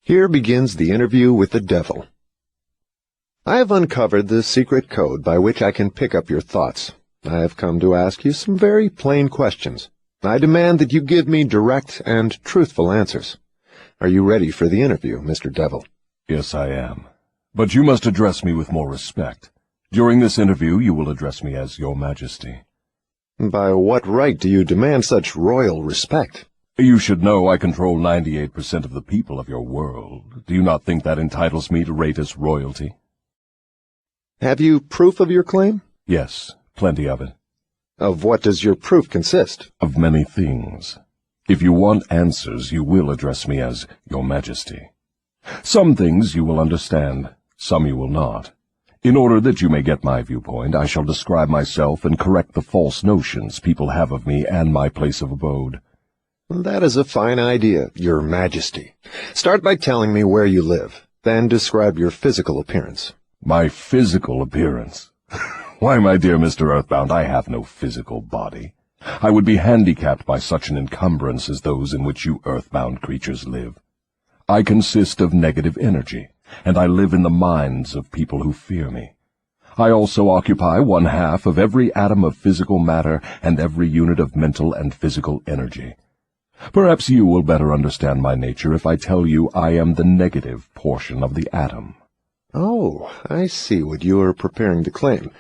Here begins the interview with the devil. I have uncovered the secret code by which I can pick up your thoughts. I have come to ask you some very plain questions. I demand that you give me direct and truthful answers. Are you ready for the interview, Mr. Devil? Yes, I am. But you must address me with more respect. During this interview, you will address me as Your Majesty. By what right do you demand such royal respect? You should know I control 98% of the people of your world. Do you not think that entitles me to rate as royalty? Have you proof of your claim? Yes, plenty of it. Of what does your proof consist? Of many things. If you want answers, you will address me as Your Majesty. Some things you will understand, some you will not. In order that you may get my viewpoint, I shall describe myself and correct the false notions people have of me and my place of abode. That is a fine idea, Your Majesty. Start by telling me where you live, then describe your physical appearance. My physical appearance? Why, my dear Mr. Earthbound, I have no physical body. I would be handicapped by such an encumbrance as those in which you earthbound creatures live. I consist of negative energy, and I live in the minds of people who fear me. I also occupy 1/2 of every atom of physical matter and every unit of mental and physical energy. Perhaps you will better understand my nature if I tell you I am the negative portion of the atom. Oh, I see what you are preparing to claim.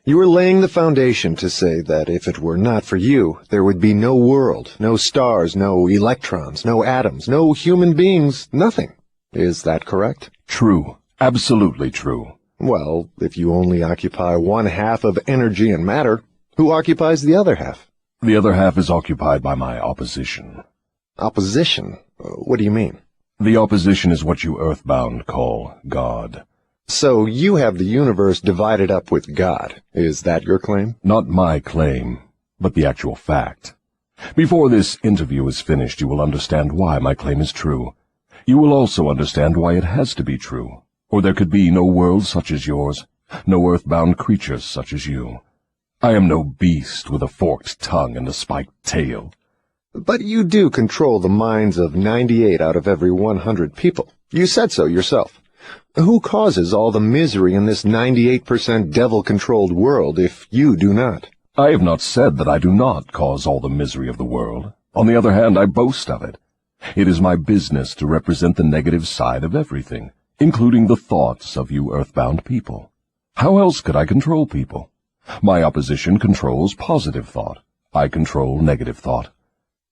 You are laying the foundation to say that if it were not for you, there would be no world, no stars, no electrons, no atoms, no human beings, nothing. Is that correct? True. Absolutely true. Well, if you only occupy 1/2 of energy and matter, who occupies the other half? The other half is occupied by my opposition. Opposition? What do you mean? The opposition is what you earthbound call God. So you have the universe divided up with God. Is that your claim? Not my claim, but the actual fact. Before this interview is finished, you will understand why my claim is true. You will also understand why it has to be true, or there could be no world such as yours, no earthbound creatures such as you. I am no beast with a forked tongue and a spiked tail. But you do control the minds of 98 out of every 100 people. You said so yourself. Who causes all the misery in this 98% devil-controlled world if you do not? I have not said that I do not cause all the misery of the world. On the other hand, I boast of it. It is my business to represent the negative side of everything, including the thoughts of you earthbound people. How else could I control people? My opposition controls positive thought. I control negative thought.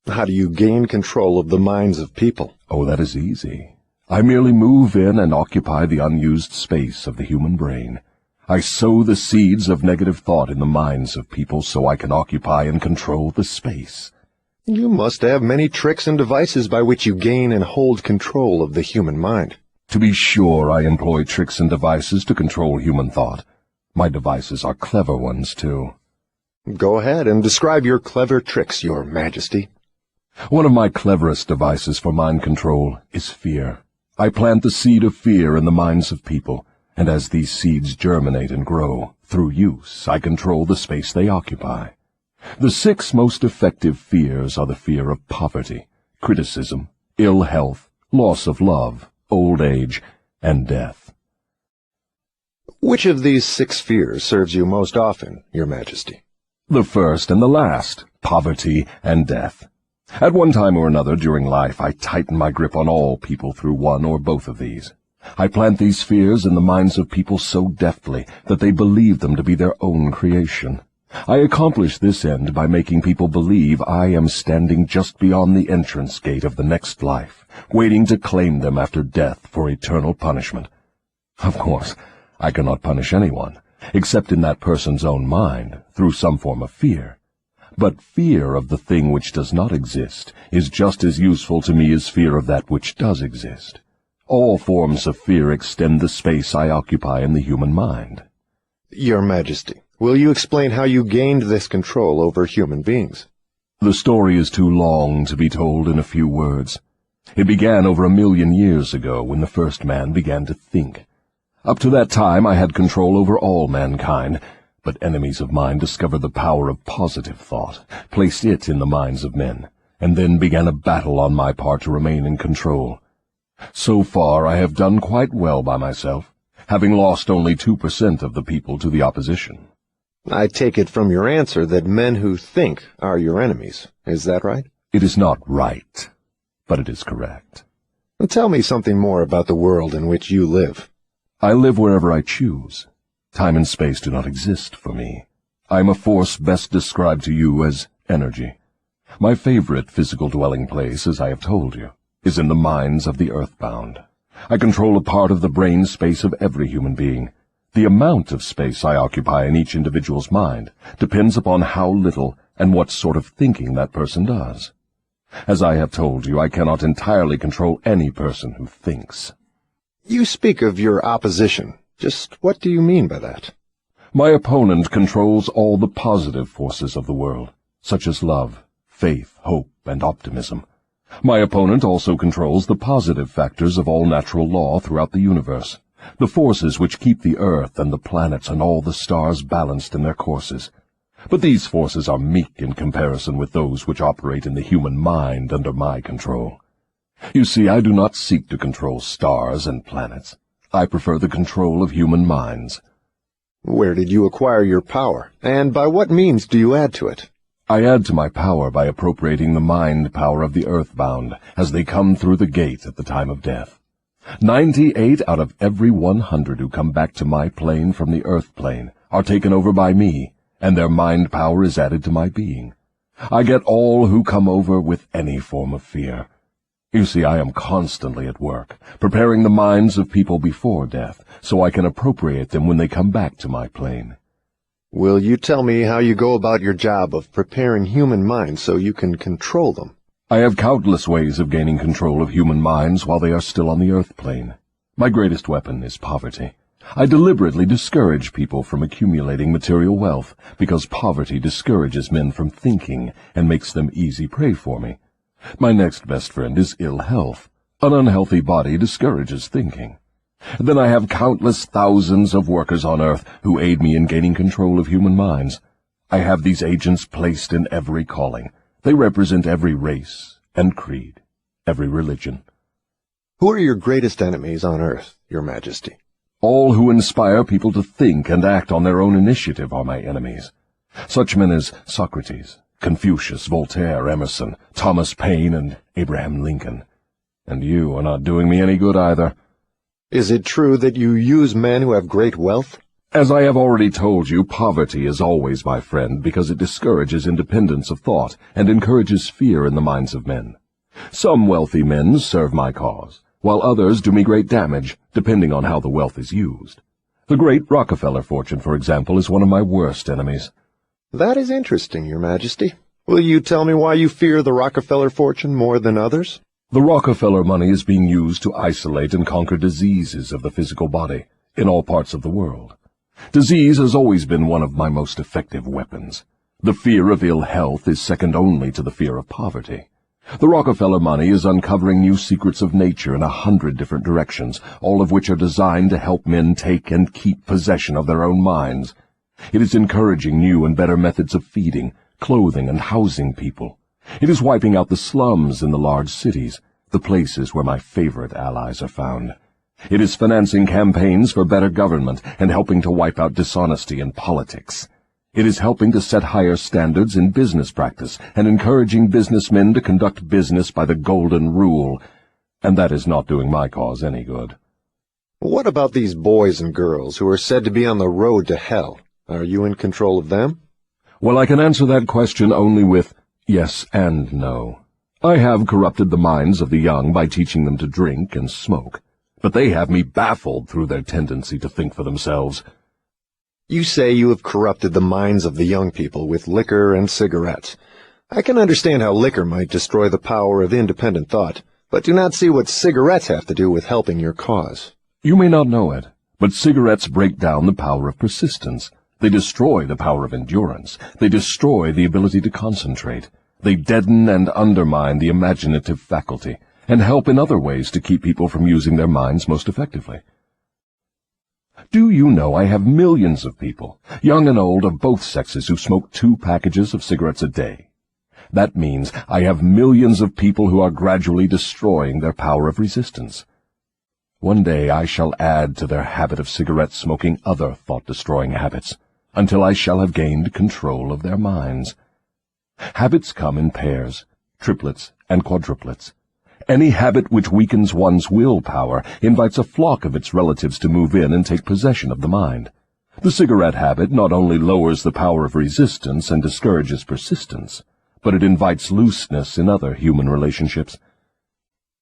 How do you gain control of the minds of people? Oh, that is easy. I merely move in and occupy the unused space of the human brain. I sow the seeds of negative thought in the minds of people so I can occupy and control the space. You must have many tricks and devices by which you gain and hold control of the human mind. To be sure, I employ tricks and devices to control human thought. My devices are clever ones, too. Go ahead and describe your clever tricks, Your Majesty. One of my cleverest devices for mind control is fear. I plant the seed of fear in the minds of people, and as these seeds germinate and grow, through use, I control the space they occupy. The 6 most effective fears are the fear of poverty, criticism, ill health, loss of love, old age, and death. Which of these 6 fears serves you most often, Your Majesty? The first and the last, poverty and death. At one time or another during life, I tighten my grip on all people through one or both of these. I plant these fears in the minds of people so deftly that they believe them to be their own creation. I accomplish this end by making people believe I am standing just beyond the entrance gate of the next life, waiting to claim them after death for eternal punishment. Of course, I cannot punish anyone, except in that person's own mind, through some form of fear. But fear of the thing which does not exist is just as useful to me as fear of that which does exist. All forms of fear extend the space I occupy in the human mind. Your Majesty, will you explain how you gained this control over human beings? The story is too long to be told in a few words. It began over 1,000,000 years ago when the first man began to think. Up to that time I had control over all mankind, but enemies of mine discovered the power of positive thought, placed it in the minds of men, and then began a battle on my part to remain in control. So far I have done quite well by myself, having lost only 2% of the people to the opposition. I take it from your answer that men who think are your enemies. Is that right? It is not right, but it is correct. Tell me something more about the world in which you live. I live wherever I choose. Time and space do not exist for me. I am a force best described to you as energy. My favorite physical dwelling place, as I have told you, is in the minds of the earthbound. I control a part of the brain space of every human being. The amount of space I occupy in each individual's mind depends upon how little and what sort of thinking that person does. As I have told you, I cannot entirely control any person who thinks. You speak of your opposition. Just what do you mean by that? My opponent controls all the positive forces of the world, such as love, faith, hope, and optimism. My opponent also controls the positive factors of all natural law throughout the universe, the forces which keep the earth and the planets and all the stars balanced in their courses. But these forces are meek in comparison with those which operate in the human mind under my control. You see, I do not seek to control stars and planets. I prefer the control of human minds. Where did you acquire your power, and by what means do you add to it? I add to my power by appropriating the mind power of the earthbound as they come through the gate at the time of death. 98 out of every 100 who come back to my plane from the earth plane are taken over by me, and their mind power is added to my being. I get all who come over with any form of fear. You see, I am constantly at work, preparing the minds of people before death, so I can appropriate them when they come back to my plane. Will you tell me how you go about your job of preparing human minds so you can control them? I have countless ways of gaining control of human minds while they are still on the earth plane. My greatest weapon is poverty. I deliberately discourage people from accumulating material wealth because poverty discourages men from thinking and makes them easy prey for me. My next best friend is ill health. An unhealthy body discourages thinking. Then I have countless thousands of workers on earth who aid me in gaining control of human minds. I have these agents placed in every calling. They represent every race and creed, every religion. Who are your greatest enemies on earth, Your Majesty? All who inspire people to think and act on their own initiative are my enemies. Such men as Socrates, Confucius, Voltaire, Emerson, Thomas Paine, and Abraham Lincoln. And you are not doing me any good either. Is it true that you use men who have great wealth? As I have already told you, poverty is always my friend because it discourages independence of thought and encourages fear in the minds of men. Some wealthy men serve my cause, while others do me great damage, depending on how the wealth is used. The great Rockefeller fortune, for example, is one of my worst enemies. That is interesting, Your Majesty. Will you tell me why you fear the Rockefeller fortune more than others? The Rockefeller money is being used to isolate and conquer diseases of the physical body in all parts of the world. Disease has always been one of my most effective weapons. The fear of ill health is second only to the fear of poverty. The Rockefeller money is uncovering new secrets of nature in 100 different directions, all of which are designed to help men take and keep possession of their own minds. It is encouraging new and better methods of feeding, clothing, and housing people. It is wiping out the slums in the large cities, the places where my favorite allies are found. It is financing campaigns for better government and helping to wipe out dishonesty in politics. It is helping to set higher standards in business practice and encouraging businessmen to conduct business by the golden rule, and that is not doing my cause any good. What about these boys and girls who are said to be on the road to hell? Are you in control of them? Well, I can answer that question only with yes and no. I have corrupted the minds of the young by teaching them to drink and smoke, but they have me baffled through their tendency to think for themselves. You say you have corrupted the minds of the young people with liquor and cigarettes. I can understand how liquor might destroy the power of independent thought, but do not see what cigarettes have to do with helping your cause. You may not know it, but cigarettes break down the power of persistence. They destroy the power of endurance. They destroy the ability to concentrate. They deaden and undermine the imaginative faculty, and help in other ways to keep people from using their minds most effectively. Do you know I have millions of people, young and old of both sexes, who smoke 2 packages of cigarettes a day? That means I have millions of people who are gradually destroying their power of resistance. One day I shall add to their habit of cigarette smoking other thought-destroying habits, until I shall have gained control of their minds. Habits come in pairs, triplets, and quadruplets. Any habit which weakens one's willpower invites a flock of its relatives to move in and take possession of the mind. The cigarette habit not only lowers the power of resistance and discourages persistence, but it invites looseness in other human relationships.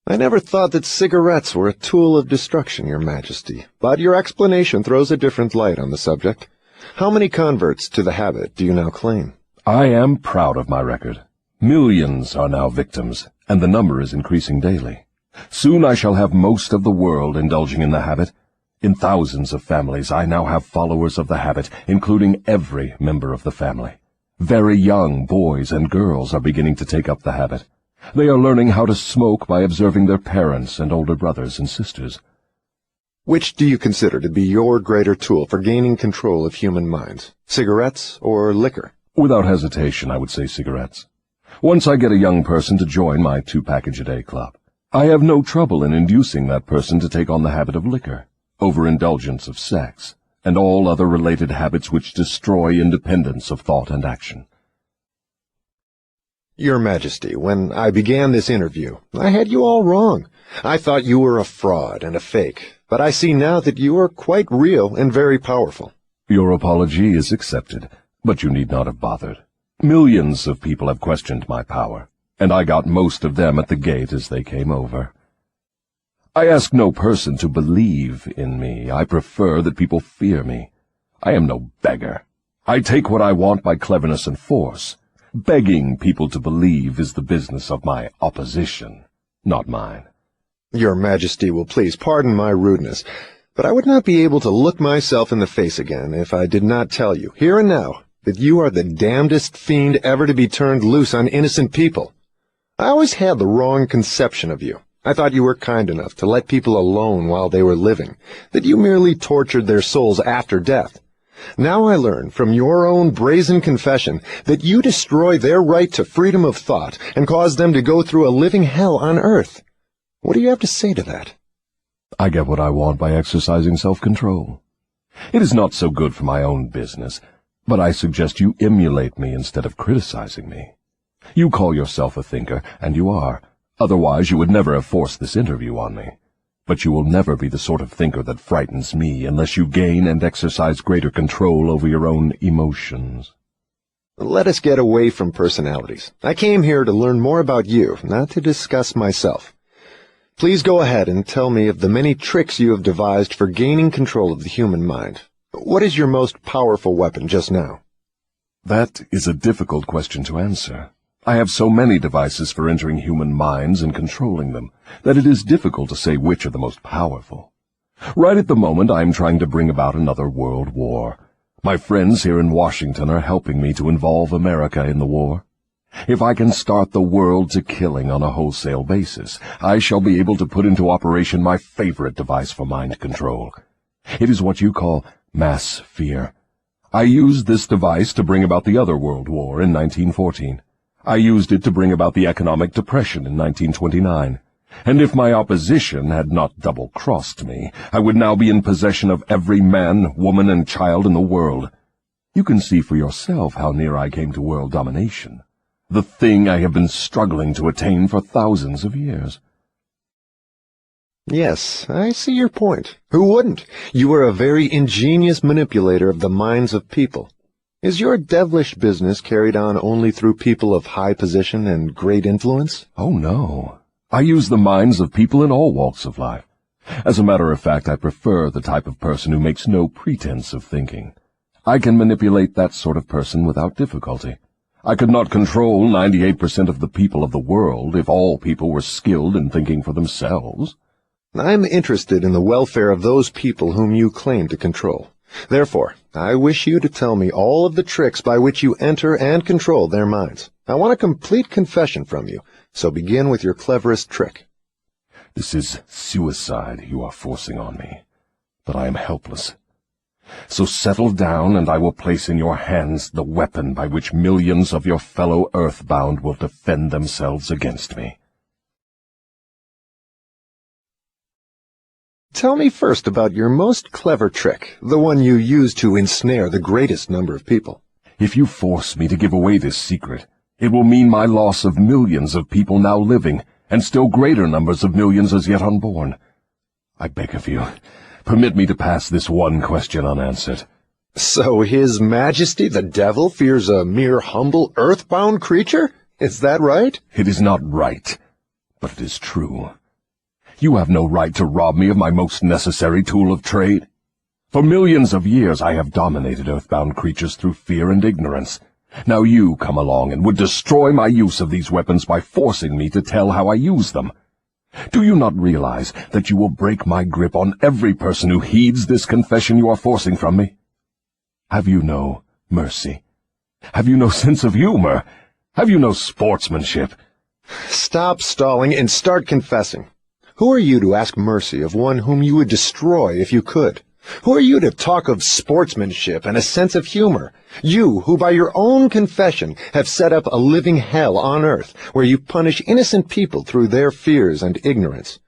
I never thought that cigarettes were a tool of destruction, Your Majesty, but your explanation throws a different light on the subject. How many converts to the habit do you now claim? I am proud of my record. Millions are now victims, and the number is increasing daily. Soon I shall have most of the world indulging in the habit. In thousands of families I now have followers of the habit, including every member of the family. Very young boys and girls are beginning to take up the habit. They are learning how to smoke by observing their parents and older brothers and sisters. Which do you consider to be your greater tool for gaining control of human minds, cigarettes or liquor? Without hesitation, I would say cigarettes. Once I get a young person to join my 2-package-a-day club, I have no trouble in inducing that person to take on the habit of liquor, overindulgence of sex, and all other related habits which destroy independence of thought and action. Your Majesty, when I began this interview, I had you all wrong. I thought you were a fraud and a fake, but I see now that you are quite real and very powerful. Your apology is accepted, but you need not have bothered. Millions of people have questioned my power, and I got most of them at the gate as they came over. I ask no person to believe in me. I prefer that people fear me. I am no beggar. I take what I want by cleverness and force. Begging people to believe is the business of my opposition, not mine. Your Majesty will please pardon my rudeness, but I would not be able to look myself in the face again if I did not tell you, here and now, that you are the damnedest fiend ever to be turned loose on innocent people. I always had the wrong conception of you. I thought you were kind enough to let people alone while they were living, that you merely tortured their souls after death. Now I learn from your own brazen confession that you destroy their right to freedom of thought and cause them to go through a living hell on earth. What do you have to say to that? I get what I want by exercising self-control. It is not so good for my own business, but I suggest you emulate me instead of criticizing me. You call yourself a thinker, and you are. Otherwise you would never have forced this interview on me. But you will never be the sort of thinker that frightens me unless you gain and exercise greater control over your own emotions. Let us get away from personalities. I came here to learn more about you, not to discuss myself. Please go ahead and tell me of the many tricks you have devised for gaining control of the human mind. What is your most powerful weapon just now? That is a difficult question to answer. I have so many devices for entering human minds and controlling them that it is difficult to say which are the most powerful. Right at the moment I am trying to bring about another world war. My friends here in Washington are helping me to involve America in the war. If I can start the world to killing on a wholesale basis, I shall be able to put into operation my favorite device for mind control. It is what you call mass fear. I used this device to bring about the other world war in 1914. I used it to bring about the economic depression in 1929. And if my opposition had not double-crossed me, I would now be in possession of every man, woman, and child in the world. You can see for yourself how near I came to world domination, the thing I have been struggling to attain for thousands of years. Yes, I see your point. Who wouldn't? You are a very ingenious manipulator of the minds of people. Is your devilish business carried on only through people of high position and great influence? Oh, no. I use the minds of people in all walks of life. As a matter of fact, I prefer the type of person who makes no pretense of thinking. I can manipulate that sort of person without difficulty. I could not control 98% of the people of the world if all people were skilled in thinking for themselves. I'm interested in the welfare of those people whom you claim to control. Therefore, I wish you to tell me all of the tricks by which you enter and control their minds. I want a complete confession from you, so begin with your cleverest trick. This is suicide you are forcing on me, but I am helpless. So settle down, and I will place in your hands the weapon by which millions of your fellow earthbound will defend themselves against me. Tell me first about your most clever trick, the one you use to ensnare the greatest number of people. If you force me to give away this secret, it will mean my loss of millions of people now living, and still greater numbers of millions as yet unborn. I beg of you, permit me to pass this one question unanswered. So His Majesty the Devil fears a mere humble earthbound creature? Is that right? It is not right, but it is true. You have no right to rob me of my most necessary tool of trade. For millions of years I have dominated earthbound creatures through fear and ignorance. Now you come along and would destroy my use of these weapons by forcing me to tell how I use them. Do you not realize that you will break my grip on every person who heeds this confession you are forcing from me? Have you no mercy? Have you no sense of humor? Have you no sportsmanship? Stop stalling and start confessing. Who are you to ask mercy of one whom you would destroy if you could? Who are you to talk of sportsmanship and a sense of humor? You, who by your own confession have set up a living hell on earth, where you punish innocent people through their fears and ignorance.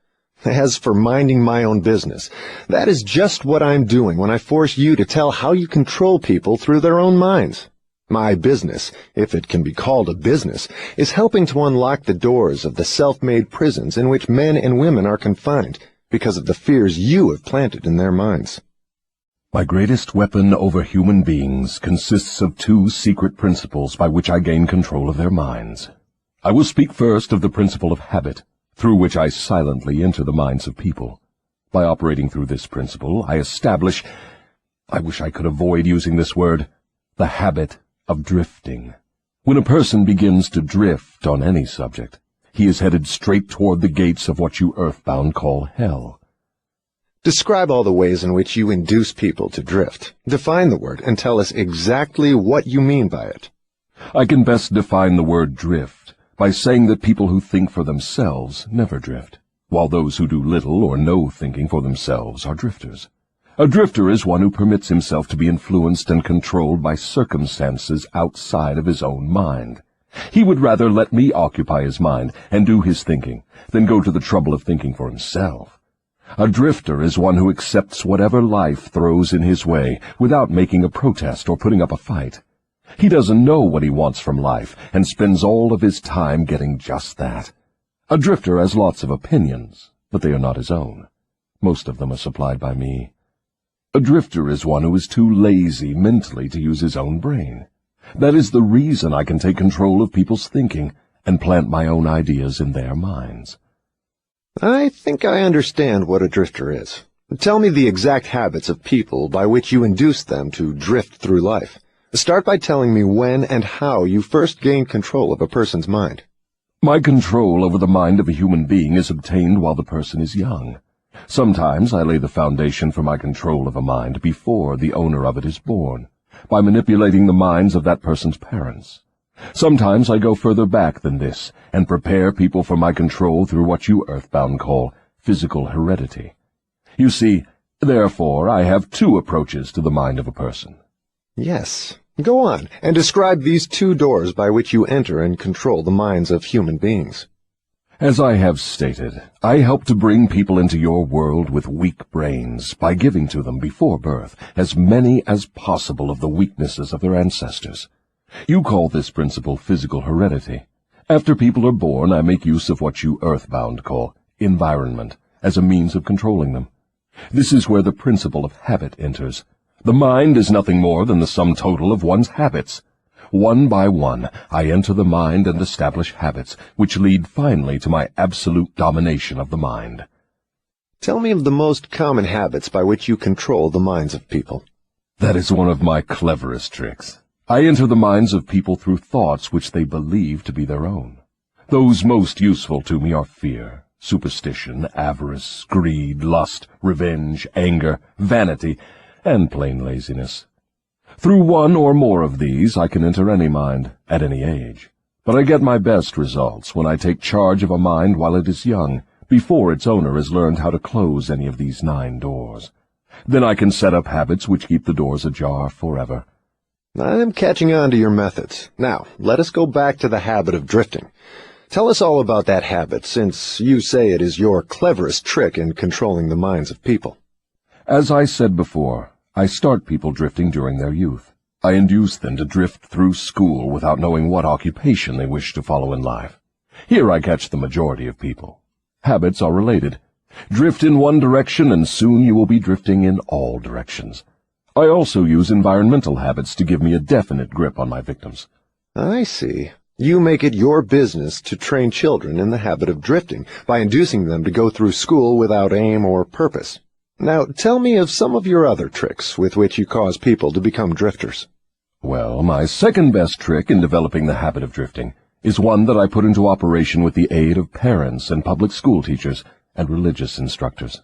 As for minding my own business, that is just what I'm doing when I force you to tell how you control people through their own minds. My business, if it can be called a business, is helping to unlock the doors of the self-made prisons in which men and women are confined because of the fears you have planted in their minds. My greatest weapon over human beings consists of two secret principles by which I gain control of their minds. I will speak first of the principle of habit, through which I silently enter the minds of people. By operating through this principle, I establish, I wish I could avoid using this word, the habit of drifting. When a person begins to drift on any subject, he is headed straight toward the gates of what you earthbound call hell. Describe all the ways in which you induce people to drift. Define the word and tell us exactly what you mean by it. I can best define the word drift by saying that people who think for themselves never drift, while those who do little or no thinking for themselves are drifters. A drifter is one who permits himself to be influenced and controlled by circumstances outside of his own mind. He would rather let me occupy his mind and do his thinking than go to the trouble of thinking for himself. A drifter is one who accepts whatever life throws in his way without making a protest or putting up a fight. He doesn't know what he wants from life and spends all of his time getting just that. A drifter has lots of opinions, but they are not his own. Most of them are supplied by me. A drifter is one who is too lazy mentally to use his own brain. That is the reason I can take control of people's thinking and plant my own ideas in their minds. I think I understand what a drifter is. Tell me the exact habits of people by which you induce them to drift through life. Start by telling me when and how you first gained control of a person's mind. My control over the mind of a human being is obtained while the person is young. Sometimes I lay the foundation for my control of a mind before the owner of it is born, by manipulating the minds of that person's parents. Sometimes I go further back than this and prepare people for my control through what you earthbound call physical heredity. You see, therefore, I have two approaches to the mind of a person. Yes. Go on, and describe these two doors by which you enter and control the minds of human beings. As I have stated, I help to bring people into your world with weak brains by giving to them before birth as many as possible of the weaknesses of their ancestors. You call this principle physical heredity. After people are born, I make use of what you earthbound call environment as a means of controlling them. This is where the principle of habit enters. The mind is nothing more than the sum total of one's habits. One by one, I enter the mind and establish habits, which lead finally to my absolute domination of the mind. Tell me of the most common habits by which you control the minds of people. That is one of my cleverest tricks. I enter the minds of people through thoughts which they believe to be their own. Those most useful to me are fear, superstition, avarice, greed, lust, revenge, anger, vanity, and plain laziness. Through one or more of these I can enter any mind, at any age. But I get my best results when I take charge of a mind while it is young, before its owner has learned how to close any of these 9 doors. Then I can set up habits which keep the doors ajar forever. I'm catching on to your methods. Now, let us go back to the habit of drifting. Tell us all about that habit, since you say it is your cleverest trick in controlling the minds of people. As I said before, I start people drifting during their youth. I induce them to drift through school without knowing what occupation they wish to follow in life. Here I catch the majority of people. Habits are related. Drift in one direction, and soon you will be drifting in all directions. I also use environmental habits to give me a definite grip on my victims. I see. You make it your business to train children in the habit of drifting by inducing them to go through school without aim or purpose. Now, tell me of some of your other tricks with which you cause people to become drifters. Well, my second best trick in developing the habit of drifting is one that I put into operation with the aid of parents and public school teachers and religious instructors.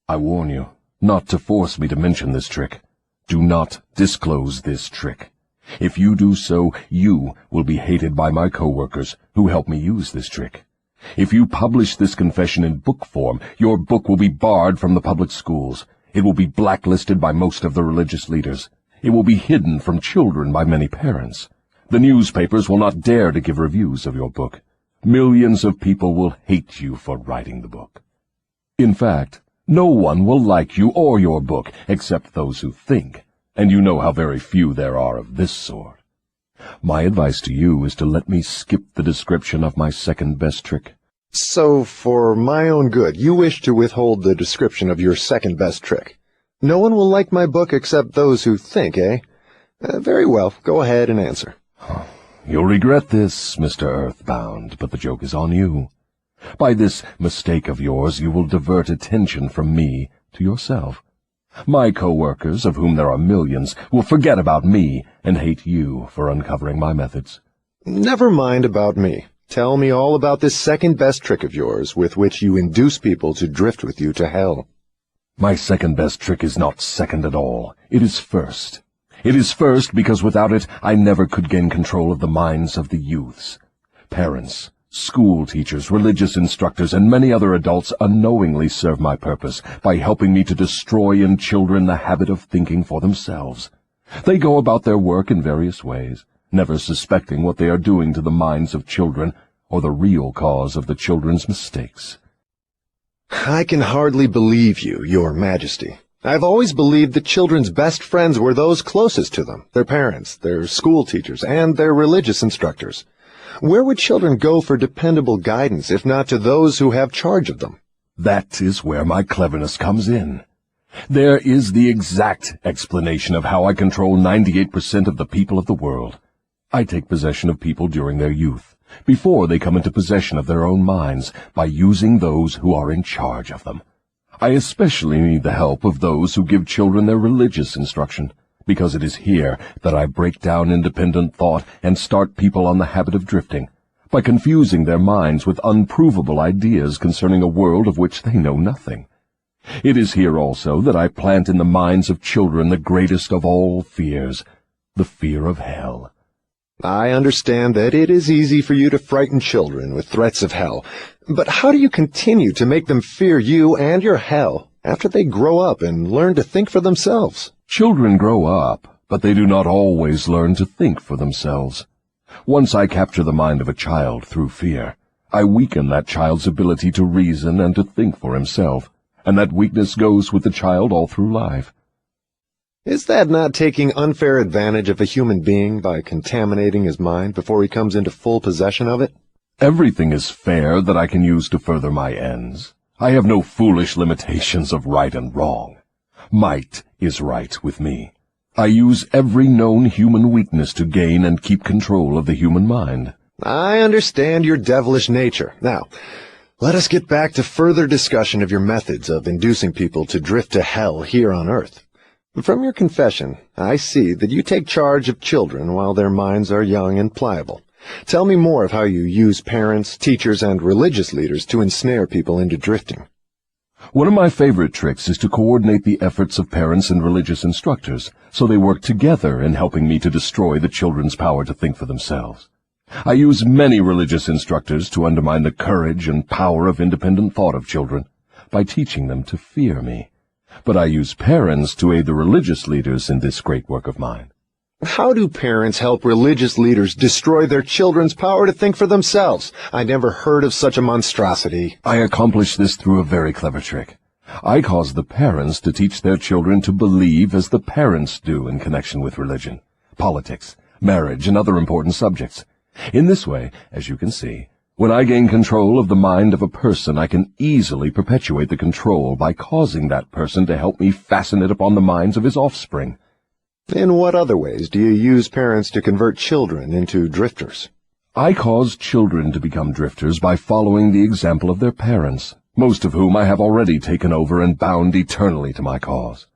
I warn you not to force me to mention this trick. Do not disclose this trick. If you do so, you will be hated by my coworkers who help me use this trick. If you publish this confession in book form, your book will be barred from the public schools. It will be blacklisted by most of the religious leaders. It will be hidden from children by many parents. The newspapers will not dare to give reviews of your book. Millions of people will hate you for writing the book. In fact, no one will like you or your book except those who think, and you know how very few there are of this sort. My advice to you is to let me skip the description of my second best trick. So, for my own good, you wish to withhold the description of your second best trick. No one will like my book except those who think, eh? Very well, go ahead and answer. You'll regret this, Mr. Earthbound, but the joke is on you. By this mistake of yours, you will divert attention from me to yourself. My co-workers, of whom there are millions, will forget about me and hate you for uncovering my methods. Never mind about me. Tell me all about this second best trick of yours with which you induce people to drift with you to hell. My second best trick is not second at all. It is first. It is first because without it I never could gain control of the minds of the youths. Parents, school teachers, religious instructors, and many other adults unknowingly serve my purpose by helping me to destroy in children the habit of thinking for themselves. They go about their work in various ways, never suspecting what they are doing to the minds of children or the real cause of the children's mistakes. I can hardly believe you, Your Majesty. I've always believed that children's best friends were those closest to them, their parents, their school teachers, and their religious instructors. Where would children go for dependable guidance if not to those who have charge of them? That is where my cleverness comes in. There is the exact explanation of how I control 98% of the people of the world. I take possession of people during their youth, before they come into possession of their own minds, by using those who are in charge of them. I especially need the help of those who give children their religious instruction, because it is here that I break down independent thought and start people on the habit of drifting, by confusing their minds with unprovable ideas concerning a world of which they know nothing. It is here also that I plant in the minds of children the greatest of all fears, the fear of hell. I understand that it is easy for you to frighten children with threats of hell, but how do you continue to make them fear you and your hell after they grow up and learn to think for themselves? Children grow up, but they do not always learn to think for themselves. Once I capture the mind of a child through fear, I weaken that child's ability to reason and to think for himself, and that weakness goes with the child all through life. Is that not taking unfair advantage of a human being by contaminating his mind before he comes into full possession of it? Everything is fair that I can use to further my ends. I have no foolish limitations of right and wrong. Might is right with me. I use every known human weakness to gain and keep control of the human mind. I understand your devilish nature. Now, let us get back to further discussion of your methods of inducing people to drift to hell here on earth. From your confession, I see that you take charge of children while their minds are young and pliable. Tell me more of how you use parents, teachers, and religious leaders to ensnare people into drifting. One of my favorite tricks is to coordinate the efforts of parents and religious instructors, so they work together in helping me to destroy the children's power to think for themselves. I use many religious instructors to undermine the courage and power of independent thought of children by teaching them to fear me. But I use parents to aid the religious leaders in this great work of mine. How do parents help religious leaders destroy their children's power to think for themselves? I never heard of such a monstrosity. I accomplish this through a very clever trick. I cause the parents to teach their children to believe as the parents do in connection with religion, politics, marriage, and other important subjects. In this way, as you can see, when I gain control of the mind of a person, I can easily perpetuate the control by causing that person to help me fasten it upon the minds of his offspring. In what other ways do you use parents to convert children into drifters? I cause children to become drifters by following the example of their parents, most of whom I have already taken over and bound eternally to my cause.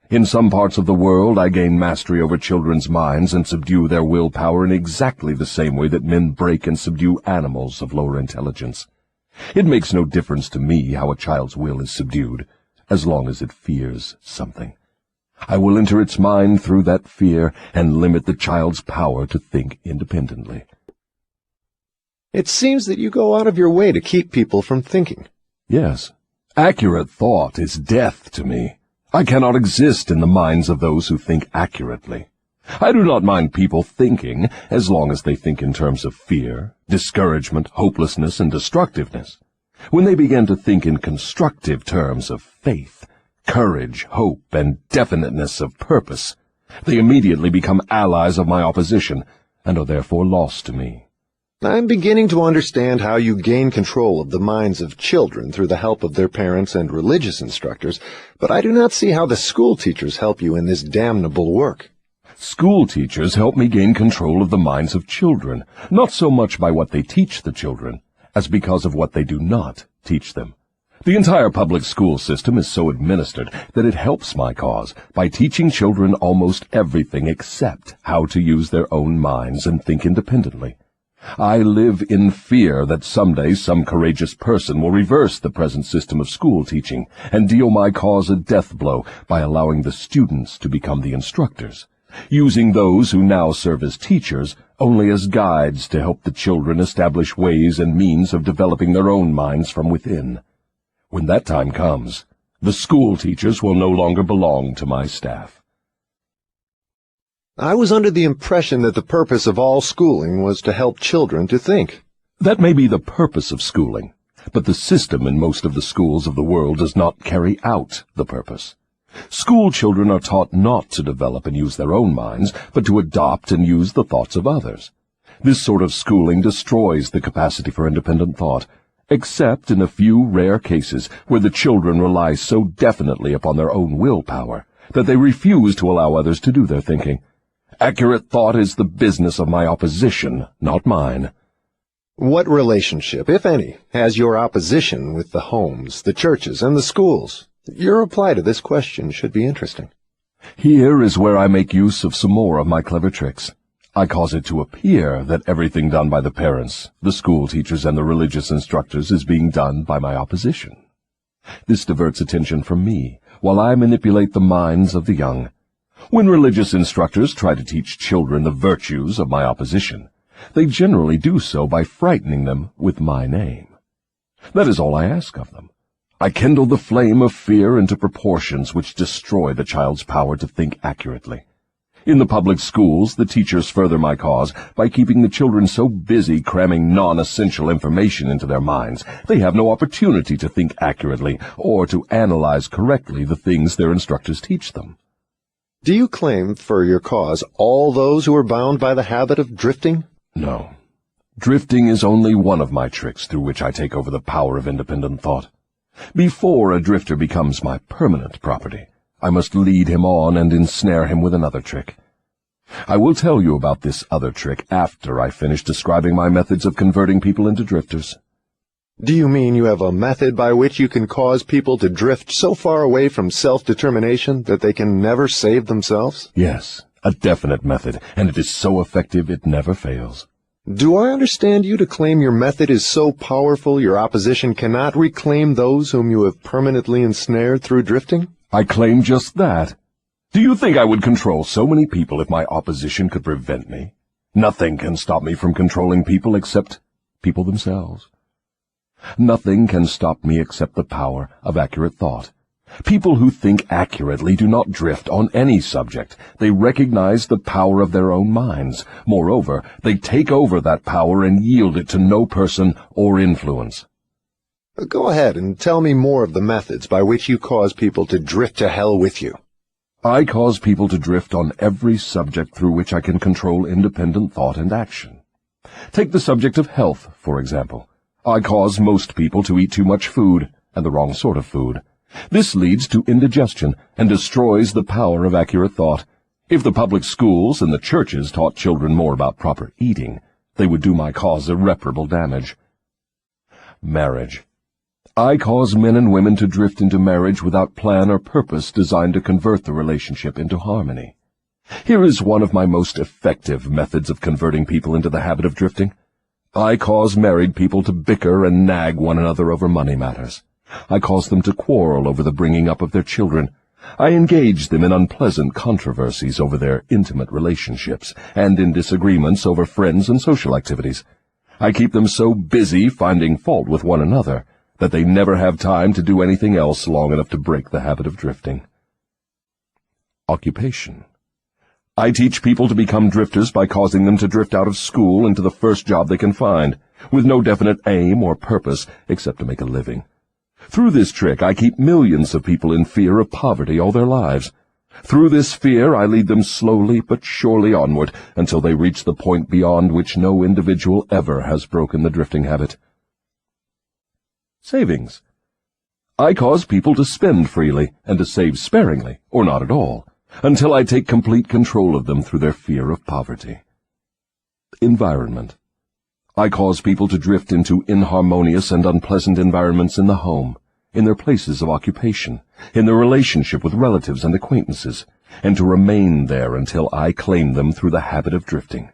In some parts of the world I gain mastery over children's minds and subdue their willpower in exactly the same way that men break and subdue animals of lower intelligence. It makes no difference to me how a child's will is subdued, as long as it fears something. I will enter its mind through that fear and limit the child's power to think independently. It seems that you go out of your way to keep people from thinking. Yes, accurate thought is death to me. I cannot exist in the minds of those who think accurately. I do not mind people thinking, as long as they think in terms of fear, discouragement, hopelessness, and destructiveness. When they begin to think in constructive terms of faith, courage, hope, and definiteness of purpose, they immediately become allies of my opposition, and are therefore lost to me. I'm beginning to understand how you gain control of the minds of children through the help of their parents and religious instructors, but I do not see how the school teachers help you in this damnable work. School teachers help me gain control of the minds of children, not so much by what they teach the children, as because of what they do not teach them. The entire public school system is so administered that it helps my cause by teaching children almost everything except how to use their own minds and think independently. I live in fear that someday some courageous person will reverse the present system of school teaching and deal my cause a death blow by allowing the students to become the instructors, using those who now serve as teachers only as guides to help the children establish ways and means of developing their own minds from within. When that time comes, the school teachers will no longer belong to my staff. I was under the impression that the purpose of all schooling was to help children to think. That may be the purpose of schooling, but the system in most of the schools of the world does not carry out the purpose. School children are taught not to develop and use their own minds, but to adopt and use the thoughts of others. This sort of schooling destroys the capacity for independent thought, except in a few rare cases where the children rely so definitely upon their own willpower that they refuse to allow others to do their thinking. Accurate thought is the business of my opposition, not mine. What relationship, if any, has your opposition with the homes, the churches, and the schools? Your reply to this question should be interesting. Here is where I make use of some more of my clever tricks. I cause it to appear that everything done by the parents, the school teachers, and the religious instructors is being done by my opposition. This diverts attention from me, while I manipulate the minds of the young. When religious instructors try to teach children the virtues of my opposition, they generally do so by frightening them with my name. That is all I ask of them. I kindle the flame of fear into proportions which destroy the child's power to think accurately. In the public schools, the teachers further my cause by keeping the children so busy cramming non-essential information into their minds, they have no opportunity to think accurately or to analyze correctly the things their instructors teach them. Do you claim for your cause all those who are bound by the habit of drifting? No. Drifting is only one of my tricks through which I take over the power of independent thought. Before a drifter becomes my permanent property, I must lead him on and ensnare him with another trick. I will tell you about this other trick after I finish describing my methods of converting people into drifters. Do you mean you have a method by which you can cause people to drift so far away from self-determination that they can never save themselves? Yes, a definite method, and it is so effective it never fails. Do I understand you to claim your method is so powerful your opposition cannot reclaim those whom you have permanently ensnared through drifting? I claim just that. Do you think I would control so many people if my opposition could prevent me? Nothing can stop me from controlling people except people themselves. Nothing can stop me except the power of accurate thought. People who think accurately do not drift on any subject. They recognize the power of their own minds. Moreover, they take over that power and yield it to no person or influence. Go ahead and tell me more of the methods by which you cause people to drift to hell with you. I cause people to drift on every subject through which I can control independent thought and action. Take the subject of health, for example. I cause most people to eat too much food, and the wrong sort of food. This leads to indigestion and destroys the power of accurate thought. If the public schools and the churches taught children more about proper eating, they would do my cause irreparable damage. Marriage. I cause men and women to drift into marriage without plan or purpose designed to convert the relationship into harmony. Here is one of my most effective methods of converting people into the habit of drifting. I cause married people to bicker and nag one another over money matters. I cause them to quarrel over the bringing up of their children. I engage them in unpleasant controversies over their intimate relationships and in disagreements over friends and social activities. I keep them so busy finding fault with one another that they never have time to do anything else long enough to break the habit of drifting. Occupation. I teach people to become drifters by causing them to drift out of school into the first job they can find, with no definite aim or purpose except to make a living. Through this trick, I keep millions of people in fear of poverty all their lives. Through this fear, I lead them slowly but surely onward until they reach the point beyond which no individual ever has broken the drifting habit. Savings. I cause people to spend freely and to save sparingly, or not at all, until I take complete control of them through their fear of poverty. Environment. I cause people to drift into inharmonious and unpleasant environments in the home, in their places of occupation, in their relationship with relatives and acquaintances, and to remain there until I claim them through the habit of drifting.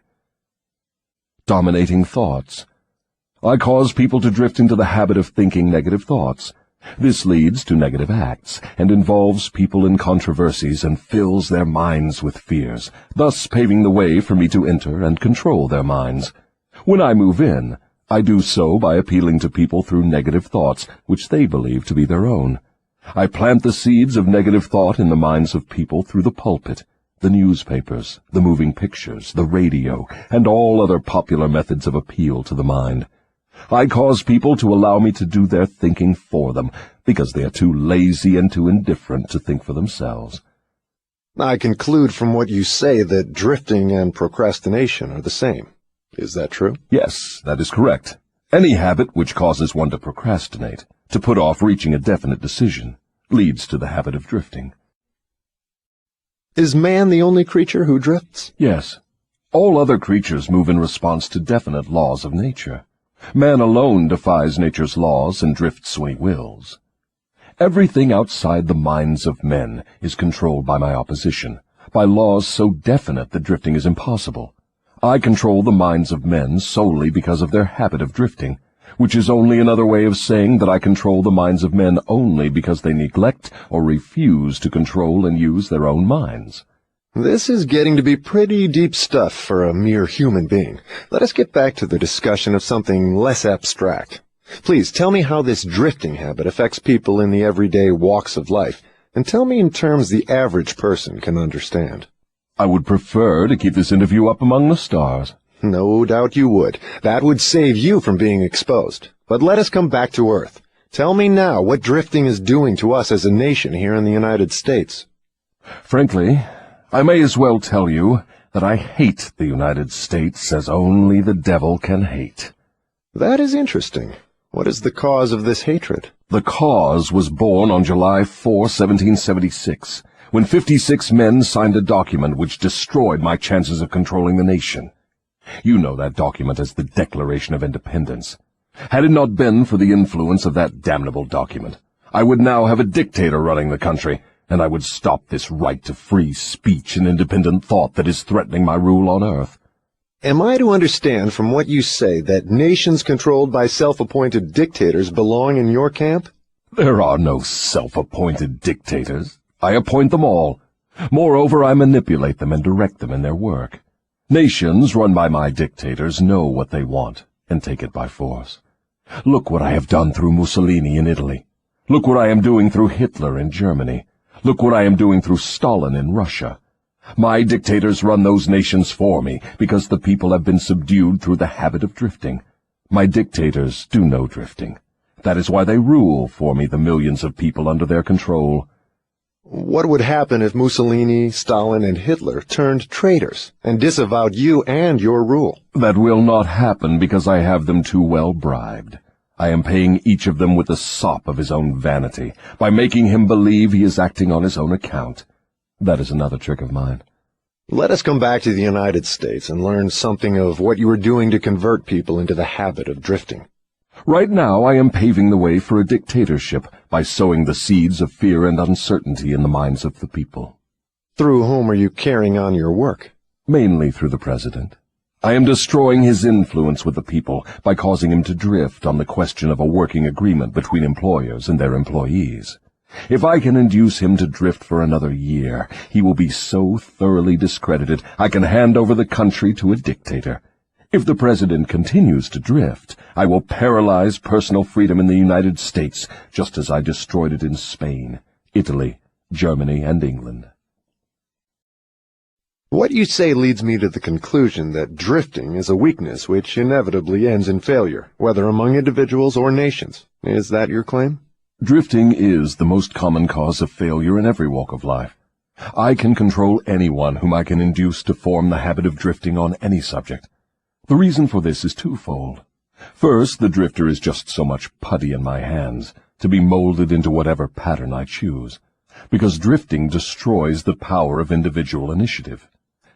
Dominating thoughts. I cause people to drift into the habit of thinking negative thoughts. This leads to negative acts, and involves people in controversies and fills their minds with fears, thus paving the way for me to enter and control their minds. When I move in, I do so by appealing to people through negative thoughts, which they believe to be their own. I plant the seeds of negative thought in the minds of people through the pulpit, the newspapers, the moving pictures, the radio, and all other popular methods of appeal to the mind. I cause people to allow me to do their thinking for them, because they are too lazy and too indifferent to think for themselves. I conclude from what you say that drifting and procrastination are the same. Is that true? Yes, that is correct. Any habit which causes one to procrastinate, to put off reaching a definite decision, leads to the habit of drifting. Is man the only creature who drifts? Yes. All other creatures move in response to definite laws of nature. Man alone defies nature's laws and drifts when he wills. Everything outside the minds of men is controlled by my opposition, by laws so definite that drifting is impossible. I control the minds of men solely because of their habit of drifting, which is only another way of saying that I control the minds of men only because they neglect or refuse to control and use their own minds. This is getting to be pretty deep stuff for a mere human being. Let us get back to the discussion of something less abstract. Please tell me how this drifting habit affects people in the everyday walks of life, and tell me in terms the average person can understand. I would prefer to keep this interview up among the stars. No doubt you would. That would save you from being exposed. But let us come back to Earth. Tell me now what drifting is doing to us as a nation here in the United States. Frankly, I may as well tell you that I hate the United States as only the devil can hate. That is interesting. What is the cause of this hatred? The cause was born on July 4, 1776, when 56 men signed a document which destroyed my chances of controlling the nation. You know that document as the Declaration of Independence. Had it not been for the influence of that damnable document, I would now have a dictator running the country, and I would stop this right to free speech and independent thought that is threatening my rule on earth. Am I to understand from what you say that nations controlled by self-appointed dictators belong in your camp? There are no self-appointed dictators. I appoint them all. Moreover, I manipulate them and direct them in their work. Nations run by my dictators know what they want and take it by force. Look what I have done through Mussolini in Italy. Look what I am doing through Hitler in Germany. Look what I am doing through Stalin in Russia. My dictators run those nations for me because the people have been subdued through the habit of drifting. My dictators do no drifting. That is why they rule for me the millions of people under their control. What would happen if Mussolini, Stalin, and Hitler turned traitors and disavowed you and your rule? That will not happen because I have them too well bribed. I am paying each of them with the sop of his own vanity, by making him believe he is acting on his own account. That is another trick of mine. Let us come back to the United States and learn something of what you are doing to convert people into the habit of drifting. Right now I am paving the way for a dictatorship by sowing the seeds of fear and uncertainty in the minds of the people. Through whom are you carrying on your work? Mainly through the president. I am destroying his influence with the people by causing him to drift on the question of a working agreement between employers and their employees. If I can induce him to drift for another year, he will be so thoroughly discredited I can hand over the country to a dictator. If the president continues to drift, I will paralyze personal freedom in the United States, just as I destroyed it in Spain, Italy, Germany, and England. What you say leads me to the conclusion that drifting is a weakness which inevitably ends in failure, whether among individuals or nations. Is that your claim? Drifting is the most common cause of failure in every walk of life. I can control anyone whom I can induce to form the habit of drifting on any subject. The reason for this is twofold. First, the drifter is just so much putty in my hands, to be molded into whatever pattern I choose, because drifting destroys the power of individual initiative.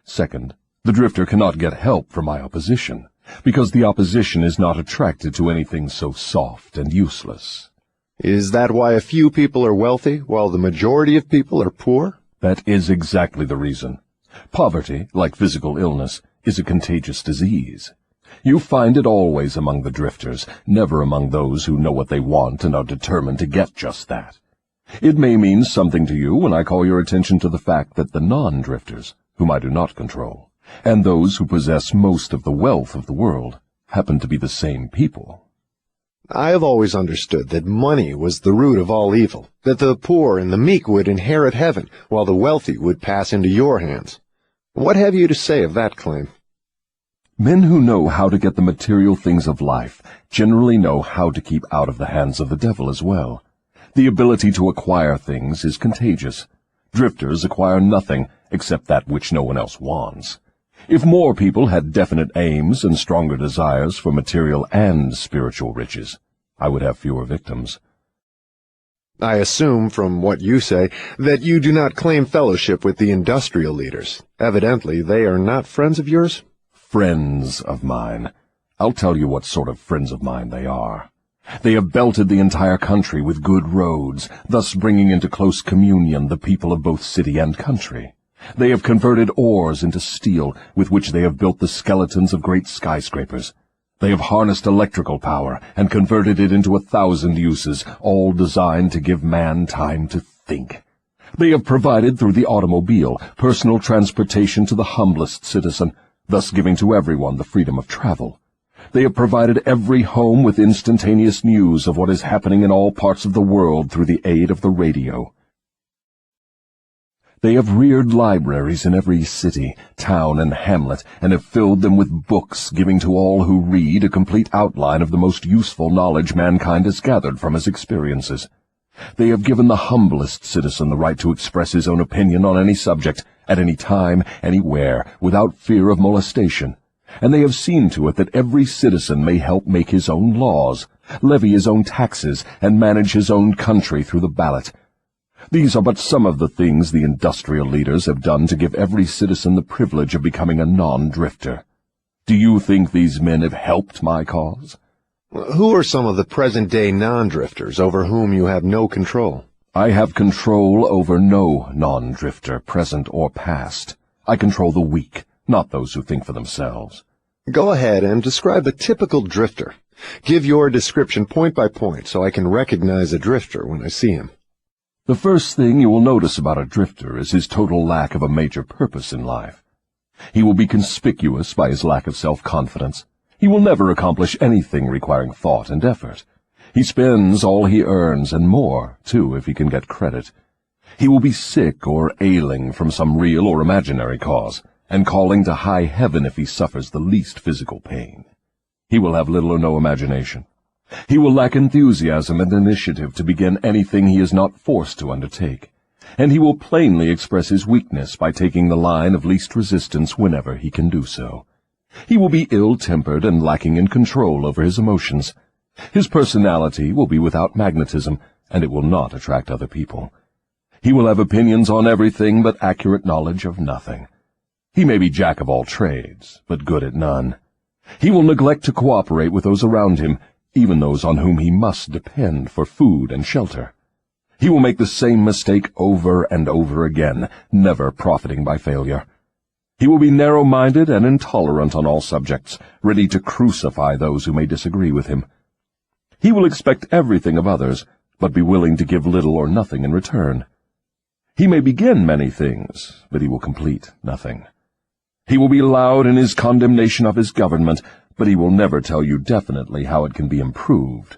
Second, the drifter cannot get help from my opposition, because the opposition is not attracted to anything so soft and useless. Is that why a few people are wealthy, while the majority of people are poor? That is exactly the reason. Poverty, like physical illness, is a contagious disease. You find it always among the drifters, never among those who know what they want and are determined to get just that. It may mean something to you when I call your attention to the fact that the non-drifters, whom I do not control, and those who possess most of the wealth of the world, happen to be the same people. I have always understood that money was the root of all evil, that the poor and the meek would inherit heaven, while the wealthy would pass into your hands. What have you to say of that claim? Men who know how to get the material things of life generally know how to keep out of the hands of the devil as well. The ability to acquire things is contagious. Drifters acquire nothing except that which no one else wants. If more people had definite aims and stronger desires for material and spiritual riches, I would have fewer victims. I assume, from what you say, that you do not claim fellowship with the industrial leaders. Evidently, they are not friends of yours? Friends of mine. I'll tell you what sort of friends of mine they are. They have belted the entire country with good roads, thus bringing into close communion the people of both city and country. They have converted ores into steel, with which they have built the skeletons of great skyscrapers. They have harnessed electrical power and converted it into 1,000 uses, all designed to give man time to think. They have provided through the automobile personal transportation to the humblest citizen, thus giving to everyone the freedom of travel. They have provided every home with instantaneous news of what is happening in all parts of the world through the aid of the radio. They have reared libraries in every city, town, and hamlet, and have filled them with books, giving to all who read a complete outline of the most useful knowledge mankind has gathered from his experiences. They have given the humblest citizen the right to express his own opinion on any subject, at any time, anywhere, without fear of molestation. And they have seen to it that every citizen may help make his own laws, levy his own taxes, and manage his own country through the ballot. These are but some of the things the industrial leaders have done to give every citizen the privilege of becoming a non-drifter. Do you think these men have helped my cause? Who are some of the present-day non-drifters over whom you have no control? I have control over no non-drifter, present or past. I control the weak, not those who think for themselves. Go ahead and describe a typical drifter. Give your description point by point so I can recognize a drifter when I see him. The first thing you will notice about a drifter is his total lack of a major purpose in life. He will be conspicuous by his lack of self-confidence. He will never accomplish anything requiring thought and effort. He spends all he earns, and more, too, if he can get credit. He will be sick or ailing from some real or imaginary cause, and calling to high heaven if he suffers the least physical pain. He will have little or no imagination. He will lack enthusiasm and initiative to begin anything he is not forced to undertake, and he will plainly express his weakness by taking the line of least resistance whenever he can do so. He will be ill-tempered and lacking in control over his emotions. His personality will be without magnetism, and it will not attract other people. He will have opinions on everything but accurate knowledge of nothing. He may be jack of all trades, but good at none. He will neglect to cooperate with those around him, even those on whom he must depend for food and shelter. He will make the same mistake over and over again, never profiting by failure. He will be narrow-minded and intolerant on all subjects, ready to crucify those who may disagree with him. He will expect everything of others, but be willing to give little or nothing in return. He may begin many things, but he will complete nothing. He will be loud in his condemnation of his government, but he will never tell you definitely how it can be improved.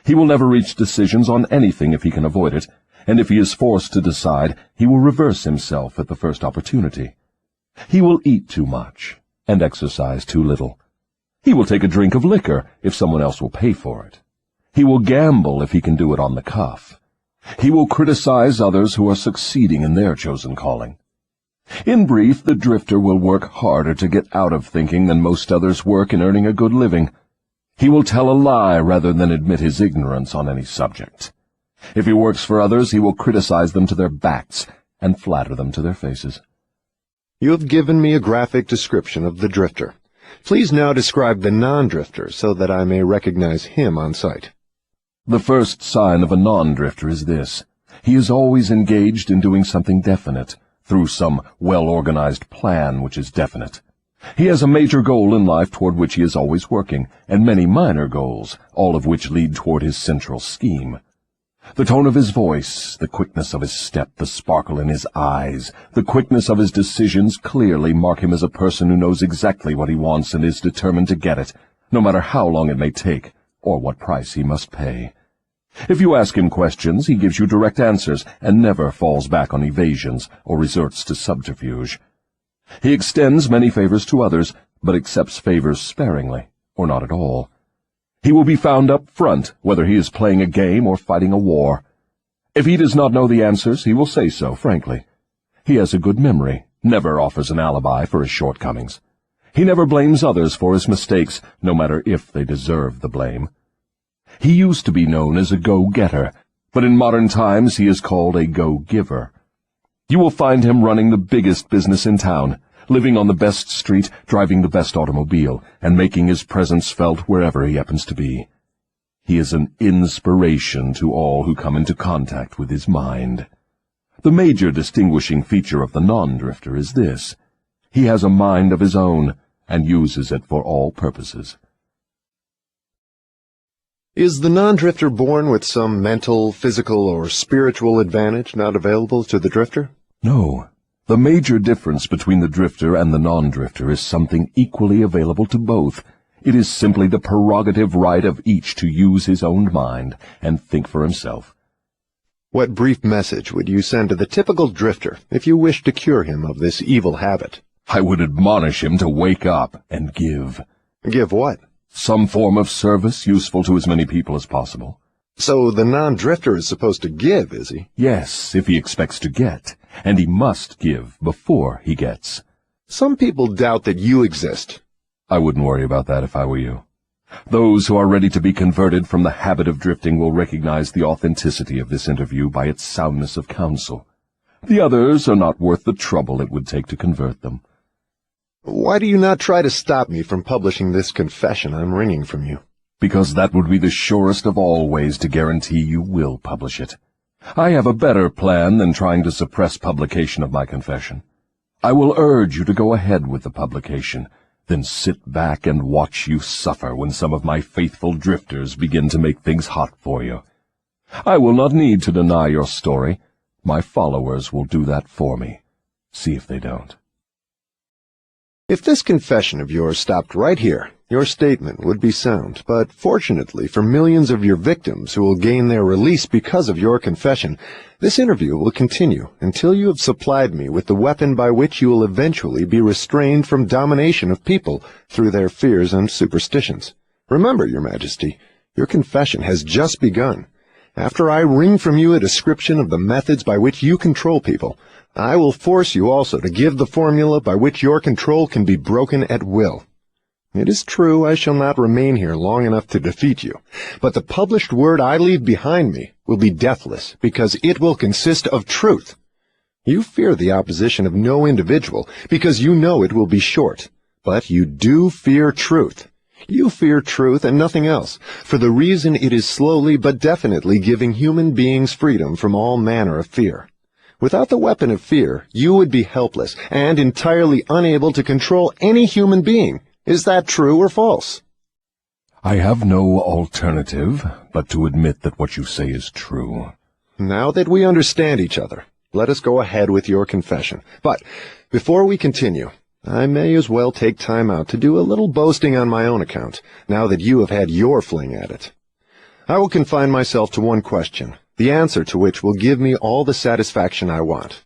He will never reach decisions on anything if he can avoid it, and if he is forced to decide, he will reverse himself at the first opportunity. He will eat too much and exercise too little. He will take a drink of liquor if someone else will pay for it. He will gamble if he can do it on the cuff. He will criticize others who are succeeding in their chosen calling. In brief, the drifter will work harder to get out of thinking than most others work in earning a good living. He will tell a lie rather than admit his ignorance on any subject. If he works for others, he will criticize them to their backs and flatter them to their faces. You have given me a graphic description of the drifter. Please now describe the non-drifter so that I may recognize him on sight. The first sign of a non-drifter is this. He is always engaged in doing something definite, through some well-organized plan which is definite. He has a major goal in life toward which he is always working, and many minor goals, all of which lead toward his central scheme. The tone of his voice, the quickness of his step, the sparkle in his eyes, the quickness of his decisions clearly mark him as a person who knows exactly what he wants and is determined to get it, no matter how long it may take, or what price he must pay. If you ask him questions, he gives you direct answers and never falls back on evasions or resorts to subterfuge. He extends many favors to others, but accepts favors sparingly, or not at all. He will be found up front, whether he is playing a game or fighting a war. If he does not know the answers, he will say so, frankly. He has a good memory, never offers an alibi for his shortcomings. He never blames others for his mistakes, no matter if they deserve the blame. He used to be known as a go-getter, but in modern times he is called a go-giver. You will find him running the biggest business in town, living on the best street, driving the best automobile, and making his presence felt wherever he happens to be. He is an inspiration to all who come into contact with his mind. The major distinguishing feature of the non-drifter is this. He has a mind of his own, and uses it for all purposes. Is the non-drifter born with some mental, physical, or spiritual advantage not available to the drifter? No. The major difference between the drifter and the non-drifter is something equally available to both. It is simply the prerogative right of each to use his own mind and think for himself. What brief message would you send to the typical drifter if you wished to cure him of this evil habit? I would admonish him to wake up and give. Give what? Some form of service useful to as many people as possible. So the non-drifter is supposed to give, is he? Yes, if he expects to get, and he must give before he gets. Some people doubt that you exist. I wouldn't worry about that if I were you. Those who are ready to be converted from the habit of drifting will recognize the authenticity of this interview by its soundness of counsel. The others are not worth the trouble it would take to convert them. Why do you not try to stop me from publishing this confession I'm wringing from you? Because that would be the surest of all ways to guarantee you will publish it. I have a better plan than trying to suppress publication of my confession. I will urge you to go ahead with the publication, then sit back and watch you suffer when some of my faithful drifters begin to make things hot for you. I will not need to deny your story. My followers will do that for me. See if they don't. If this confession of yours stopped right here, your statement would be sound, but fortunately for millions of your victims who will gain their release because of your confession, this interview will continue until you have supplied me with the weapon by which you will eventually be restrained from domination of people through their fears and superstitions. Remember, Your Majesty, your confession has just begun. After I wring from you a description of the methods by which you control people, I will force you also to give the formula by which your control can be broken at will. It is true I shall not remain here long enough to defeat you, but the published word I leave behind me will be deathless, because it will consist of truth. You fear the opposition of no individual, because you know it will be short, but you do fear truth. You fear truth and nothing else, for the reason it is slowly but definitely giving human beings freedom from all manner of fear. Without the weapon of fear, you would be helpless and entirely unable to control any human being. Is that true or false? I have no alternative but to admit that what you say is true. Now that we understand each other, let us go ahead with your confession. But before we continue, I may as well take time out to do a little boasting on my own account, now that you have had your fling at it. I will confine myself to one question, the answer to which will give me all the satisfaction I want.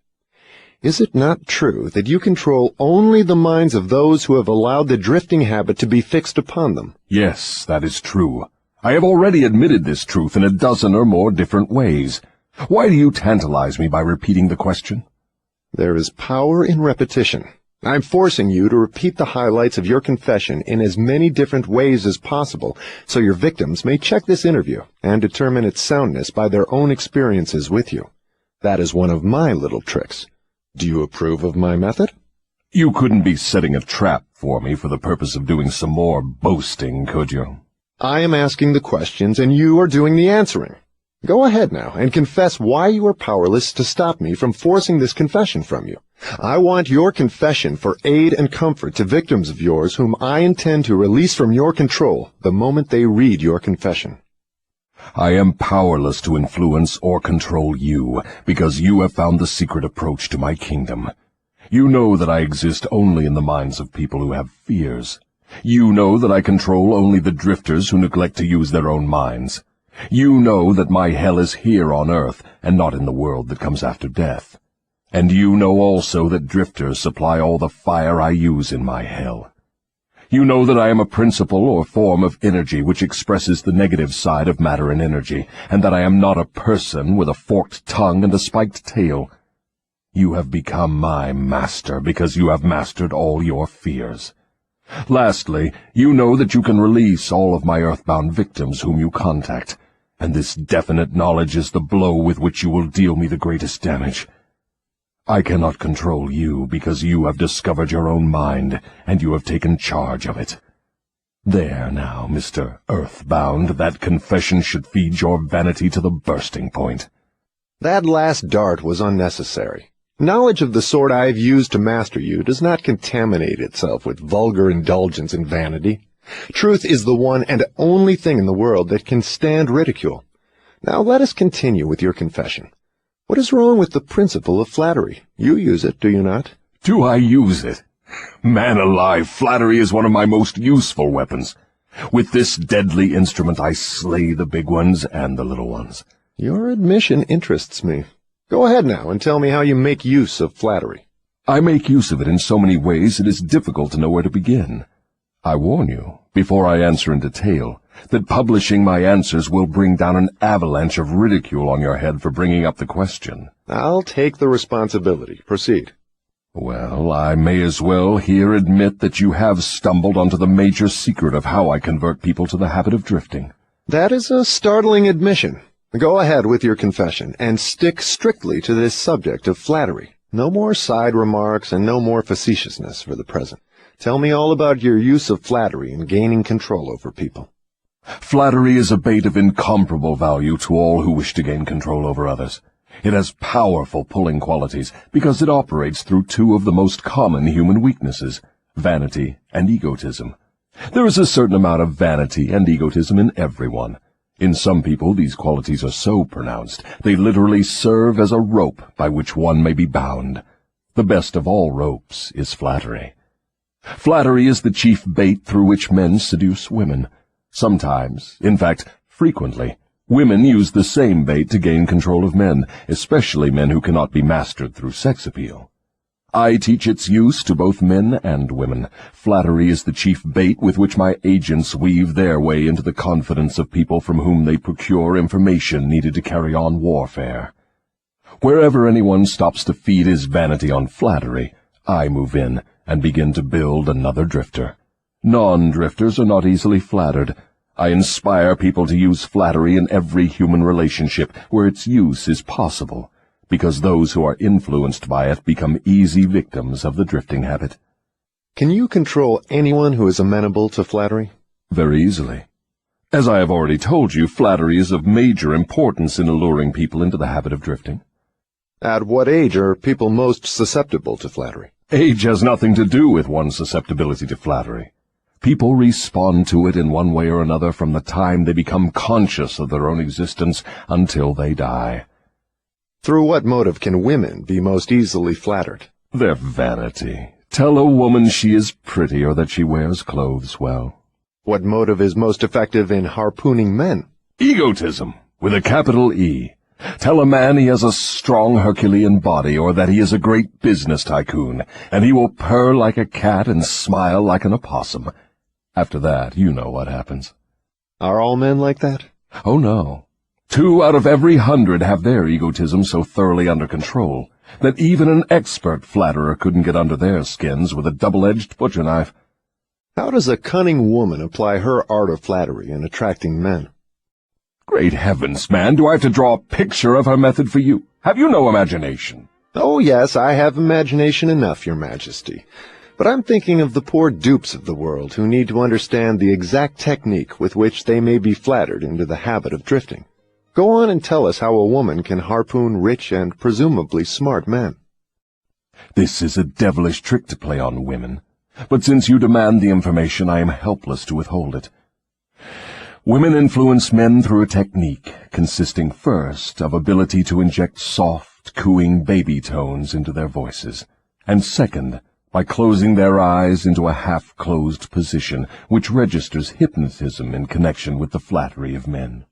Is it not true that you control only the minds of those who have allowed the drifting habit to be fixed upon them? Yes, that is true. I have already admitted this truth in a dozen or more different ways. Why do you tantalize me by repeating the question? There is power in repetition. I'm forcing you to repeat the highlights of your confession in as many different ways as possible, so your victims may check this interview and determine its soundness by their own experiences with you. That is one of my little tricks. Do you approve of my method? You couldn't be setting a trap for me for the purpose of doing some more boasting, could you? I am asking the questions and you are doing the answering. Go ahead now and confess why you are powerless to stop me from forcing this confession from you. I want your confession for aid and comfort to victims of yours whom I intend to release from your control the moment they read your confession. I am powerless to influence or control you, because you have found the secret approach to my kingdom. You know that I exist only in the minds of people who have fears. You know that I control only the drifters who neglect to use their own minds. You know that my hell is here on earth, and not in the world that comes after death. And you know also that drifters supply all the fire I use in my hell. You know that I am a principle or form of energy which expresses the negative side of matter and energy, and that I am not a person with a forked tongue and a spiked tail. You have become my master because you have mastered all your fears. Lastly, you know that you can release all of my earthbound victims whom you contact, and this definite knowledge is the blow with which you will deal me the greatest damage. I cannot control you because you have discovered your own mind, and you have taken charge of it. There now, Mr. Earthbound, that confession should feed your vanity to the bursting point. That last dart was unnecessary. Knowledge of the sort I have used to master you does not contaminate itself with vulgar indulgence and vanity. Truth is the one and only thing in the world that can stand ridicule. Now let us continue with your confession. What is wrong with the principle of flattery? You use it, do you not? Do I use it? Man alive, flattery is one of my most useful weapons. With this deadly instrument I slay the big ones and the little ones. Your admission interests me. Go ahead now and tell me how you make use of flattery. I make use of it in so many ways it is difficult to know where to begin. I warn you, before I answer in detail, that publishing my answers will bring down an avalanche of ridicule on your head for bringing up the question. I'll take the responsibility. Proceed. Well, I may as well here admit that you have stumbled onto the major secret of how I convert people to the habit of drifting. That is a startling admission. Go ahead with your confession, and stick strictly to this subject of flattery. No more side remarks and no more facetiousness for the present. Tell me all about your use of flattery in gaining control over people. Flattery is a bait of incomparable value to all who wish to gain control over others. It has powerful pulling qualities because it operates through two of the most common human weaknesses, vanity and egotism. There is a certain amount of vanity and egotism in everyone. In some people, these qualities are so pronounced, they literally serve as a rope by which one may be bound. The best of all ropes is flattery. Flattery is the chief bait through which men seduce women. Sometimes, in fact, frequently, women use the same bait to gain control of men, especially men who cannot be mastered through sex appeal. I teach its use to both men and women. Flattery is the chief bait with which my agents weave their way into the confidence of people from whom they procure information needed to carry on warfare. Wherever anyone stops to feed his vanity on flattery, I move in and begin to build another drifter. Non-drifters are not easily flattered. I inspire people to use flattery in every human relationship where its use is possible, because those who are influenced by it become easy victims of the drifting habit. Can you control anyone who is amenable to flattery? Very easily. As I have already told you, flattery is of major importance in alluring people into the habit of drifting. At what age are people most susceptible to flattery? Age has nothing to do with one's susceptibility to flattery. People respond to it in one way or another from the time they become conscious of their own existence until they die. Through what motive can women be most easily flattered? Their vanity. Tell a woman she is pretty or that she wears clothes well. What motive is most effective in harpooning men? Egotism, with a capital E. Tell a man he has a strong Herculean body or that he is a great business tycoon, and he will purr like a cat and smile like an opossum. After that, you know what happens. Are all men like that? Oh, no. 2 out of every 100 have their egotism so thoroughly under control that even an expert flatterer couldn't get under their skins with a double-edged butcher knife. How does a cunning woman apply her art of flattery in attracting men? Great heavens, man, do I have to draw a picture of her method for you? Have you no imagination? Oh, yes, I have imagination enough, Your Majesty. But I'm thinking of the poor dupes of the world who need to understand the exact technique with which they may be flattered into the habit of drifting. Go on and tell us how a woman can harpoon rich and presumably smart men. This is a devilish trick to play on women, but since you demand the information, I am helpless to withhold it. Women influence men through a technique consisting first of ability to inject soft, cooing baby tones into their voices, and second, by closing their eyes into a half-closed position which registers hypnotism in connection with the flattery of men.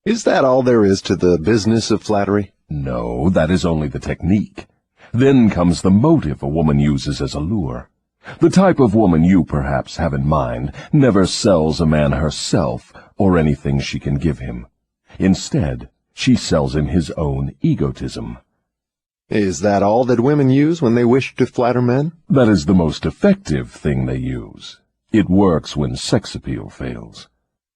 Is that all there is to the business of flattery? No, that is only the technique. Then comes the motive a woman uses as a lure. The type of woman you perhaps have in mind never sells a man herself or anything she can give him. Instead, she sells him his own egotism. Is that all that women use when they wish to flatter men? That is the most effective thing they use. It works when sex appeal fails.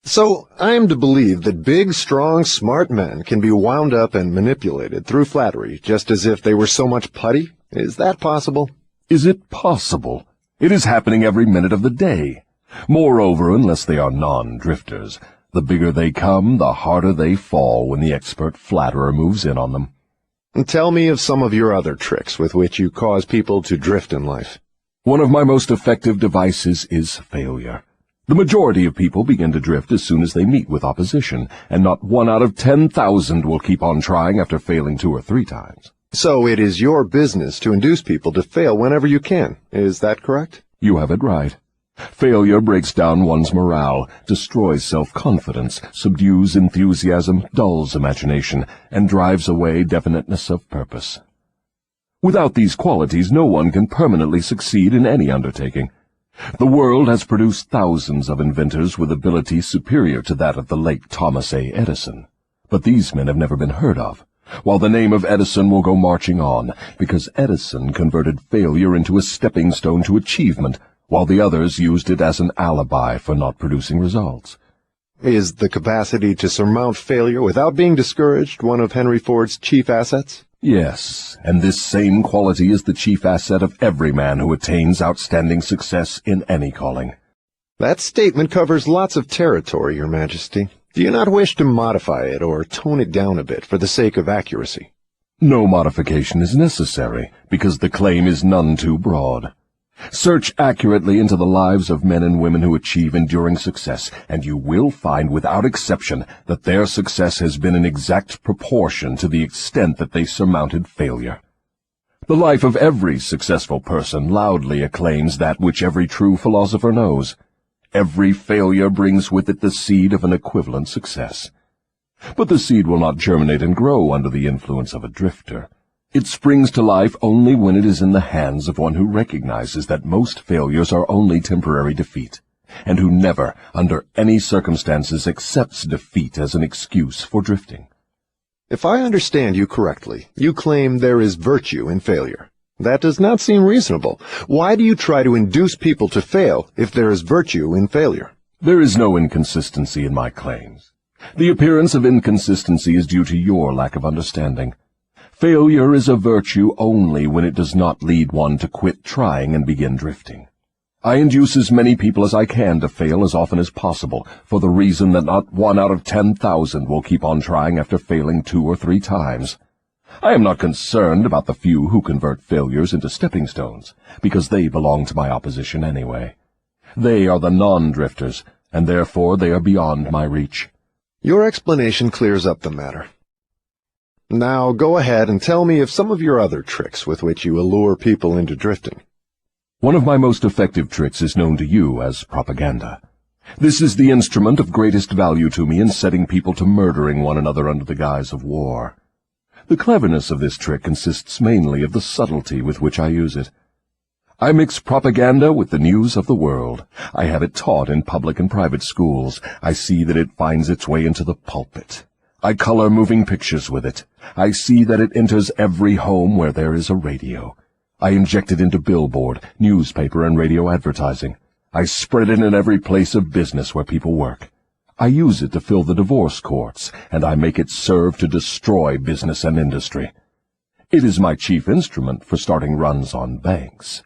So I am to believe that big, strong, smart men can be wound up and manipulated through flattery just as if they were so much putty? Is that possible? Is it possible? It is happening every minute of the day. Moreover, unless they are non-drifters, the bigger they come, the harder they fall when the expert flatterer moves in on them. Tell me of some of your other tricks with which you cause people to drift in life. One of my most effective devices is failure. The majority of people begin to drift as soon as they meet with opposition, and not 1 out of 10,000 will keep on trying after failing 2 or 3 times. So it is your business to induce people to fail whenever you can. Is that correct? You have it right. Failure breaks down one's morale, destroys self-confidence, subdues enthusiasm, dulls imagination, and drives away definiteness of purpose. Without these qualities, no one can permanently succeed in any undertaking. The world has produced thousands of inventors with abilities superior to that of the late Thomas A. Edison, but these men have never been heard of, while the name of Edison will go marching on, because Edison converted failure into a stepping stone to achievement, while the others used it as an alibi for not producing results. Is the capacity to surmount failure without being discouraged one of Henry Ford's chief assets? Yes, and this same quality is the chief asset of every man who attains outstanding success in any calling. That statement covers lots of territory, Your Majesty. Do you not wish to modify it or tone it down a bit for the sake of accuracy? No modification is necessary, because the claim is none too broad. Search accurately into the lives of men and women who achieve enduring success, and you will find without exception that their success has been in exact proportion to the extent that they surmounted failure. The life of every successful person loudly acclaims that which every true philosopher knows. Every failure brings with it the seed of an equivalent success. But the seed will not germinate and grow under the influence of a drifter. It springs to life only when it is in the hands of one who recognizes that most failures are only temporary defeat, and who never, under any circumstances, accepts defeat as an excuse for drifting. If I understand you correctly, you claim there is virtue in failure. That does not seem reasonable. Why do you try to induce people to fail if there is virtue in failure? There is no inconsistency in my claims. The appearance of inconsistency is due to your lack of understanding. Failure is a virtue only when it does not lead one to quit trying and begin drifting. I induce as many people as I can to fail as often as possible, for the reason that not 1 out of 10,000 will keep on trying after failing 2 or 3 times. I am not concerned about the few who convert failures into stepping stones, because they belong to my opposition anyway. They are the non-drifters, and therefore they are beyond my reach. Your explanation clears up the matter. Now go ahead and tell me of some of your other tricks with which you allure people into drifting. One of my most effective tricks is known to you as propaganda. This is the instrument of greatest value to me in setting people to murdering one another under the guise of war. The cleverness of this trick consists mainly of the subtlety with which I use it. I mix propaganda with the news of the world. I have it taught in public and private schools. I see that it finds its way into the pulpit. I color moving pictures with it. I see that it enters every home where there is a radio. I inject it into billboard, newspaper, and radio advertising. I spread it in every place of business where people work. I use it to fill the divorce courts, and I make it serve to destroy business and industry. It is my chief instrument for starting runs on banks.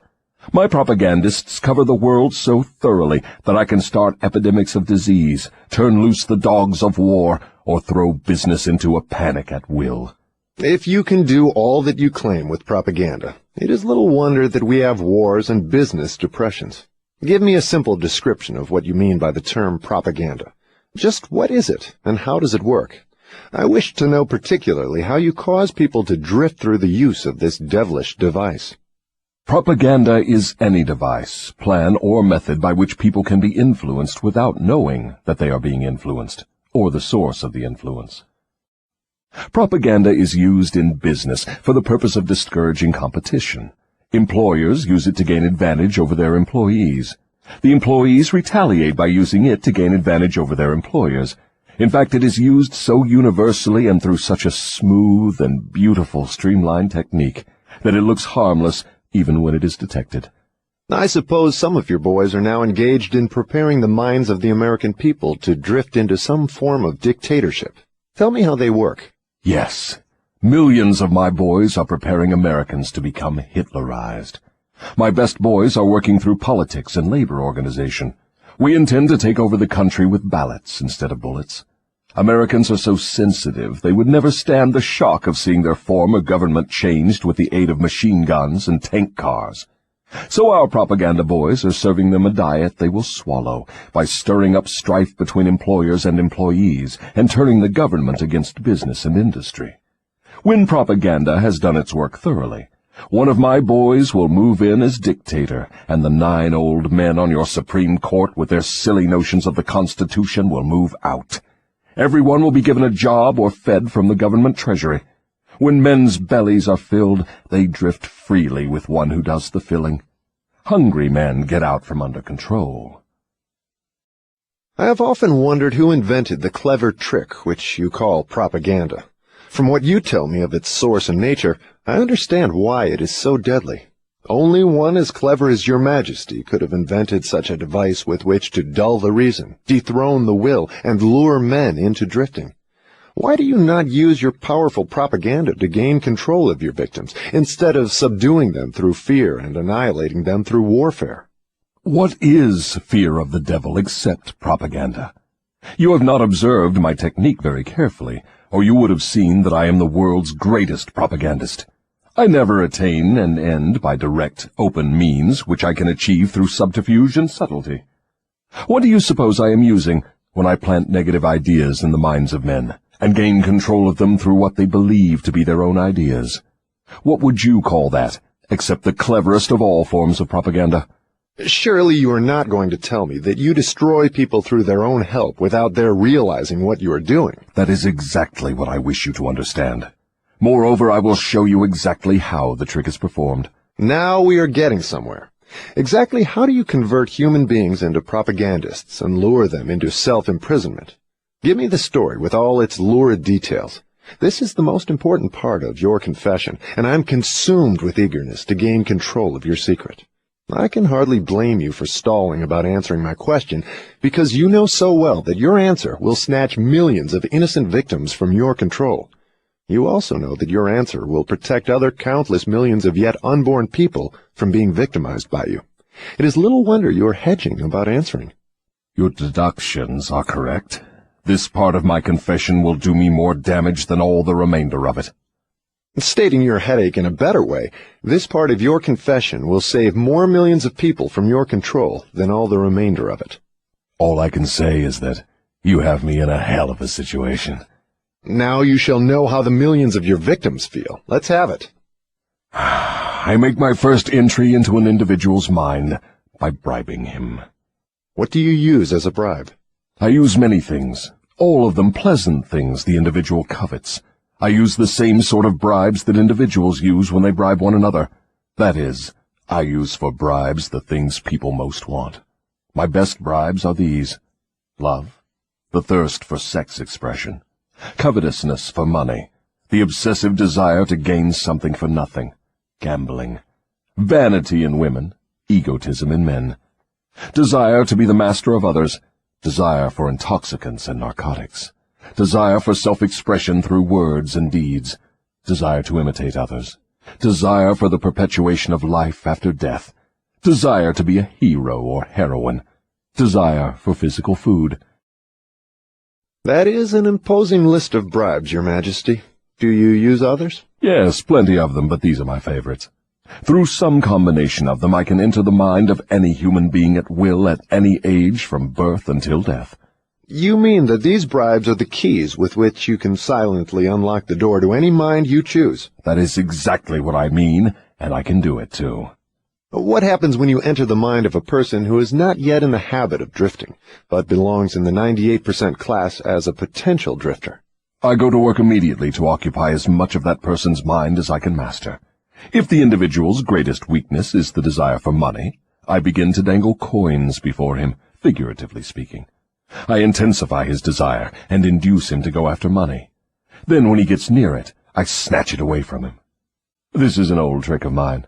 My propagandists cover the world so thoroughly that I can start epidemics of disease, turn loose the dogs of war, or throw business into a panic at will. If you can do all that you claim with propaganda, it is little wonder that we have wars and business depressions. Give me a simple description of what you mean by the term propaganda. Just what is it, and how does it work? I wish to know particularly how you cause people to drift through the use of this devilish device. Propaganda is any device, plan, or method by which people can be influenced without knowing that they are being influenced, or the source of the influence. Propaganda is used in business for the purpose of discouraging competition. Employers use it to gain advantage over their employees. The employees retaliate by using it to gain advantage over their employers. In fact, it is used so universally and through such a smooth and beautiful streamlined technique that it looks harmless even when it is detected. I suppose some of your boys are now engaged in preparing the minds of the American people to drift into some form of dictatorship. Tell me how they work. Yes, millions of my boys are preparing Americans to become Hitlerized. My best boys are working through politics and labor organization. We intend to take over the country with ballots instead of bullets. Americans are so sensitive they would never stand the shock of seeing their form of government changed with the aid of machine guns and tank cars. So our propaganda boys are serving them a diet they will swallow by stirring up strife between employers and employees and turning the government against business and industry. When propaganda has done its work thoroughly, one of my boys will move in as dictator, and the 9 old men on your Supreme Court with their silly notions of the Constitution will move out. Everyone will be given a job or fed from the government treasury. When men's bellies are filled, they drift freely with one who does the filling. Hungry men get out from under control. I have often wondered who invented the clever trick which you call propaganda. From what you tell me of its source and nature, I understand why it is so deadly. Only one as clever as your Majesty could have invented such a device with which to dull the reason, dethrone the will, and lure men into drifting. Why do you not use your powerful propaganda to gain control of your victims, instead of subduing them through fear and annihilating them through warfare? What is fear of the devil except propaganda? You have not observed my technique very carefully, or you would have seen that I am the world's greatest propagandist. I never attain an end by direct, open means which I can achieve through subterfuge and subtlety. What do you suppose I am using when I plant negative ideas in the minds of men, and gain control of them through what they believe to be their own ideas? What would you call that, except the cleverest of all forms of propaganda? Surely you are not going to tell me that you destroy people through their own help without their realizing what you are doing. That is exactly what I wish you to understand. Moreover, I will show you exactly how the trick is performed. Now we are getting somewhere. Exactly how do you convert human beings into propagandists and lure them into self-imprisonment? Give me the story with all its lurid details. This is the most important part of your confession, and I'm consumed with eagerness to gain control of your secret. I can hardly blame you for stalling about answering my question, because you know so well that your answer will snatch millions of innocent victims from your control. You also know that your answer will protect other countless millions of yet unborn people from being victimized by you. It is little wonder you are hedging about answering. Your deductions are correct. This part of my confession will do me more damage than all the remainder of it. Stating your headache in a better way, this part of your confession will save more millions of people from your control than all the remainder of it. All I can say is that you have me in a hell of a situation. Now you shall know how the millions of your victims feel. Let's have it. I make my first entry into an individual's mind by bribing him. What do you use as a bribe? I use many things, all of them pleasant things the individual covets. I use the same sort of bribes that individuals use when they bribe one another. That is, I use for bribes the things people most want. My best bribes are these: love, the thirst for sex expression, covetousness for money, the obsessive desire to gain something for nothing, gambling, vanity in women, egotism in men, desire to be the master of others, desire for intoxicants and narcotics, desire for self-expression through words and deeds, desire to imitate others, desire for the perpetuation of life after death, desire to be a hero or heroine, desire for physical food. That is an imposing list of bribes, Your Majesty. Do you use others? Yes, plenty of them, but these are my favorites. Through some combination of them I can enter the mind of any human being at will at any age from birth until death. You mean that these bribes are the keys with which you can silently unlock the door to any mind you choose? That is exactly what I mean, and I can do it too. What happens when you enter the mind of a person who is not yet in the habit of drifting, but belongs in the 98% class as a potential drifter? I go to work immediately to occupy as much of that person's mind as I can master. If the individual's greatest weakness is the desire for money, I begin to dangle coins before him, figuratively speaking. I intensify his desire and induce him to go after money. Then when he gets near it, I snatch it away from him. This is an old trick of mine.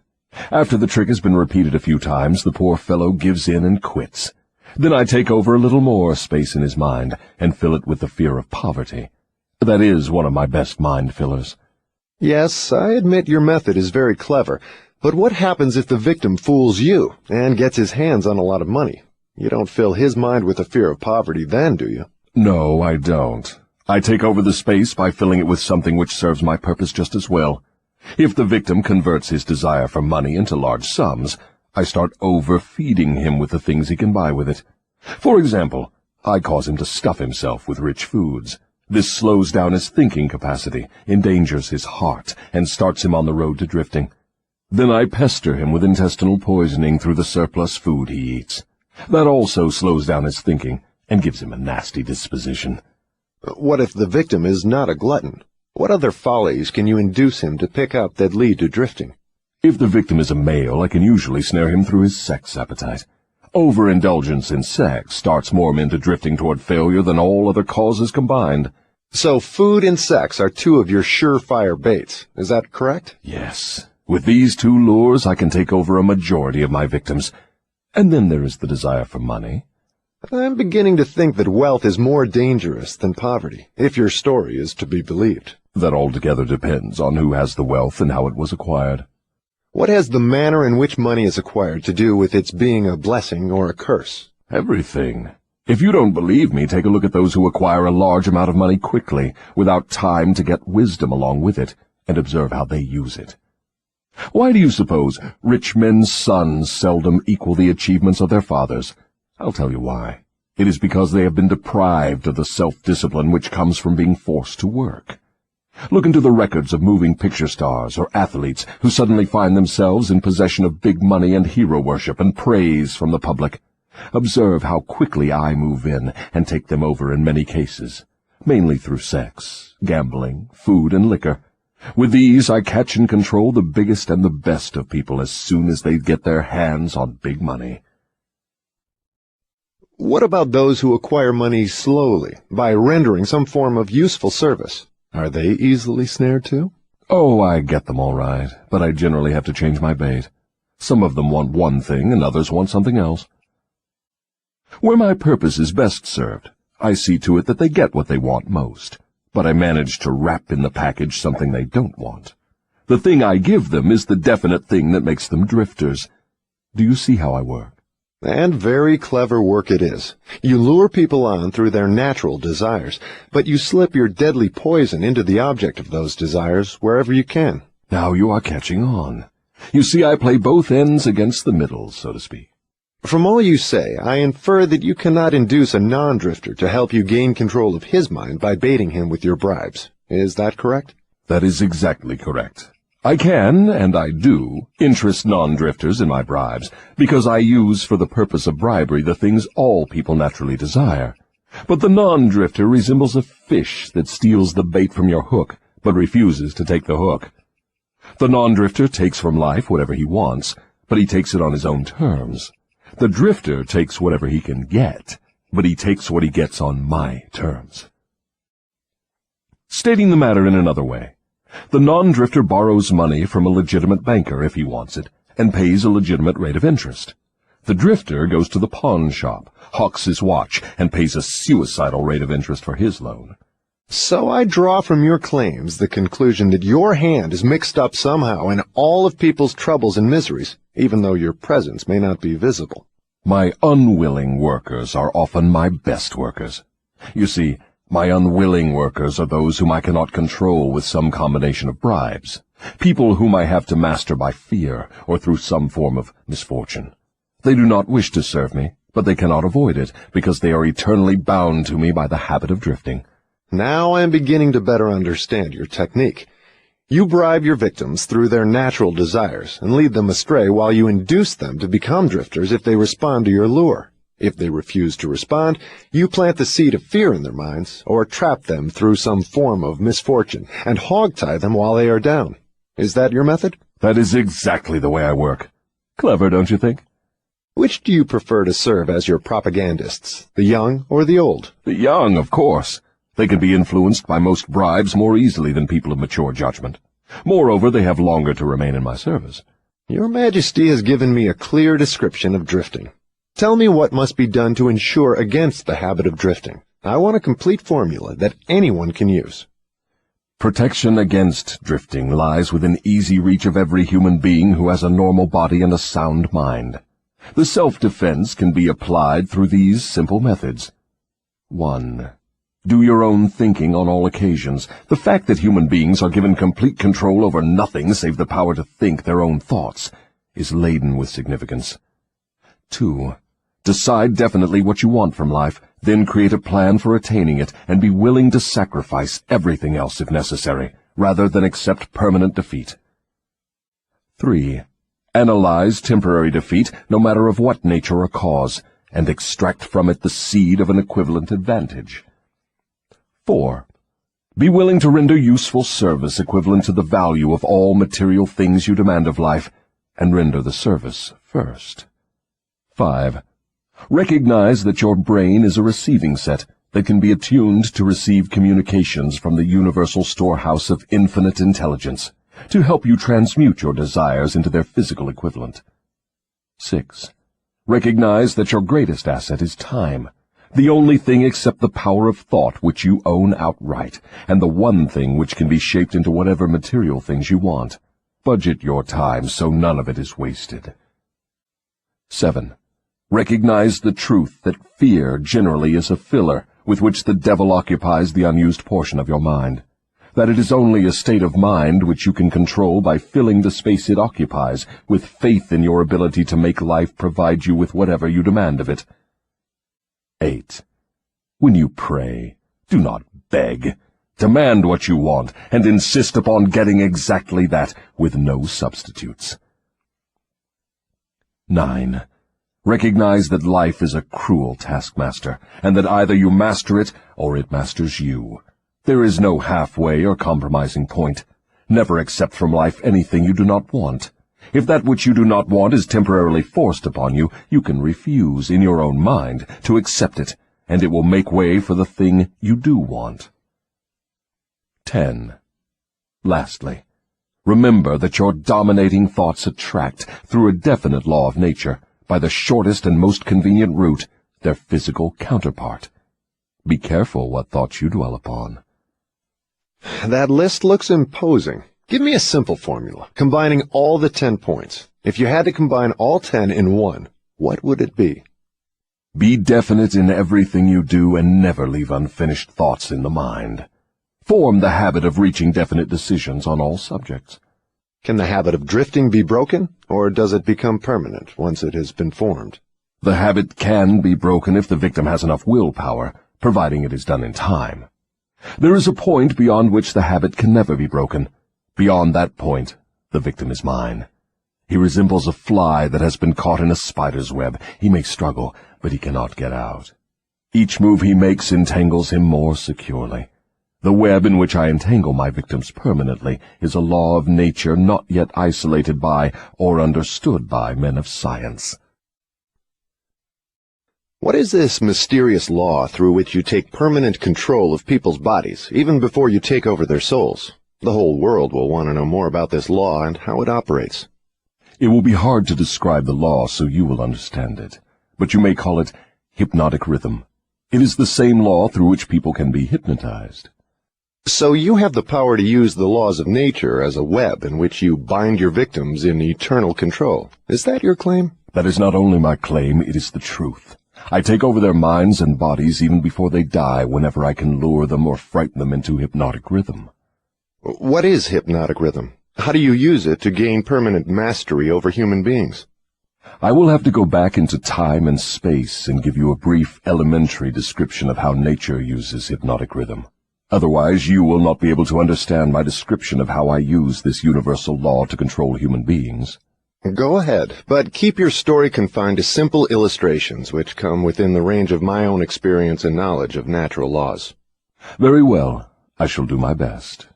After the trick has been repeated a few times, the poor fellow gives in and quits. Then I take over a little more space in his mind and fill it with the fear of poverty. That is one of my best mind fillers. Yes, I admit your method is very clever, but what happens if the victim fools you and gets his hands on a lot of money? You don't fill his mind with the fear of poverty then, do you? No, I don't. I take over the space by filling it with something which serves my purpose just as well. If the victim converts his desire for money into large sums, I start overfeeding him with the things he can buy with it. For example, I cause him to stuff himself with rich foods. This slows down his thinking capacity, endangers his heart, and starts him on the road to drifting. Then I pester him with intestinal poisoning through the surplus food he eats. That also slows down his thinking and gives him a nasty disposition. What if the victim is not a glutton? What other follies can you induce him to pick up that lead to drifting? If the victim is a male, I can usually snare him through his sex appetite. Overindulgence in sex starts more men to drifting toward failure than all other causes combined. So food and sex are two of your surefire baits. Is that correct? Yes. With these two lures, I can take over a majority of my victims. And then there is the desire for money. I'm beginning to think that wealth is more dangerous than poverty, if your story is to be believed. That altogether depends on who has the wealth and how it was acquired. What has the manner in which money is acquired to do with its being a blessing or a curse? Everything. If you don't believe me, take a look at those who acquire a large amount of money quickly, without time to get wisdom along with it, and observe how they use it. Why do you suppose rich men's sons seldom equal the achievements of their fathers? I'll tell you why. It is because they have been deprived of the self-discipline which comes from being forced to work. Look into the records of moving picture stars or athletes who suddenly find themselves in possession of big money and hero worship and praise from the public. Observe how quickly I move in and take them over in many cases, mainly through sex, gambling, food, and liquor. With these, I catch and control the biggest and the best of people as soon as they get their hands on big money. What about those who acquire money slowly, by rendering some form of useful service? Are they easily snared too? Oh, I get them all right, but I generally have to change my bait. Some of them want one thing and others want something else. Where my purpose is best served, I see to it that they get what they want most, but I manage to wrap in the package something they don't want. The thing I give them is the definite thing that makes them drifters. Do you see how I work? And very clever work it is. You lure people on through their natural desires, but you slip your deadly poison into the object of those desires wherever you can. Now you are catching on. You see, I play both ends against the middle, so to speak. From all you say, I infer that you cannot induce a non-drifter to help you gain control of his mind by baiting him with your bribes. Is that correct? That is exactly correct. I can, and I do, interest non-drifters in my bribes, because I use for the purpose of bribery the things all people naturally desire. But the non-drifter resembles a fish that steals the bait from your hook, but refuses to take the hook. The non-drifter takes from life whatever he wants, but he takes it on his own terms. The drifter takes whatever he can get, but he takes what he gets on my terms. Stating the matter in another way, the non-drifter borrows money from a legitimate banker if he wants it, and pays a legitimate rate of interest. The drifter goes to the pawn shop, hawks his watch, and pays a suicidal rate of interest for his loan. So I draw from your claims the conclusion that your hand is mixed up somehow in all of people's troubles and miseries, even though your presence may not be visible. My unwilling workers are often my best workers. You see, my unwilling workers are those whom I cannot control with some combination of bribes, people whom I have to master by fear or through some form of misfortune. They do not wish to serve me, but they cannot avoid it, because they are eternally bound to me by the habit of drifting. Now I am beginning to better understand your technique. You bribe your victims through their natural desires and lead them astray while you induce them to become drifters if they respond to your lure. If they refuse to respond, you plant the seed of fear in their minds, or trap them through some form of misfortune, and hog-tie them while they are down. Is that your method? That is exactly the way I work. Clever, don't you think? Which do you prefer to serve as your propagandists, the young or the old? The young, of course. They can be influenced by most bribes more easily than people of mature judgment. Moreover, they have longer to remain in my service. Your Majesty has given me a clear description of drifting. Tell me what must be done to ensure against the habit of drifting. I want a complete formula that anyone can use. Protection against drifting lies within easy reach of every human being who has a normal body and a sound mind. The self-defense can be applied through these simple methods. 1. Do your own thinking on all occasions. The fact that human beings are given complete control over nothing save the power to think their own thoughts is laden with significance. 2. Decide definitely what you want from life, then create a plan for attaining it, and be willing to sacrifice everything else if necessary, rather than accept permanent defeat. 3. Analyze temporary defeat, no matter of what nature or cause, and extract from it the seed of an equivalent advantage. 4. Be willing to render useful service equivalent to the value of all material things you demand of life, and render the service first. 5. Recognize that your brain is a receiving set that can be attuned to receive communications from the universal storehouse of infinite intelligence, to help you transmute your desires into their physical equivalent. 6. Recognize that your greatest asset is time, the only thing except the power of thought which you own outright, and the one thing which can be shaped into whatever material things you want. Budget your time so none of it is wasted. 7. Recognize the truth that fear generally is a filler with which the devil occupies the unused portion of your mind, that it is only a state of mind which you can control by filling the space it occupies with faith in your ability to make life provide you with whatever you demand of it. 8. When you pray, do not beg. Demand what you want, and insist upon getting exactly that, with no substitutes. 9. Recognize that life is a cruel taskmaster, and that either you master it, or it masters you. There is no halfway or compromising point. Never accept from life anything you do not want. If that which you do not want is temporarily forced upon you, you can refuse, in your own mind, to accept it, and it will make way for the thing you do want. 10. Lastly, remember that your dominating thoughts attract, through a definite law of nature, by the shortest and most convenient route, their physical counterpart. Be careful what thoughts you dwell upon. That list looks imposing. Give me a simple formula, combining all the 10 points. If you had to combine all 10 in one, what would it be? Be definite in everything you do and never leave unfinished thoughts in the mind. Form the habit of reaching definite decisions on all subjects. Can the habit of drifting be broken, or does it become permanent once it has been formed? The habit can be broken if the victim has enough willpower, providing it is done in time. There is a point beyond which the habit can never be broken. Beyond that point, the victim is mine. He resembles a fly that has been caught in a spider's web. He may struggle, but he cannot get out. Each move he makes entangles him more securely. The web in which I entangle my victims permanently is a law of nature not yet isolated by or understood by men of science. What is this mysterious law through which you take permanent control of people's bodies, even before you take over their souls? The whole world will want to know more about this law and how it operates. It will be hard to describe the law so you will understand it, but you may call it hypnotic rhythm. It is the same law through which people can be hypnotized. So you have the power to use the laws of nature as a web in which you bind your victims in eternal control. Is that your claim? That is not only my claim, it is the truth. I take over their minds and bodies even before they die whenever I can lure them or frighten them into hypnotic rhythm. What is hypnotic rhythm? How do you use it to gain permanent mastery over human beings? I will have to go back into time and space and give you a brief elementary description of how nature uses hypnotic rhythm. Otherwise, you will not be able to understand my description of how I use this universal law to control human beings. Go ahead, but keep your story confined to simple illustrations which come within the range of my own experience and knowledge of natural laws. Very well. I shall do my best.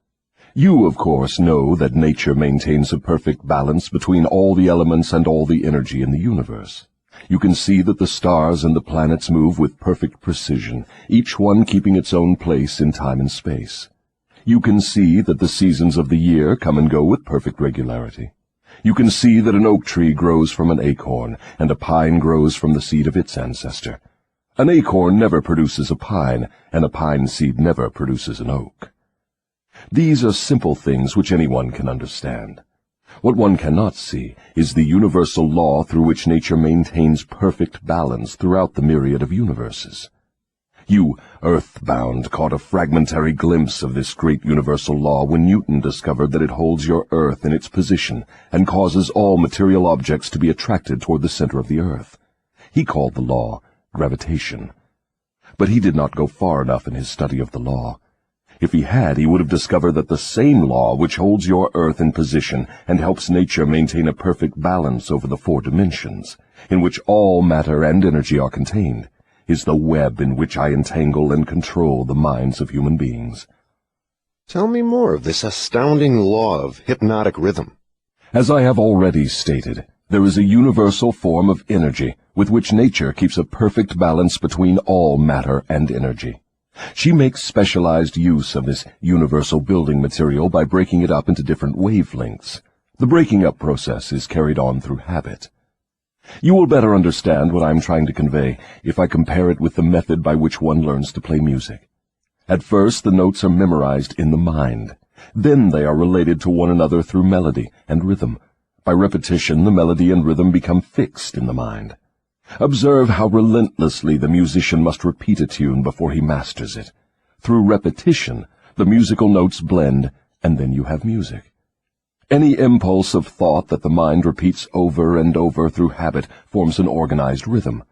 You, of course, know that nature maintains a perfect balance between all the elements and all the energy in the universe. You can see that the stars and the planets move with perfect precision, each one keeping its own place in time and space. You can see that the seasons of the year come and go with perfect regularity. You can see that an oak tree grows from an acorn, and a pine grows from the seed of its ancestor. An acorn never produces a pine, and a pine seed never produces an oak. These are simple things which anyone can understand. What one cannot see is the universal law through which nature maintains perfect balance throughout the myriad of universes. You, earthbound, caught a fragmentary glimpse of this great universal law when Newton discovered that it holds your earth in its position and causes all material objects to be attracted toward the center of the earth. He called the law gravitation. But he did not go far enough in his study of the law. If he had, he would have discovered that the same law which holds your earth in position and helps nature maintain a perfect balance over the 4 dimensions, in which all matter and energy are contained, is the web in which I entangle and control the minds of human beings. Tell me more of this astounding law of hypnotic rhythm. As I have already stated, there is a universal form of energy with which nature keeps a perfect balance between all matter and energy. She makes specialized use of this universal building material by breaking it up into different wavelengths. The breaking up process is carried on through habit. You will better understand what I am trying to convey if I compare it with the method by which one learns to play music. At first, the notes are memorized in the mind. Then they are related to one another through melody and rhythm. By repetition, the melody and rhythm become fixed in the mind. Observe how relentlessly the musician must repeat a tune before he masters it. Through repetition, the musical notes blend, and then you have music. Any impulse of thought that the mind repeats over and over through habit forms an organized rhythm.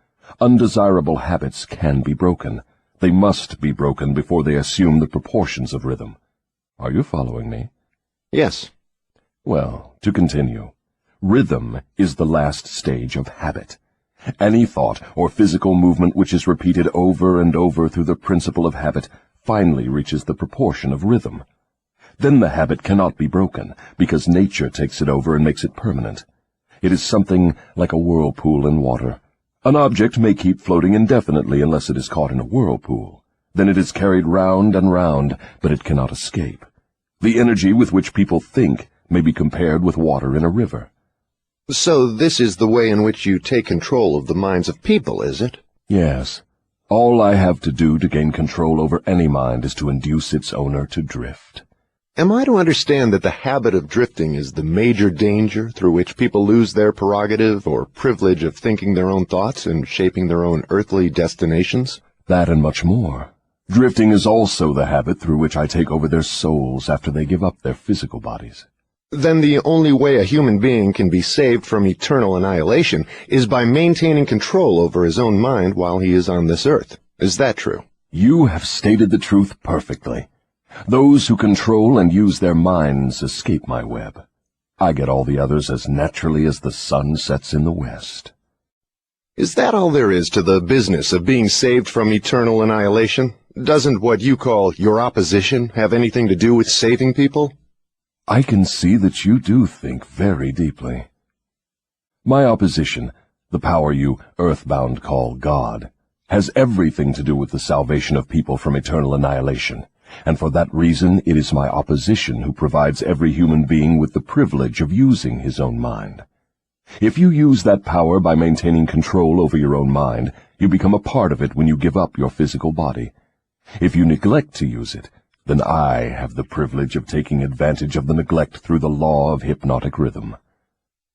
Undesirable habits can be broken, They must be broken before they assume the proportions of rhythm. Are you following me? Yes. Well, to continue, rhythm is the last stage of habit. Any thought or physical movement which is repeated over and over through the principle of habit finally reaches the proportion of rhythm. Then the habit cannot be broken, because nature takes it over and makes it permanent. It is something like a whirlpool in water. An object may keep floating indefinitely unless it is caught in a whirlpool. Then it is carried round and round, but it cannot escape. The energy with which people think may be compared with water in a river. So this is the way in which you take control of the minds of people, is it? Yes. All I have to do to gain control over any mind is to induce its owner to drift. Am I to understand that the habit of drifting is the major danger through which people lose their prerogative or privilege of thinking their own thoughts and shaping their own earthly destinations? That and much more. Drifting is also the habit through which I take over their souls after they give up their physical bodies. Then the only way a human being can be saved from eternal annihilation is by maintaining control over his own mind while he is on this earth. Is that true? You have stated the truth perfectly. Those who control and use their minds escape my web. I get all the others as naturally as the sun sets in the west. Is that all there is to the business of being saved from eternal annihilation? Doesn't what you call your opposition have anything to do with saving people? I can see that you do think very deeply. My opposition, the power you earthbound call God, has everything to do with the salvation of people from eternal annihilation. And for that reason it is my opposition who provides every human being with the privilege of using his own mind. If you use that power by maintaining control over your own mind, you become a part of it when you give up your physical body. If you neglect to use it, then I have the privilege of taking advantage of the neglect through the law of hypnotic rhythm.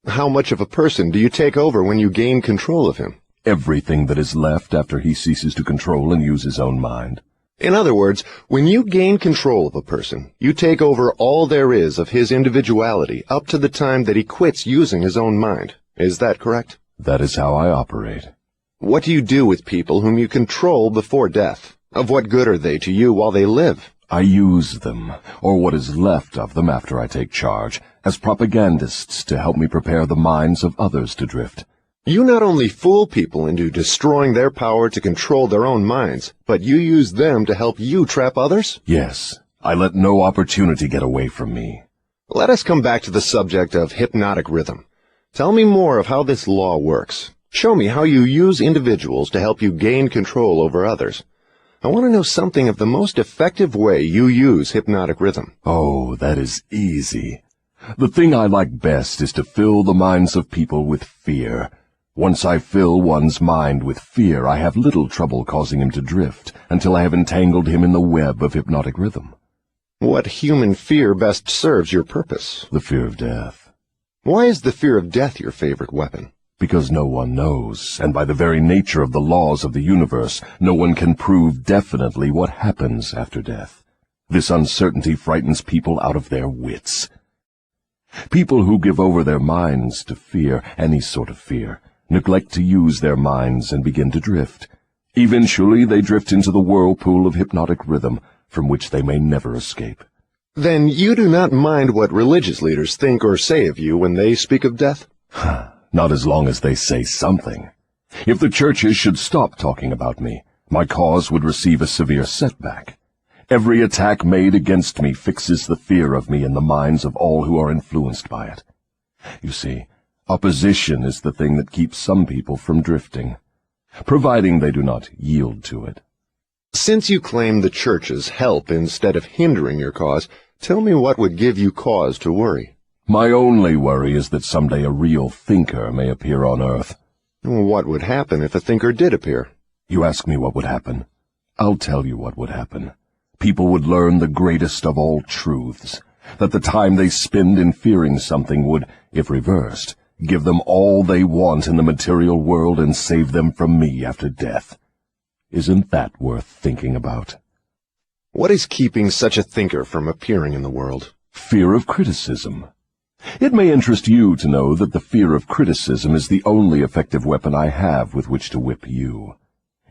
How much of a person do you take over when you gain control of him? Everything that is left after he ceases to control and use his own mind. In other words, when you gain control of a person, you take over all there is of his individuality up to the time that he quits using his own mind. Is that correct? That is how I operate. What do you do with people whom you control before death? Of what good are they to you while they live? I use them, or what is left of them after I take charge, as propagandists to help me prepare the minds of others to drift. You not only fool people into destroying their power to control their own minds, but you use them to help you trap others? Yes, I let no opportunity get away from me. Let us come back to the subject of hypnotic rhythm. Tell me more of how this law works. Show me how you use individuals to help you gain control over others. I want to know something of the most effective way you use hypnotic rhythm. Oh, that is easy. The thing I like best is to fill the minds of people with fear. Once I fill one's mind with fear, I have little trouble causing him to drift until I have entangled him in the web of hypnotic rhythm. What human fear best serves your purpose? The fear of death. Why is the fear of death your favorite weapon? Because no one knows, and by the very nature of the laws of the universe, no one can prove definitely what happens after death. This uncertainty frightens people out of their wits. People who give over their minds to fear, any sort of fear, neglect to use their minds and begin to drift. Eventually they drift into the whirlpool of hypnotic rhythm, from which they may never escape. Then you do not mind what religious leaders think or say of you when they speak of death? Not as long as they say something. If the churches should stop talking about me, my cause would receive a severe setback. Every attack made against me fixes the fear of me in the minds of all who are influenced by it. You see, opposition is the thing that keeps some people from drifting, providing they do not yield to it. Since you claim the churches help instead of hindering your cause, tell me what would give you cause to worry. My only worry is that someday a real thinker may appear on earth. What would happen if a thinker did appear? You ask me what would happen. I'll tell you what would happen. People would learn the greatest of all truths, that the time they spend in fearing something would, if reversed, give them all they want in the material world and save them from me after death. Isn't that worth thinking about? What is keeping such a thinker from appearing in the world? Fear of criticism. It may interest you to know that the fear of criticism is the only effective weapon I have with which to whip you.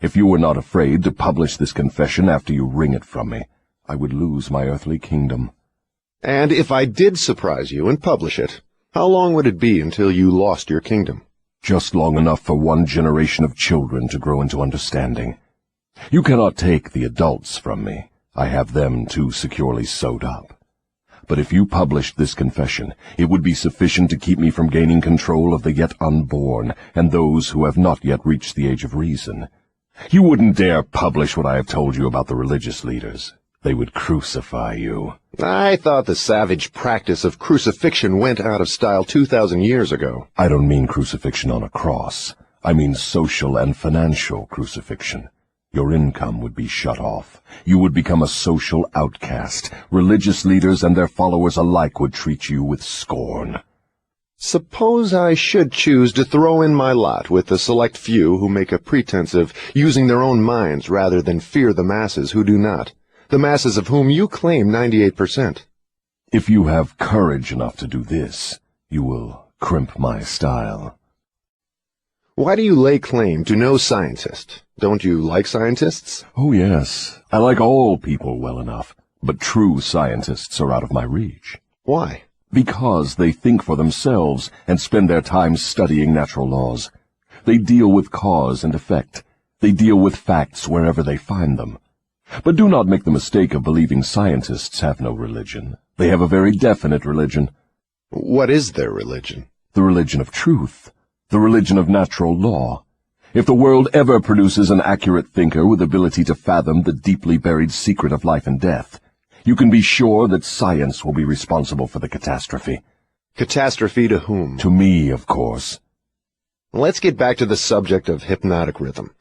If you were not afraid to publish this confession after you wring it from me, I would lose my earthly kingdom. And if I did surprise you and publish it, how long would it be until you lost your kingdom? Just long enough for one generation of children to grow into understanding. You cannot take the adults from me. I have them too securely sewed up. But if you published this confession, it would be sufficient to keep me from gaining control of the yet unborn and those who have not yet reached the age of reason. You wouldn't dare publish what I have told you about the religious leaders. They would crucify you. I thought the savage practice of crucifixion went out of style 2,000 years ago. I don't mean crucifixion on a cross. I mean social and financial crucifixion. Your income would be shut off. You would become a social outcast. Religious leaders and their followers alike would treat you with scorn. Suppose I should choose to throw in my lot with the select few who make a pretense of using their own minds rather than fear the masses who do not, the masses of whom you claim 98%. If you have courage enough to do this, you will crimp my style. Why do you lay claim to no scientist? Don't you like scientists? Oh, yes. I like all people well enough, but true scientists are out of my reach. Why? Because they think for themselves and spend their time studying natural laws. They deal with cause and effect. They deal with facts wherever they find them. But do not make the mistake of believing scientists have no religion. They have a very definite religion. What is their religion? The religion of truth. The religion of natural law. If the world ever produces an accurate thinker with ability to fathom the deeply buried secret of life and death, you can be sure that science will be responsible for the catastrophe. Catastrophe to whom? To me, of course. Let's get back to the subject of hypnotic rhythm.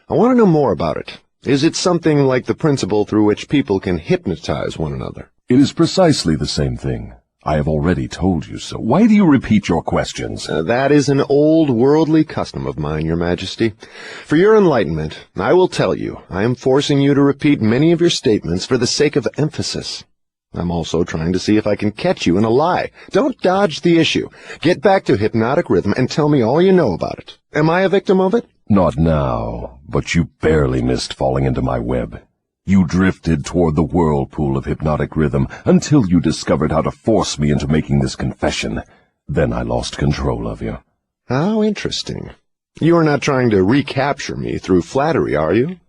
I want to know more about it. Is it something like the principle through which people can hypnotize one another? It is precisely the same thing. I have already told you so. Why do you repeat your questions? That is an old worldly custom of mine, Your Majesty. For your enlightenment, I will tell you, I am forcing you to repeat many of your statements for the sake of emphasis. I'm also trying to see if I can catch you in a lie. Don't dodge the issue. Get back to hypnotic rhythm and tell me all you know about it. Am I a victim of it? Not now, but you barely missed falling into my web. You drifted toward the whirlpool of hypnotic rhythm until you discovered how to force me into making this confession. Then I lost control of you. How interesting. You are not trying to recapture me through flattery, are you?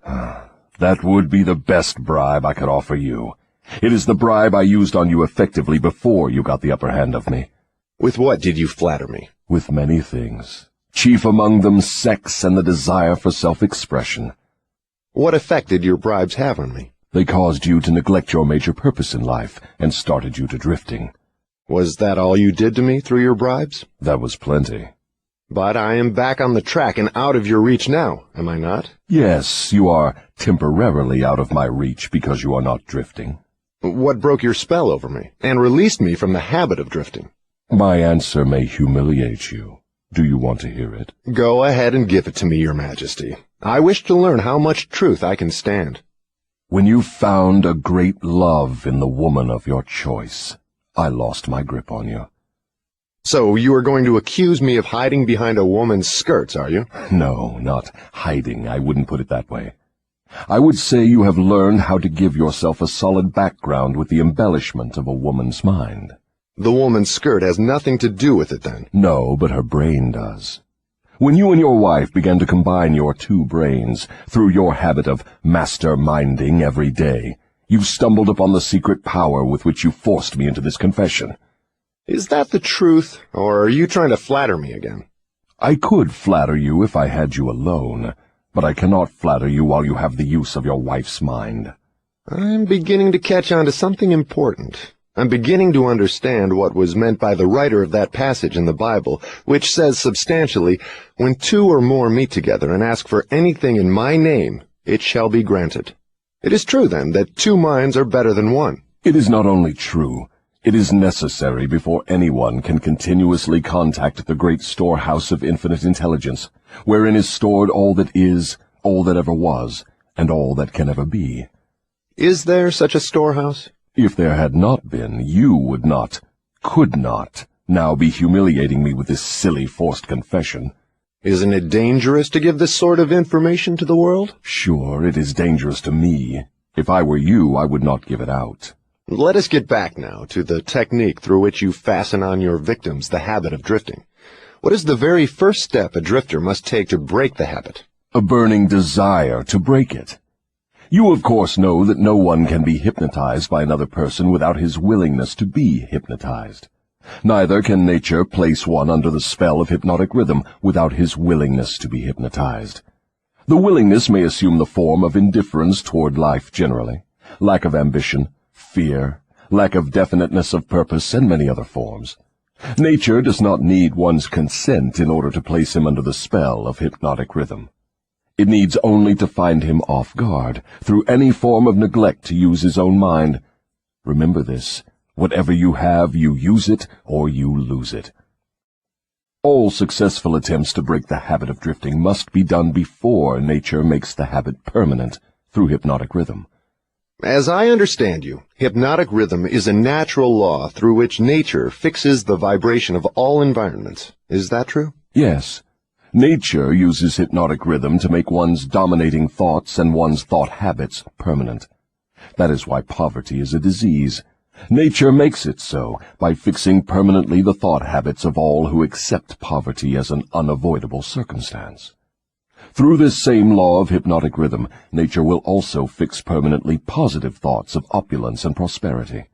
That would be the best bribe I could offer you. It is the bribe I used on you effectively before you got the upper hand of me. With what did you flatter me? With many things. Chief among them sex and the desire for self-expression. What effect did your bribes have on me? They caused you to neglect your major purpose in life and started you to drifting. Was that all you did to me through your bribes? That was plenty. But I am back on the track and out of your reach now, am I not? Yes, you are temporarily out of my reach because you are not drifting. What broke your spell over me and released me from the habit of drifting? My answer may humiliate you. Do you want to hear it? Go ahead and give it to me, Your Majesty. I wish to learn how much truth I can stand. When you found a great love in the woman of your choice, I lost my grip on you. So you are going to accuse me of hiding behind a woman's skirts, are you? No, not hiding. I wouldn't put it that way. I would say you have learned how to give yourself a solid background with the embellishment of a woman's mind. The woman's skirt has nothing to do with it, then? No, but her brain does. When you and your wife began to combine your two brains through your habit of master-minding every day, you stumbled upon the secret power with which you forced me into this confession. Is that the truth, or are you trying to flatter me again? I could flatter you if I had you alone, but I cannot flatter you while you have the use of your wife's mind. I'm beginning to catch on to something important. I'm beginning to understand what was meant by the writer of that passage in the Bible, which says substantially, "When two or more meet together and ask for anything in my name, it shall be granted." It is true, then, that two minds are better than one. It is not only true, it is necessary before anyone can continuously contact the great storehouse of infinite intelligence, wherein is stored all that is, all that ever was, and all that can ever be. Is there such a storehouse? If there had not been, you would not, could not, now be humiliating me with this silly forced confession. Isn't it dangerous to give this sort of information to the world? Sure, it is dangerous to me. If I were you, I would not give it out. Let us get back now to the technique through which you fasten on your victims the habit of drifting. What is the very first step a drifter must take to break the habit? A burning desire to break it. You, of course, know that no one can be hypnotized by another person without his willingness to be hypnotized. Neither can nature place one under the spell of hypnotic rhythm without his willingness to be hypnotized. The willingness may assume the form of indifference toward life generally, lack of ambition, fear, lack of definiteness of purpose, and many other forms. Nature does not need one's consent in order to place him under the spell of hypnotic rhythm. It needs only to find him off guard, through any form of neglect to use his own mind. Remember this. Whatever you have, you use it or you lose it. All successful attempts to break the habit of drifting must be done before nature makes the habit permanent through hypnotic rhythm. As I understand you, hypnotic rhythm is a natural law through which nature fixes the vibration of all environments. Is that true? Yes. Nature uses hypnotic rhythm to make one's dominating thoughts and one's thought habits permanent. That is why poverty is a disease. Nature makes it so by fixing permanently the thought habits of all who accept poverty as an unavoidable circumstance. Through this same law of hypnotic rhythm, nature will also fix permanently positive thoughts of opulence and prosperity.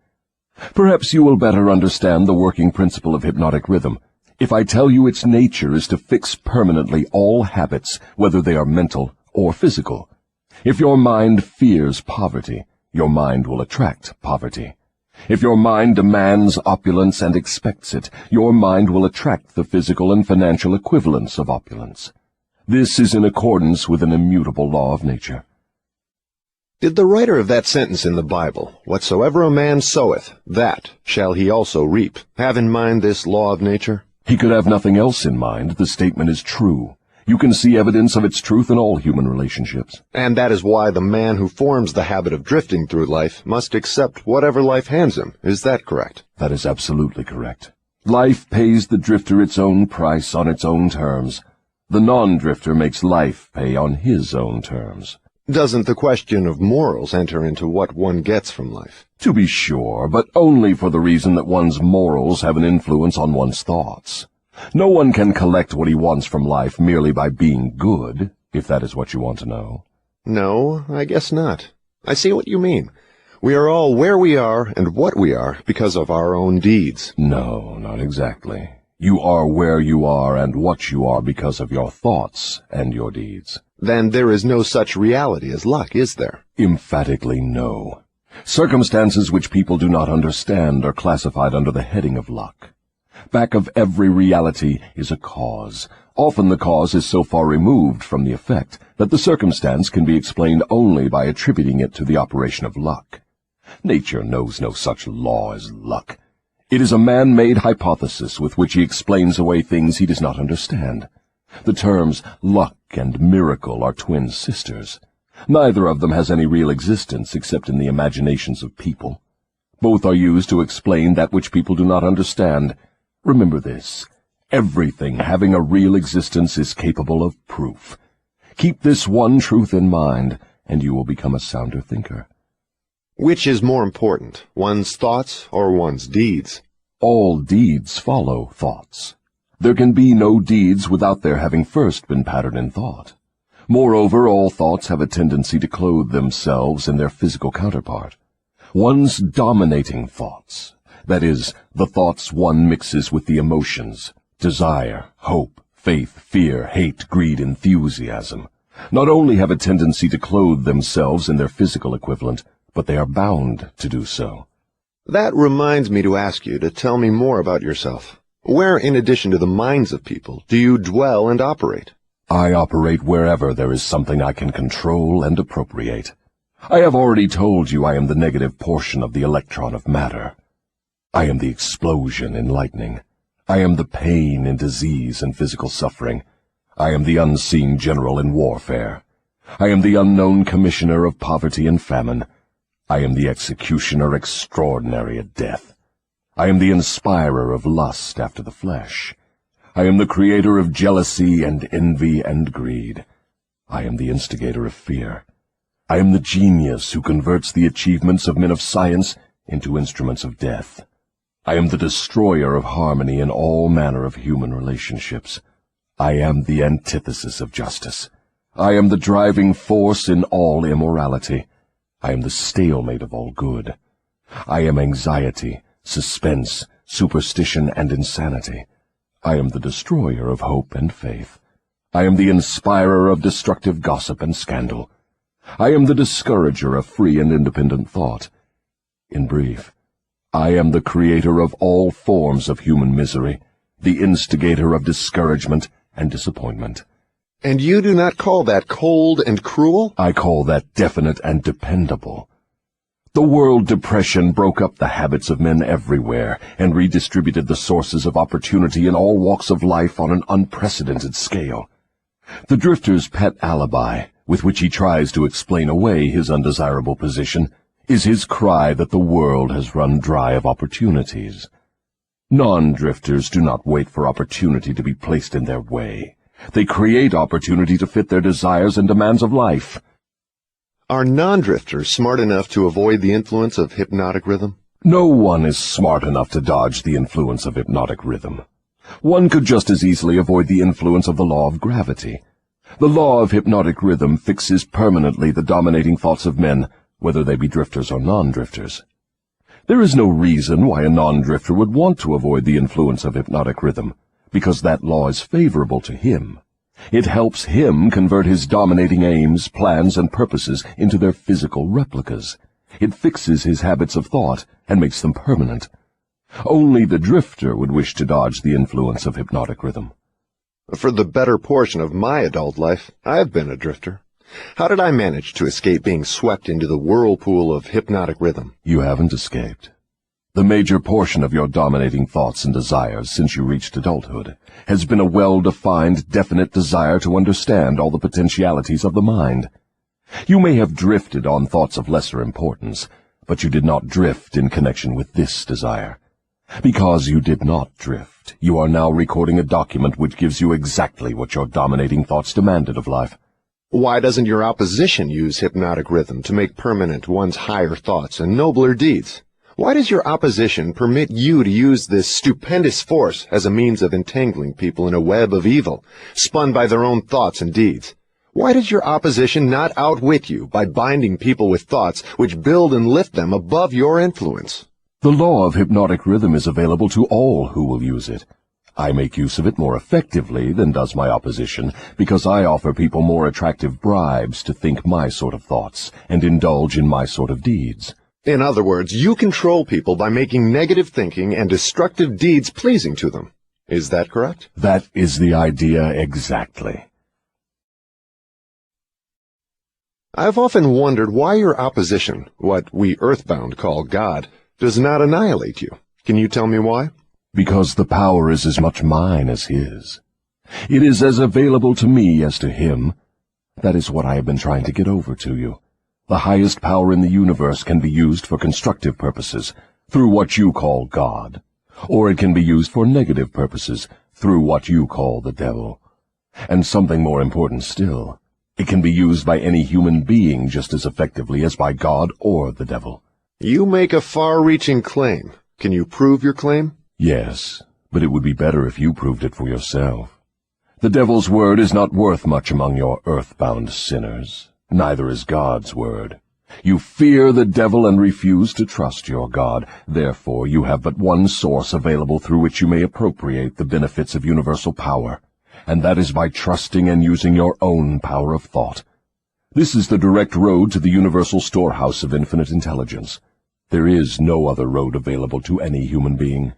Perhaps you will better understand the working principle of hypnotic rhythm if I tell you its nature is to fix permanently all habits, whether they are mental or physical. If your mind fears poverty, your mind will attract poverty. If your mind demands opulence and expects it, your mind will attract the physical and financial equivalents of opulence. This is in accordance with an immutable law of nature. Did the writer of that sentence in the Bible, "Whatsoever a man soweth, that shall he also reap," have in mind this law of nature? He could have nothing else in mind. The statement is true. You can see evidence of its truth in all human relationships. And that is why the man who forms the habit of drifting through life must accept whatever life hands him. Is that correct? That is absolutely correct. Life pays the drifter its own price on its own terms. The non-drifter makes life pay on his own terms. Doesn't the question of morals enter into what one gets from life? To be sure, but only for the reason that one's morals have an influence on one's thoughts. No one can collect what he wants from life merely by being good, if that is what you want to know. No, I guess not. I see what you mean. We are all where we are and what we are because of our own deeds. No, not exactly. You are where you are and what you are because of your thoughts and your deeds. Then there is no such reality as luck, is there? Emphatically no. Circumstances which people do not understand are classified under the heading of luck. Back of every reality is a cause. Often the cause is so far removed from the effect that the circumstance can be explained only by attributing it to the operation of luck. Nature knows no such law as luck. It is a man-made hypothesis with which he explains away things he does not understand. The terms luck and miracle are twin sisters. Neither of them has any real existence except in the imaginations of people. Both are used to explain that which people do not understand. Remember this. Everything having a real existence is capable of proof. Keep this one truth in mind, and you will become a sounder thinker. Which is more important, one's thoughts or one's deeds? All deeds follow thoughts. There can be no deeds without their having first been patterned in thought. Moreover, all thoughts have a tendency to clothe themselves in their physical counterpart. One's dominating thoughts, that is, the thoughts one mixes with the emotions, desire, hope, faith, fear, hate, greed, enthusiasm, not only have a tendency to clothe themselves in their physical equivalent, but they are bound to do so. That reminds me to ask you to tell me more about yourself. Where, in addition to the minds of people, do you dwell and operate? I operate wherever there is something I can control and appropriate. I have already told you I am the negative portion of the electron of matter. I am the explosion in lightning. I am the pain in disease and physical suffering. I am the unseen general in warfare. I am the unknown commissioner of poverty and famine. I am the executioner extraordinary at death. I am the inspirer of lust after the flesh. I am the creator of jealousy and envy and greed. I am the instigator of fear. I am the genius who converts the achievements of men of science into instruments of death. I am the destroyer of harmony in all manner of human relationships. I am the antithesis of justice. I am the driving force in all immorality. I am the stalemate of all good. I am anxiety, suspense, superstition, and insanity. I am the destroyer of hope and faith. I am the inspirer of destructive gossip and scandal. I am the discourager of free and independent thought. In brief, I am the creator of all forms of human misery, the instigator of discouragement and disappointment. And you do not call that cold and cruel? I call that definite and dependable. The world depression broke up the habits of men everywhere and redistributed the sources of opportunity in all walks of life on an unprecedented scale. The drifter's pet alibi, with which he tries to explain away his undesirable position, is his cry that the world has run dry of opportunities. Non-drifters do not wait for opportunity to be placed in their way. They create opportunity to fit their desires and demands of life. Are non-drifters smart enough to avoid the influence of hypnotic rhythm? No one is smart enough to dodge the influence of hypnotic rhythm. One could just as easily avoid the influence of the law of gravity. The law of hypnotic rhythm fixes permanently the dominating thoughts of men, whether they be drifters or non-drifters. There is no reason why a non-drifter would want to avoid the influence of hypnotic rhythm, because that law is favorable to him. It helps him convert his dominating aims, plans, and purposes into their physical replicas. It fixes his habits of thought and makes them permanent. Only the drifter would wish to dodge the influence of hypnotic rhythm. For the better portion of my adult life, I've been a drifter. How did I manage to escape being swept into the whirlpool of hypnotic rhythm? You haven't escaped. The major portion of your dominating thoughts and desires since you reached adulthood has been a well-defined, definite desire to understand all the potentialities of the mind. You may have drifted on thoughts of lesser importance, but you did not drift in connection with this desire. Because you did not drift, you are now recording a document which gives you exactly what your dominating thoughts demanded of life. Why doesn't your opposition use hypnotic rhythm to make permanent one's higher thoughts and nobler deeds? Why does your opposition permit you to use this stupendous force as a means of entangling people in a web of evil, spun by their own thoughts and deeds? Why does your opposition not outwit you by binding people with thoughts which build and lift them above your influence? The law of hypnotic rhythm is available to all who will use it. I make use of it more effectively than does my opposition, because I offer people more attractive bribes to think my sort of thoughts and indulge in my sort of deeds. In other words, you control people by making negative thinking and destructive deeds pleasing to them. Is that correct? That is the idea exactly. I've often wondered why your opposition, what we earthbound call God, does not annihilate you. Can you tell me why? Because the power is as much mine as his. It is as available to me as to him. That is what I have been trying to get over to you. The highest power in the universe can be used for constructive purposes, through what you call God, or it can be used for negative purposes, through what you call the devil. And something more important still, it can be used by any human being just as effectively as by God or the devil. You make a far-reaching claim. Can you prove your claim? Yes, but it would be better if you proved it for yourself. The devil's word is not worth much among your earthbound sinners. Neither is God's word. You fear the devil and refuse to trust your God. Therefore, you have but one source available through which you may appropriate the benefits of universal power, and that is by trusting and using your own power of thought. This is the direct road to the universal storehouse of infinite intelligence. There is no other road available to any human being.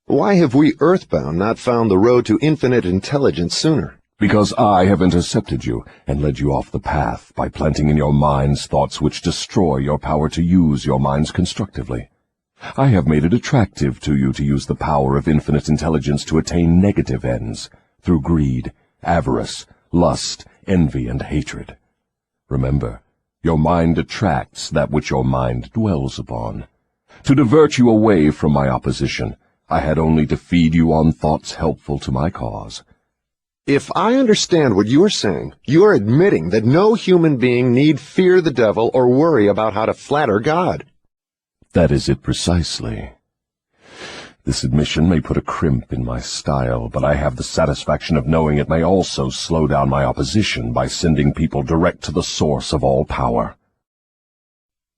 Why have we earthbound not found the road to infinite intelligence sooner? Because I have intercepted you and led you off the path by planting in your minds thoughts which destroy your power to use your minds constructively. I have made it attractive to you to use the power of infinite intelligence to attain negative ends, through greed, avarice, lust, envy, and hatred. Remember, your mind attracts that which your mind dwells upon. To divert you away from my opposition, I had only to feed you on thoughts helpful to my cause. If I understand what you're saying, you're admitting that no human being need fear the devil or worry about how to flatter God. That is it precisely. This admission may put a crimp in my style, but I have the satisfaction of knowing it may also slow down my opposition by sending people direct to the source of all power.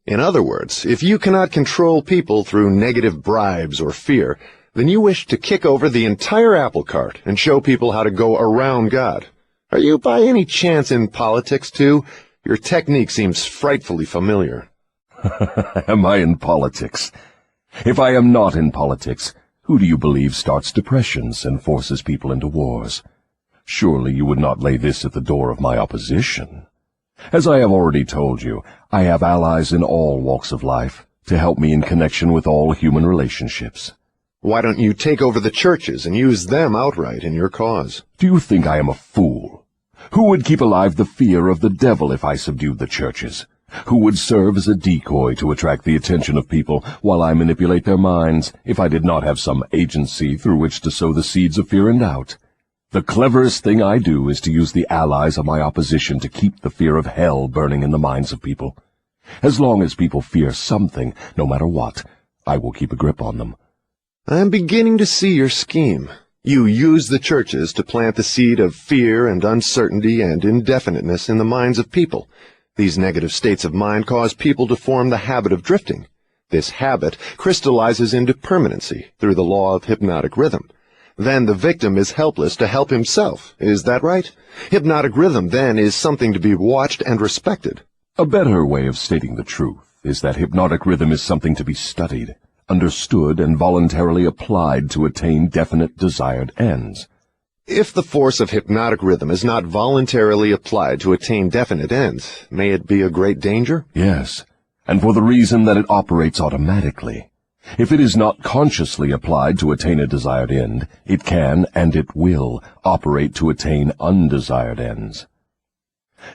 In other words, if you cannot control people through negative bribes or fear, then you wish to kick over the entire apple cart and show people how to go around God. Are you by any chance in politics, too? Your technique seems frightfully familiar. Am I in politics? If I am not in politics, who do you believe starts depressions and forces people into wars? Surely you would not lay this at the door of my opposition. As I have already told you, I have allies in all walks of life to help me in connection with all human relationships. Why don't you take over the churches and use them outright in your cause? Do you think I am a fool? Who would keep alive the fear of the devil if I subdued the churches? Who would serve as a decoy to attract the attention of people while I manipulate their minds if I did not have some agency through which to sow the seeds of fear and doubt? The cleverest thing I do is to use the allies of my opposition to keep the fear of hell burning in the minds of people. As long as people fear something, no matter what, I will keep a grip on them. I'm beginning to see your scheme. You use the churches to plant the seed of fear and uncertainty and indefiniteness in the minds of people. These negative states of mind cause people to form the habit of drifting. This habit crystallizes into permanency through the law of hypnotic rhythm. Then the victim is helpless to help himself. Is that right? Hypnotic rhythm, then, is something to be watched and respected. A better way of stating the truth is that hypnotic rhythm is something to be studied, understood, and voluntarily applied to attain definite desired ends. If the force of hypnotic rhythm is not voluntarily applied to attain definite ends, may it be a great danger? Yes, and for the reason that it operates automatically. If it is not consciously applied to attain a desired end, it can, and it will, operate to attain undesired ends.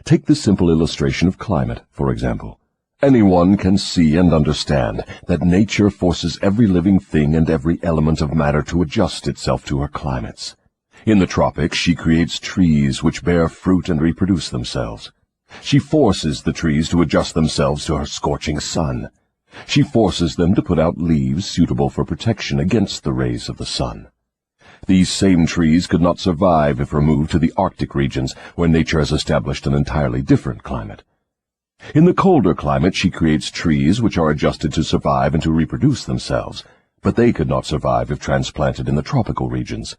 Take the simple illustration of climate, for example. Anyone can see and understand that nature forces every living thing and every element of matter to adjust itself to her climates. In the tropics, she creates trees which bear fruit and reproduce themselves. She forces the trees to adjust themselves to her scorching sun. She forces them to put out leaves suitable for protection against the rays of the sun. These same trees could not survive if removed to the Arctic regions, where nature has established an entirely different climate. In the colder climate, she creates trees which are adjusted to survive and to reproduce themselves, but they could not survive if transplanted in the tropical regions.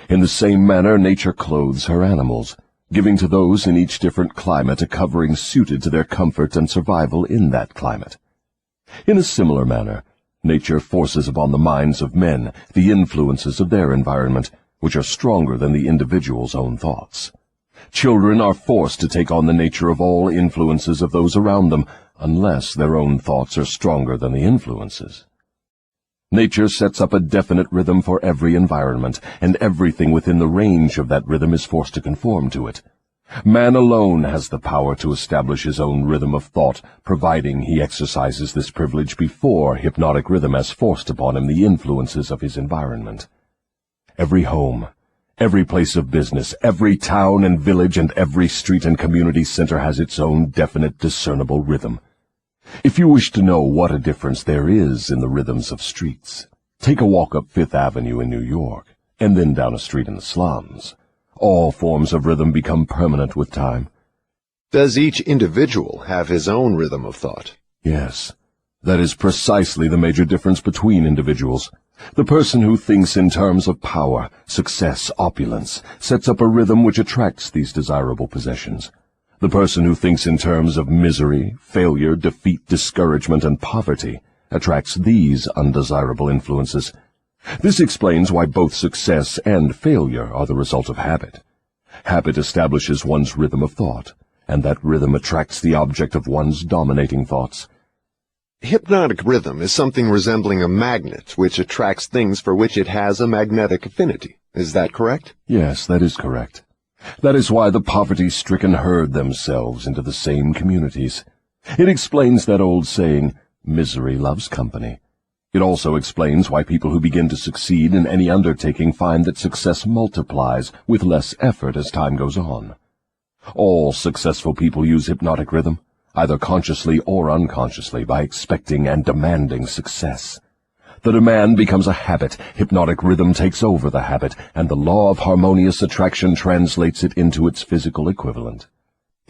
In the same manner, nature clothes her animals, giving to those in each different climate a covering suited to their comfort and survival in that climate. In a similar manner, nature forces upon the minds of men the influences of their environment, which are stronger than the individual's own thoughts. Children are forced to take on the nature of all influences of those around them, unless their own thoughts are stronger than the influences. Nature sets up a definite rhythm for every environment, and everything within the range of that rhythm is forced to conform to it. Man alone has the power to establish his own rhythm of thought, providing he exercises this privilege before hypnotic rhythm has forced upon him the influences of his environment. Every home, every place of business, every town and village, and every street and community center has its own definite, discernible rhythm. If you wish to know what a difference there is in the rhythms of streets, take a walk up Fifth Avenue in New York, and then down a street in the slums. All forms of rhythm become permanent with time. Does each individual have his own rhythm of thought? Yes, that is precisely the major difference between individuals. The person who thinks in terms of power, success, opulence, sets up a rhythm which attracts these desirable possessions. The person who thinks in terms of misery, failure, defeat, discouragement, and poverty attracts these undesirable influences. This explains why both success and failure are the result of habit. Habit establishes one's rhythm of thought, and that rhythm attracts the object of one's dominating thoughts. Hypnotic rhythm is something resembling a magnet which attracts things for which it has a magnetic affinity. Is that correct? Yes, that is correct. That is why the poverty-stricken herd themselves into the same communities. It explains that old saying, misery loves company. It also explains why people who begin to succeed in any undertaking find that success multiplies with less effort as time goes on. All successful people use hypnotic rhythm, either consciously or unconsciously, by expecting and demanding success. The demand becomes a habit, hypnotic rhythm takes over the habit, and the law of harmonious attraction translates it into its physical equivalent.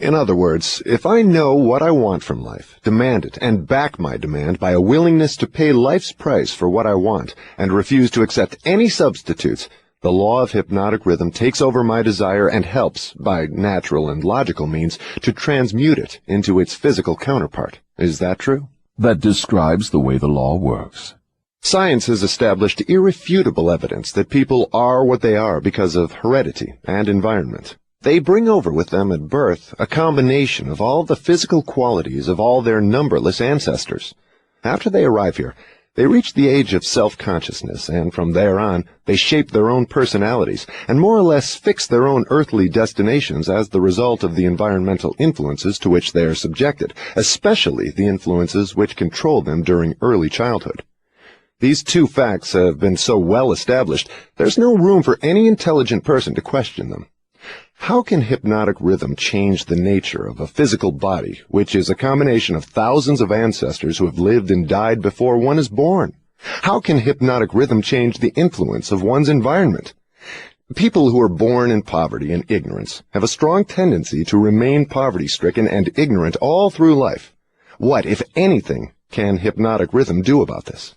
In other words, if I know what I want from life, demand it, and back my demand by a willingness to pay life's price for what I want, and refuse to accept any substitutes, the law of hypnotic rhythm takes over my desire and helps, by natural and logical means, to transmute it into its physical counterpart. Is that true? That describes the way the law works. Science has established irrefutable evidence that people are what they are because of heredity and environment. They bring over with them at birth a combination of all the physical qualities of all their numberless ancestors. After they arrive here, they reach the age of self-consciousness, and from there on, they shape their own personalities and more or less fix their own earthly destinations as the result of the environmental influences to which they are subjected, especially the influences which control them during early childhood. These two facts have been so well established, there's no room for any intelligent person to question them. How can hypnotic rhythm change the nature of a physical body, which is a combination of thousands of ancestors who have lived and died before one is born? How can hypnotic rhythm change the influence of one's environment? People who are born in poverty and ignorance have a strong tendency to remain poverty-stricken and ignorant all through life. What, if anything, can hypnotic rhythm do about this?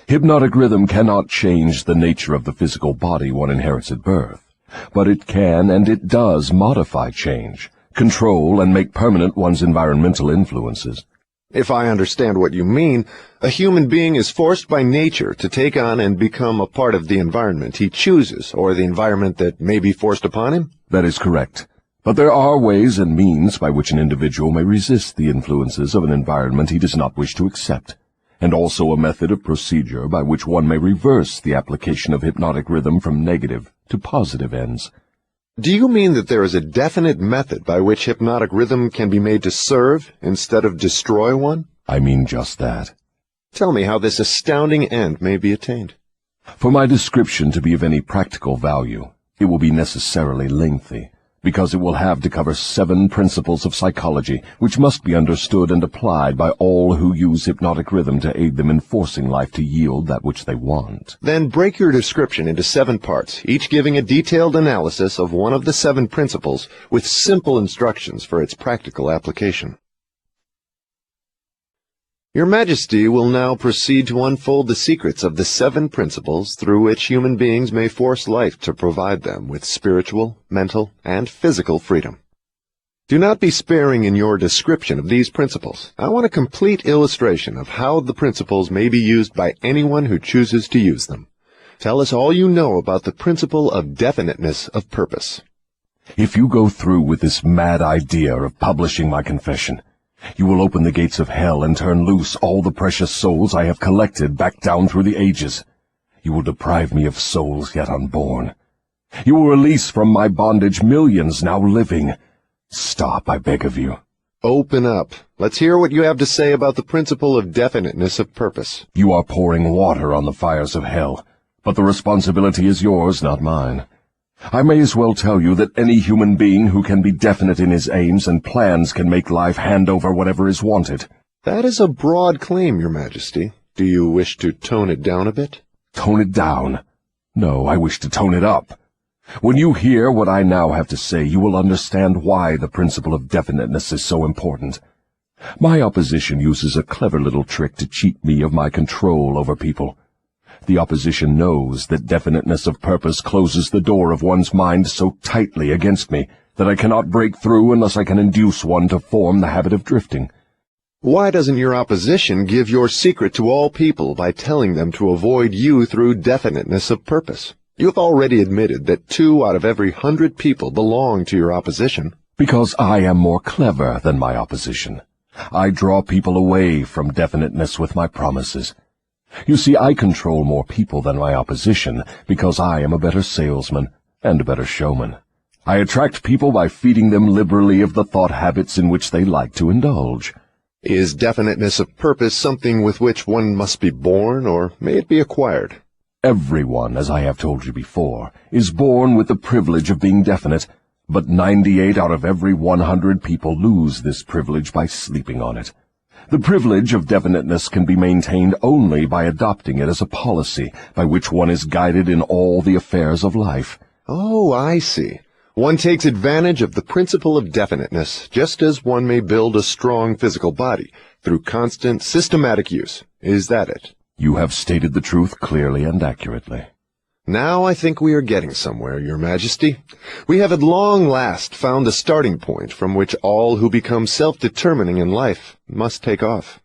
Hypnotic rhythm cannot change the nature of the physical body one inherits at birth. But it can, and it does, modify change, control, and make permanent one's environmental influences. If I understand what you mean, a human being is forced by nature to take on and become a part of the environment he chooses, or the environment that may be forced upon him? That is correct. But there are ways and means by which an individual may resist the influences of an environment he does not wish to accept, and also a method of procedure by which one may reverse the application of hypnotic rhythm from negative to positive ends. Do you mean that there is a definite method by which hypnotic rhythm can be made to serve instead of destroy one? I mean just that. Tell me how this astounding end may be attained. For my description to be of any practical value, it will be necessarily lengthy, because it will have to cover 7 principles of psychology, which must be understood and applied by all who use hypnotic rhythm to aid them in forcing life to yield that which they want. Then break your description into 7 parts, each giving a detailed analysis of one of the 7 principles with simple instructions for its practical application. Your Majesty will now proceed to unfold the secrets of the 7 principles through which human beings may force life to provide them with spiritual, mental, and physical freedom. Do not be sparing in your description of these principles. I want a complete illustration of how the principles may be used by anyone who chooses to use them. Tell us all you know about the principle of definiteness of purpose. If you go through with this mad idea of publishing my confession, you will open the gates of hell and turn loose all the precious souls I have collected back down through the ages. You will deprive me of souls yet unborn. You will release from my bondage millions now living. Stop, I beg of you. Open up. Let's hear what you have to say about the principle of definiteness of purpose. You are pouring water on the fires of hell, but the responsibility is yours, not mine. I may as well tell you that any human being who can be definite in his aims and plans can make life hand over whatever is wanted. That is a broad claim, Your Majesty. Do you wish to tone it down a bit? Tone it down? No, I wish to tone it up. When you hear what I now have to say, you will understand why the principle of definiteness is so important. My opposition uses a clever little trick to cheat me of my control over people. The opposition knows that definiteness of purpose closes the door of one's mind so tightly against me that I cannot break through unless I can induce one to form the habit of drifting. Why doesn't your opposition give your secret to all people by telling them to avoid you through definiteness of purpose? You have already admitted that 2 out of every 100 people belong to your opposition. Because I am more clever than my opposition. I draw people away from definiteness with my promises. You see, I control more people than my opposition because I am a better salesman and a better showman. I attract people by feeding them liberally of the thought habits in which they like to indulge. Is definiteness of purpose something with which one must be born, or may it be acquired? Everyone, as I have told you before, is born with the privilege of being definite, but 98 out of every 100 people lose this privilege by sleeping on it. The privilege of definiteness can be maintained only by adopting it as a policy by which one is guided in all the affairs of life. Oh, I see. One takes advantage of the principle of definiteness, just as one may build a strong physical body, through constant, systematic use. Is that it? You have stated the truth clearly and accurately. Now I think we are getting somewhere, Your Majesty. We have at long last found the starting point from which all who become self-determining in life must take off.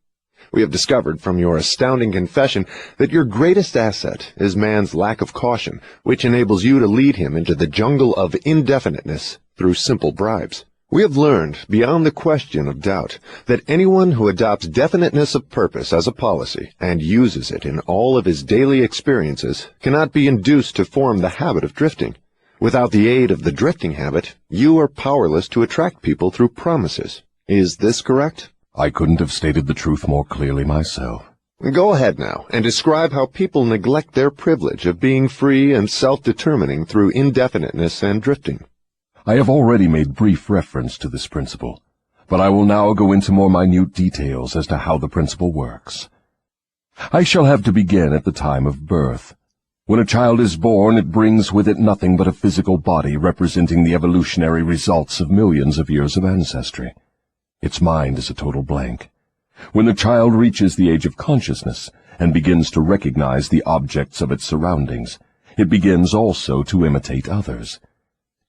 We have discovered from your astounding confession that your greatest asset is man's lack of caution, which enables you to lead him into the jungle of indefiniteness through simple bribes. We have learned, beyond the question of doubt, that anyone who adopts definiteness of purpose as a policy and uses it in all of his daily experiences cannot be induced to form the habit of drifting. Without the aid of the drifting habit, you are powerless to attract people through promises. Is this correct? I couldn't have stated the truth more clearly myself. Go ahead now and describe how people neglect their privilege of being free and self-determining through indefiniteness and drifting. I have already made brief reference to this principle, but I will now go into more minute details as to how the principle works. I shall have to begin at the time of birth. When a child is born, it brings with it nothing but a physical body representing the evolutionary results of millions of years of ancestry. Its mind is a total blank. When the child reaches the age of consciousness and begins to recognize the objects of its surroundings, it begins also to imitate others.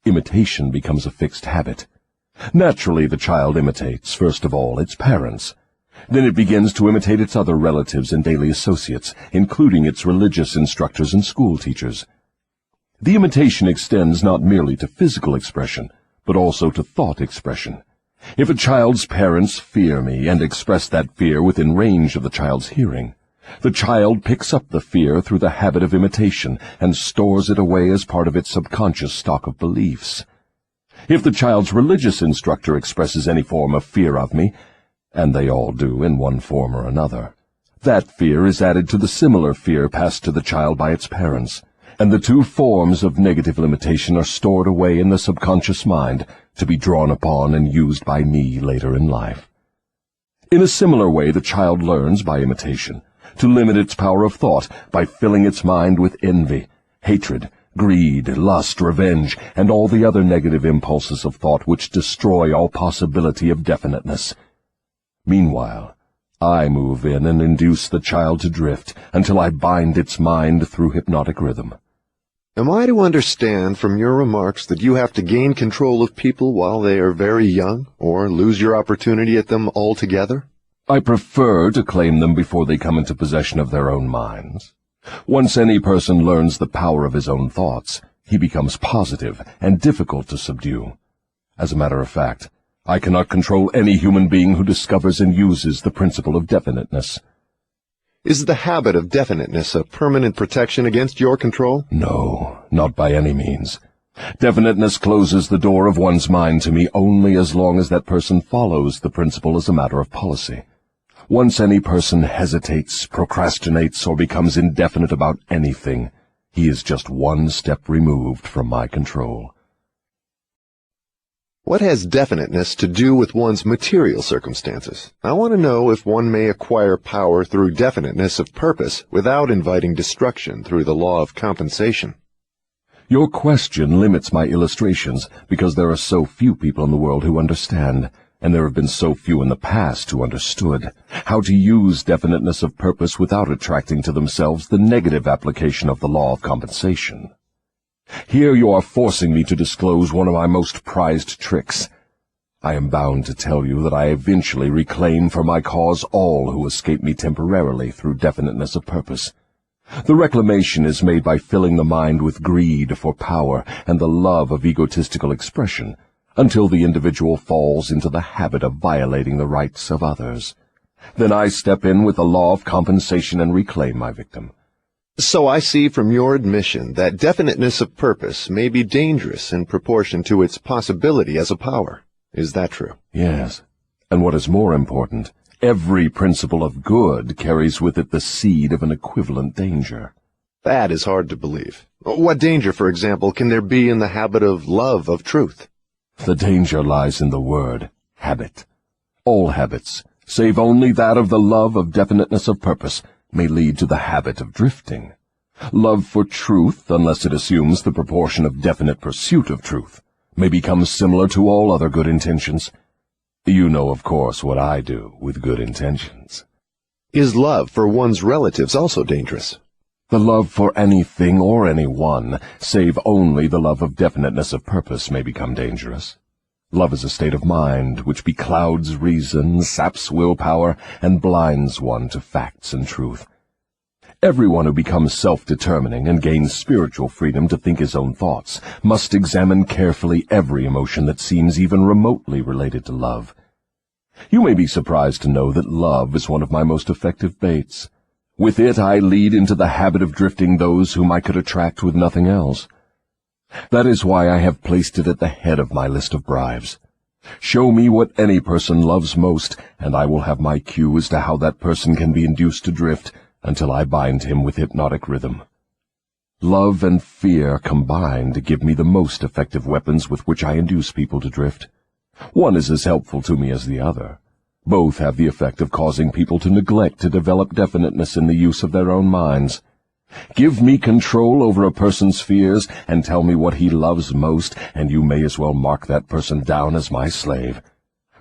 Imitation becomes a fixed habit. Naturally, the child imitates, first of all, its parents. Then it begins to imitate its other relatives and daily associates, including its religious instructors and school teachers. The imitation extends not merely to physical expression, but also to thought expression. If a child's parents fear me and express that fear within range of the child's hearing, the child picks up the fear through the habit of imitation and stores it away as part of its subconscious stock of beliefs. If the child's religious instructor expresses any form of fear of me, and they all do in one form or another, that fear is added to the similar fear passed to the child by its parents, and the two forms of negative limitation are stored away in the subconscious mind to be drawn upon and used by me later in life. In a similar way, the child learns by imitation to limit its power of thought by filling its mind with envy, hatred, greed, lust, revenge, and all the other negative impulses of thought which destroy all possibility of definiteness. Meanwhile, I move in and induce the child to drift until I bind its mind through hypnotic rhythm. Am I to understand from your remarks that you have to gain control of people while they are very young, or lose your opportunity at them altogether? I prefer to claim them before they come into possession of their own minds. Once any person learns the power of his own thoughts, he becomes positive and difficult to subdue. As a matter of fact, I cannot control any human being who discovers and uses the principle of definiteness. Is the habit of definiteness a permanent protection against your control? No, not by any means. Definiteness closes the door of one's mind to me only as long as that person follows the principle as a matter of policy. Once any person hesitates, procrastinates, or becomes indefinite about anything, he is just one step removed from my control. What has definiteness to do with one's material circumstances? I want to know if one may acquire power through definiteness of purpose without inviting destruction through the law of compensation. Your question limits my illustrations because there are so few people in the world who understand, and there have been so few in the past who understood, how to use definiteness of purpose without attracting to themselves the negative application of the law of compensation. Here you are forcing me to disclose one of my most prized tricks. I am bound to tell you that I eventually reclaim for my cause all who escape me temporarily through definiteness of purpose. The reclamation is made by filling the mind with greed for power and the love of egotistical expression, until the individual falls into the habit of violating the rights of others. Then I step in with the law of compensation and reclaim my victim. So I see from your admission that definiteness of purpose may be dangerous in proportion to its possibility as a power. Is that true? Yes. And what is more important, Every principle of good carries with it the seed of an equivalent danger. That is hard to believe. What danger, for example, can there be in the habit of love of truth? The danger lies in the word habit. All habits, save only that of the love of definiteness of purpose, may lead to the habit of drifting. Love for truth, unless it assumes the proportion of definite pursuit of truth, may become similar to all other good intentions. You know, of course, what I do with good intentions. Is love for one's relatives also dangerous? The love for anything or anyone, save only the love of definiteness of purpose, may become dangerous. Love is a state of mind which beclouds reason, saps willpower, and blinds one to facts and truth. Everyone who becomes self-determining and gains spiritual freedom to think his own thoughts must examine carefully every emotion that seems even remotely related to love. You may be surprised to know that love is one of my most effective baits. With it I lead into the habit of drifting those whom I could attract with nothing else. That is why I have placed it at the head of my list of bribes. Show me what any person loves most, and I will have my cue as to how that person can be induced to drift, until I bind him with hypnotic rhythm. Love and fear combine to give me the most effective weapons with which I induce people to drift. One is as helpful to me as the other. Both have the effect of causing people to neglect to develop definiteness in the use of their own minds. Give me control over a person's fears, and tell me what he loves most, and you may as well mark that person down as my slave.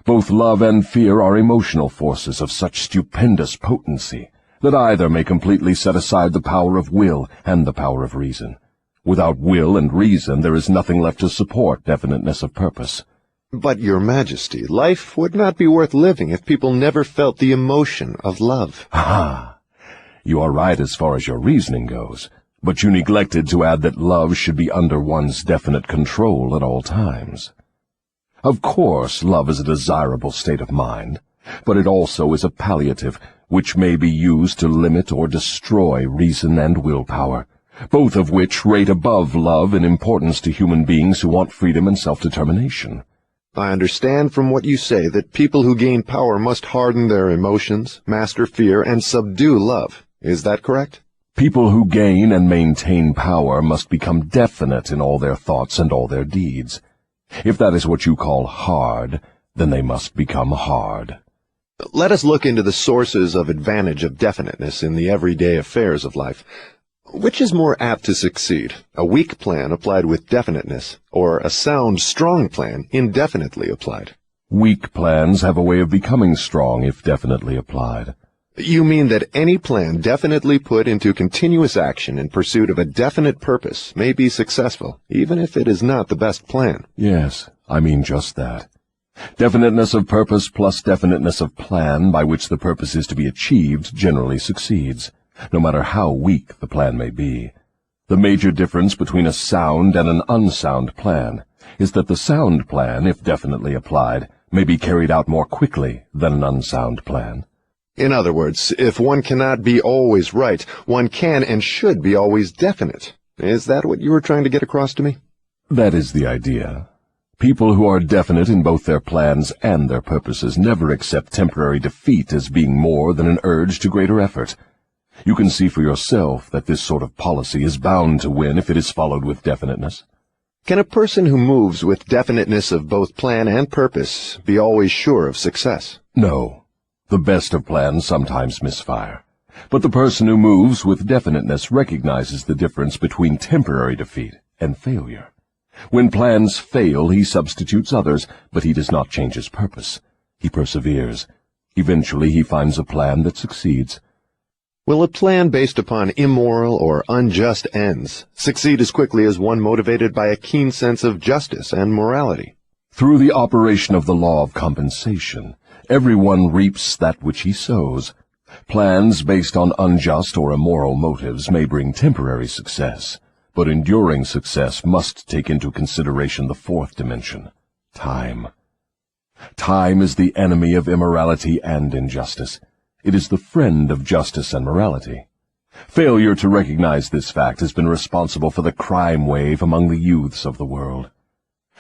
Both love and fear are emotional forces of such stupendous potency that either may completely set aside the power of will and the power of reason. Without will and reason, there is nothing left to support definiteness of purpose. But, Your Majesty, life would not be worth living if people never felt the emotion of love. Ah, you are right as far as your reasoning goes, but you neglected to add that love should be under one's definite control at all times. Of course, love is a desirable state of mind, but it also is a palliative which may be used to limit or destroy reason and willpower, both of which rate above love in importance to human beings who want freedom and self-determination. I understand from what you say that people who gain power must harden their emotions, master fear, and subdue love. Is that correct? People who gain and maintain power must become definite in all their thoughts and all their deeds. If that is what you call hard, then they must become hard. Let us look into the sources of advantage of definiteness in the everyday affairs of life. Which is more apt to succeed, a weak plan applied with definiteness, or a sound, strong plan indefinitely applied? Weak plans have a way of becoming strong if definitely applied. You mean that any plan definitely put into continuous action in pursuit of a definite purpose may be successful, even if it is not the best plan? Yes, I mean just that. Definiteness of purpose plus definiteness of plan by which the purpose is to be achieved generally succeeds, no matter how weak the plan may be. The major difference between a sound and an unsound plan is that the sound plan, if definitely applied, may be carried out more quickly than an unsound plan. In other words, if one cannot be always right, one can and should be always definite. Is that what you were trying to get across to me? That is the idea. People who are definite in both their plans and their purposes never accept temporary defeat as being more than an urge to greater effort. You can see for yourself that this sort of policy is bound to win if it is followed with definiteness. Can a person who moves with definiteness of both plan and purpose be always sure of success? No. The best of plans sometimes misfire. But the person who moves with definiteness recognizes the difference between temporary defeat and failure. When plans fail, he substitutes others, but he does not change his purpose. He perseveres. Eventually he finds a plan that succeeds. Will a plan based upon immoral or unjust ends succeed as quickly as one motivated by a keen sense of justice and morality? Through the operation of the law of compensation, everyone reaps that which he sows. Plans based on unjust or immoral motives may bring temporary success, but enduring success must take into consideration the fourth dimension, time. Time is the enemy of immorality and injustice. It is the friend of justice and morality. Failure to recognize this fact has been responsible for the crime wave among the youths of the world.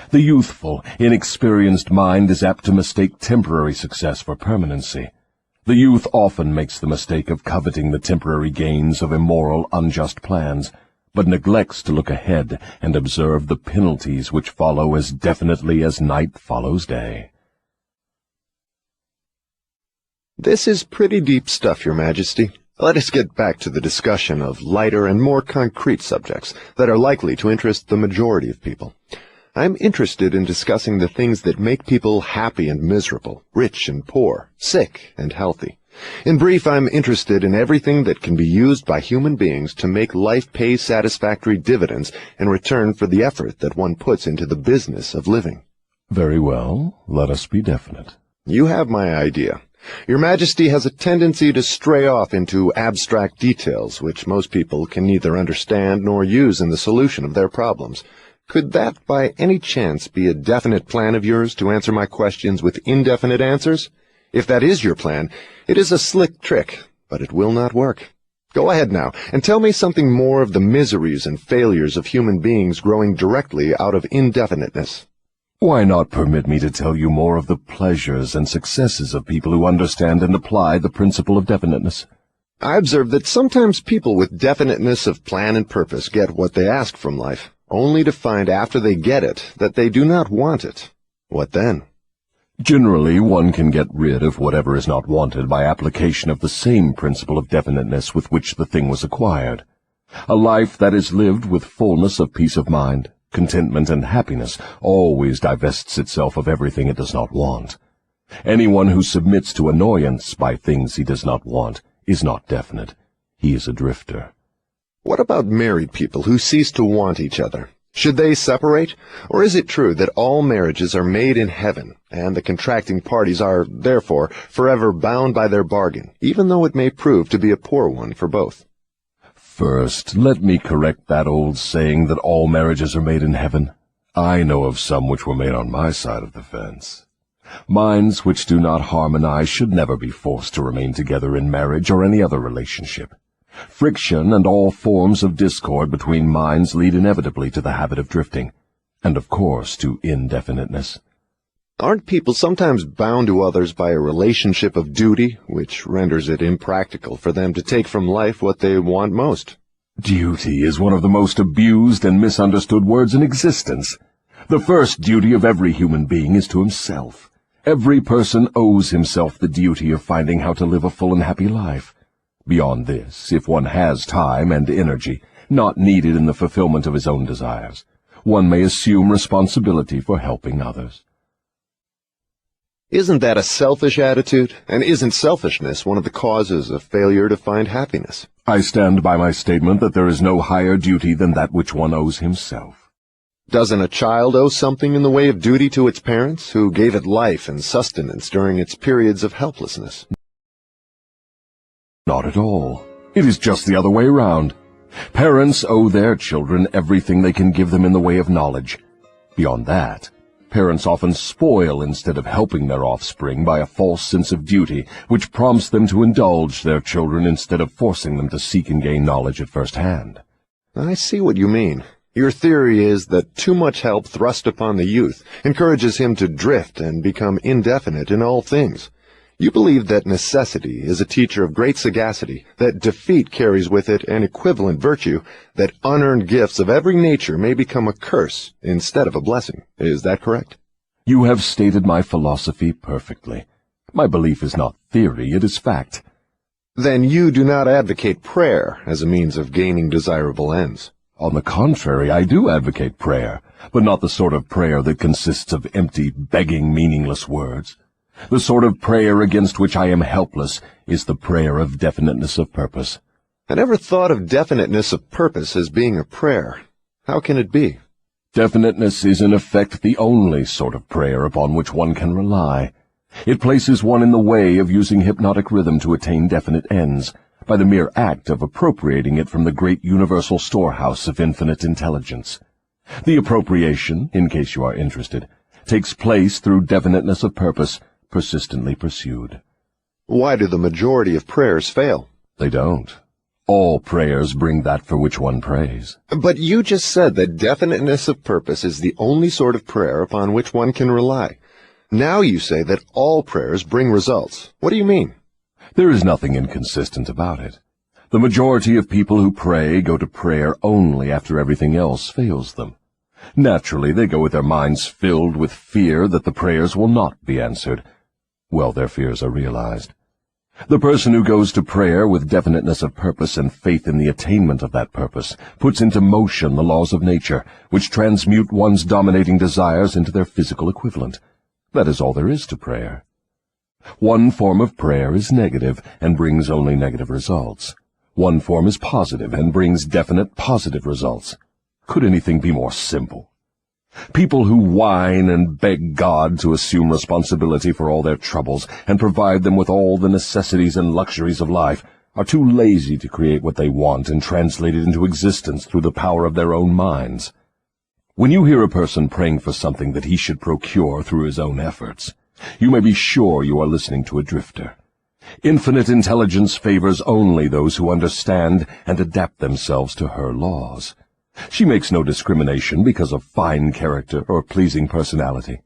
The youthful, inexperienced mind is apt to mistake temporary success for permanency. The youth often makes the mistake of coveting the temporary gains of immoral, unjust plans, but neglects to look ahead and observe the penalties which follow as definitely as night follows day. This is pretty deep stuff, Your Majesty. Let us get back to the discussion of lighter and more concrete subjects that are likely to interest the majority of people. I'm interested in discussing the things that make people happy and miserable, rich and poor, sick and healthy. In brief, I'm interested in everything that can be used by human beings to make life pay satisfactory dividends in return for the effort that one puts into the business of living. Very well. Let us be definite. You have my idea. Your Majesty has a tendency to stray off into abstract details which most people can neither understand nor use in the solution of their problems. Could that, by any chance, be a definite plan of yours to answer my questions with indefinite answers? If that is your plan, it is a slick trick, but it will not work. Go ahead now, and tell me something more of the miseries and failures of human beings growing directly out of indefiniteness. Why not permit me to tell you more of the pleasures and successes of people who understand and apply the principle of definiteness? I observe that sometimes people with definiteness of plan and purpose get what they ask from life, only to find after they get it that they do not want it. What then? Generally, one can get rid of whatever is not wanted by application of the same principle of definiteness with which the thing was acquired. A life that is lived with fullness of peace of mind, contentment, and happiness always divests itself of everything it does not want. Anyone who submits to annoyance by things he does not want is not definite. He is a drifter. What about married people who cease to want each other? Should they separate? Or is it true that all marriages are made in heaven, and the contracting parties are, therefore, forever bound by their bargain, even though it may prove to be a poor one for both? First, let me correct that old saying that all marriages are made in heaven. I know of some which were made on my side of the fence. Minds which do not harmonize should never be forced to remain together in marriage or any other relationship. Friction and all forms of discord between minds lead inevitably to the habit of drifting, and of course to indefiniteness. Aren't people sometimes bound to others by a relationship of duty, which renders it impractical for them to take from life what they want most? Duty is one of the most abused and misunderstood words in existence. The first duty of every human being is to himself. Every person owes himself the duty of finding how to live a full and happy life. Beyond this, if one has time and energy, not needed in the fulfillment of his own desires, one may assume responsibility for helping others. Isn't that a selfish attitude? And isn't selfishness one of the causes of failure to find happiness? I stand by my statement that there is no higher duty than that which one owes himself. Doesn't a child owe something in the way of duty to its parents, who gave it life and sustenance during its periods of helplessness? Not at all. It is just the other way around. Parents owe their children everything they can give them in the way of knowledge. Beyond that, parents often spoil instead of helping their offspring by a false sense of duty, which prompts them to indulge their children instead of forcing them to seek and gain knowledge at first hand. I see what you mean. Your theory is that too much help thrust upon the youth encourages him to drift and become indefinite in all things. You believe that necessity is a teacher of great sagacity, that defeat carries with it an equivalent virtue, that unearned gifts of every nature may become a curse instead of a blessing. Is that correct? You have stated my philosophy perfectly. My belief is not theory, it is fact. Then you do not advocate prayer as a means of gaining desirable ends. On the contrary, I do advocate prayer, but not the sort of prayer that consists of empty, begging, meaningless words. The sort of prayer against which I am helpless is the prayer of definiteness of purpose. I never thought of definiteness of purpose as being a prayer. How can it be? Definiteness is in effect the only sort of prayer upon which one can rely. It places one in the way of using hypnotic rhythm to attain definite ends, by the mere act of appropriating it from the great universal storehouse of infinite intelligence. The appropriation, in case you are interested, takes place through definiteness of purpose, persistently pursued. Why do the majority of prayers fail? They don't. All prayers bring that for which one prays. But you just said that definiteness of purpose is the only sort of prayer upon which one can rely. Now you say that all prayers bring results. What do you mean? There is nothing inconsistent about it. The majority of people who pray go to prayer only after everything else fails them. Naturally, they go with their minds filled with fear that the prayers will not be answered. Well, their fears are realized. The person who goes to prayer with definiteness of purpose and faith in the attainment of that purpose puts into motion the laws of nature, which transmute one's dominating desires into their physical equivalent. That is all there is to prayer. One form of prayer is negative and brings only negative results. One form is positive and brings definite positive results. Could anything be more simple? People who whine and beg God to assume responsibility for all their troubles and provide them with all the necessities and luxuries of life are too lazy to create what they want and translate it into existence through the power of their own minds. When you hear a person praying for something that he should procure through his own efforts, you may be sure you are listening to a drifter. Infinite intelligence favors only those who understand and adapt themselves to her laws. She makes no discrimination because of fine character or pleasing personality.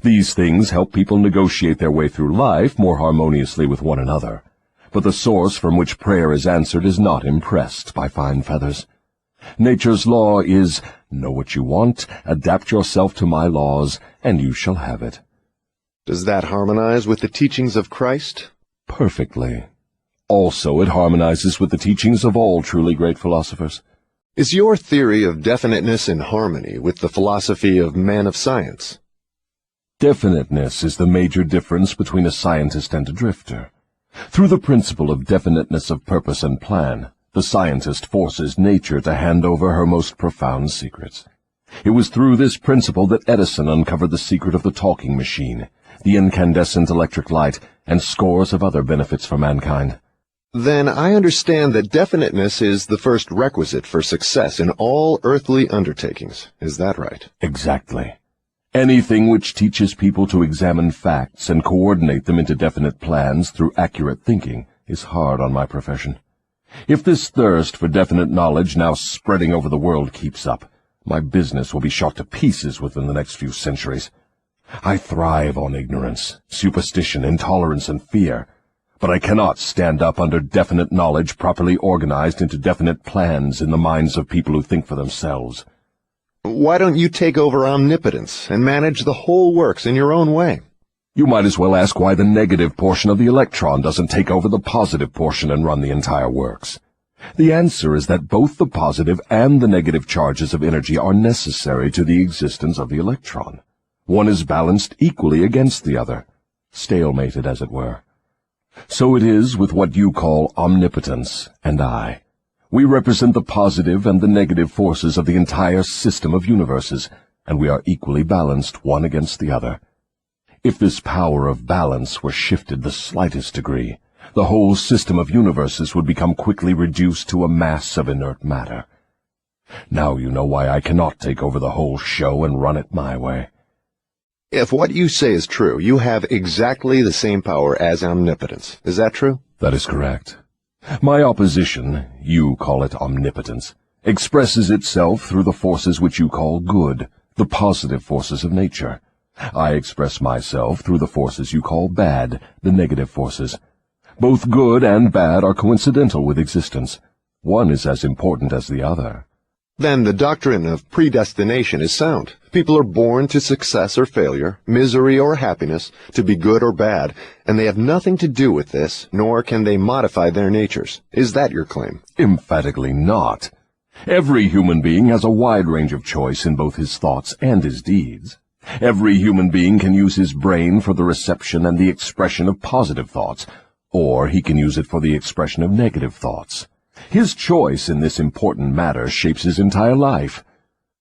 These things help people negotiate their way through life more harmoniously with one another. But the source from which prayer is answered is not impressed by fine feathers. Nature's law is, know what you want, adapt yourself to my laws, and you shall have it. Does that harmonize with the teachings of Christ? Perfectly. Also, it harmonizes with the teachings of all truly great philosophers. Is your theory of definiteness in harmony with the philosophy of men of science? Definiteness is the major difference between a scientist and a drifter. Through the principle of definiteness of purpose and plan, the scientist forces nature to hand over her most profound secrets. It was through this principle that Edison uncovered the secret of the talking machine, the incandescent electric light, and scores of other benefits for mankind. Then I understand that definiteness is the first requisite for success in all earthly undertakings. Is that right? Exactly. Anything which teaches people to examine facts and coordinate them into definite plans through accurate thinking is hard on my profession. If this thirst for definite knowledge now spreading over the world keeps up, my business will be shot to pieces within the next few centuries. I thrive on ignorance, superstition, intolerance, and fear. But I cannot stand up under definite knowledge properly organized into definite plans in the minds of people who think for themselves. Why don't you take over omnipotence and manage the whole works in your own way? You might as well ask why the negative portion of the electron doesn't take over the positive portion and run the entire works. The answer is that both the positive and the negative charges of energy are necessary to the existence of the electron. One is balanced equally against the other, stalemated as it were. So it is with what you call omnipotence and I. We represent the positive and the negative forces of the entire system of universes, and we are equally balanced one against the other. If this power of balance were shifted the slightest degree, the whole system of universes would become quickly reduced to a mass of inert matter. Now you know why I cannot take over the whole show and run it my way. If what you say is true, you have exactly the same power as omnipotence. Is that true? That is correct. My opposition, you call it omnipotence, expresses itself through the forces which you call good, the positive forces of nature. I express myself through the forces you call bad, the negative forces. Both good and bad are coincidental with existence. One is as important as the other. Then the doctrine of predestination is sound. People are born to success or failure, misery or happiness, to be good or bad, and they have nothing to do with this, nor can they modify their natures. Is that your claim? Emphatically not. Every human being has a wide range of choice in both his thoughts and his deeds. Every human being can use his brain for the reception and the expression of positive thoughts, or he can use it for the expression of negative thoughts. His choice in this important matter shapes his entire life.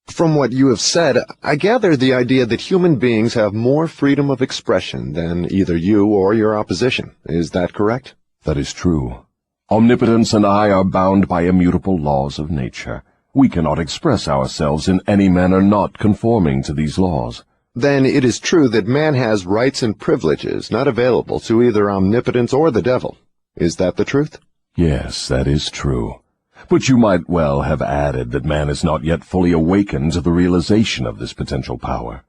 From what you have said, I gather the idea that human beings have more freedom of expression than either you or your opposition. Is that correct? That is true. Omnipotence and I are bound by immutable laws of nature. We cannot express ourselves in any manner not conforming to these laws. Then it is true that man has rights and privileges not available to either omnipotence or the devil. Is that the truth? Yes, that is true. But you might well have added that man is not yet fully awakened to the realization of this potential power.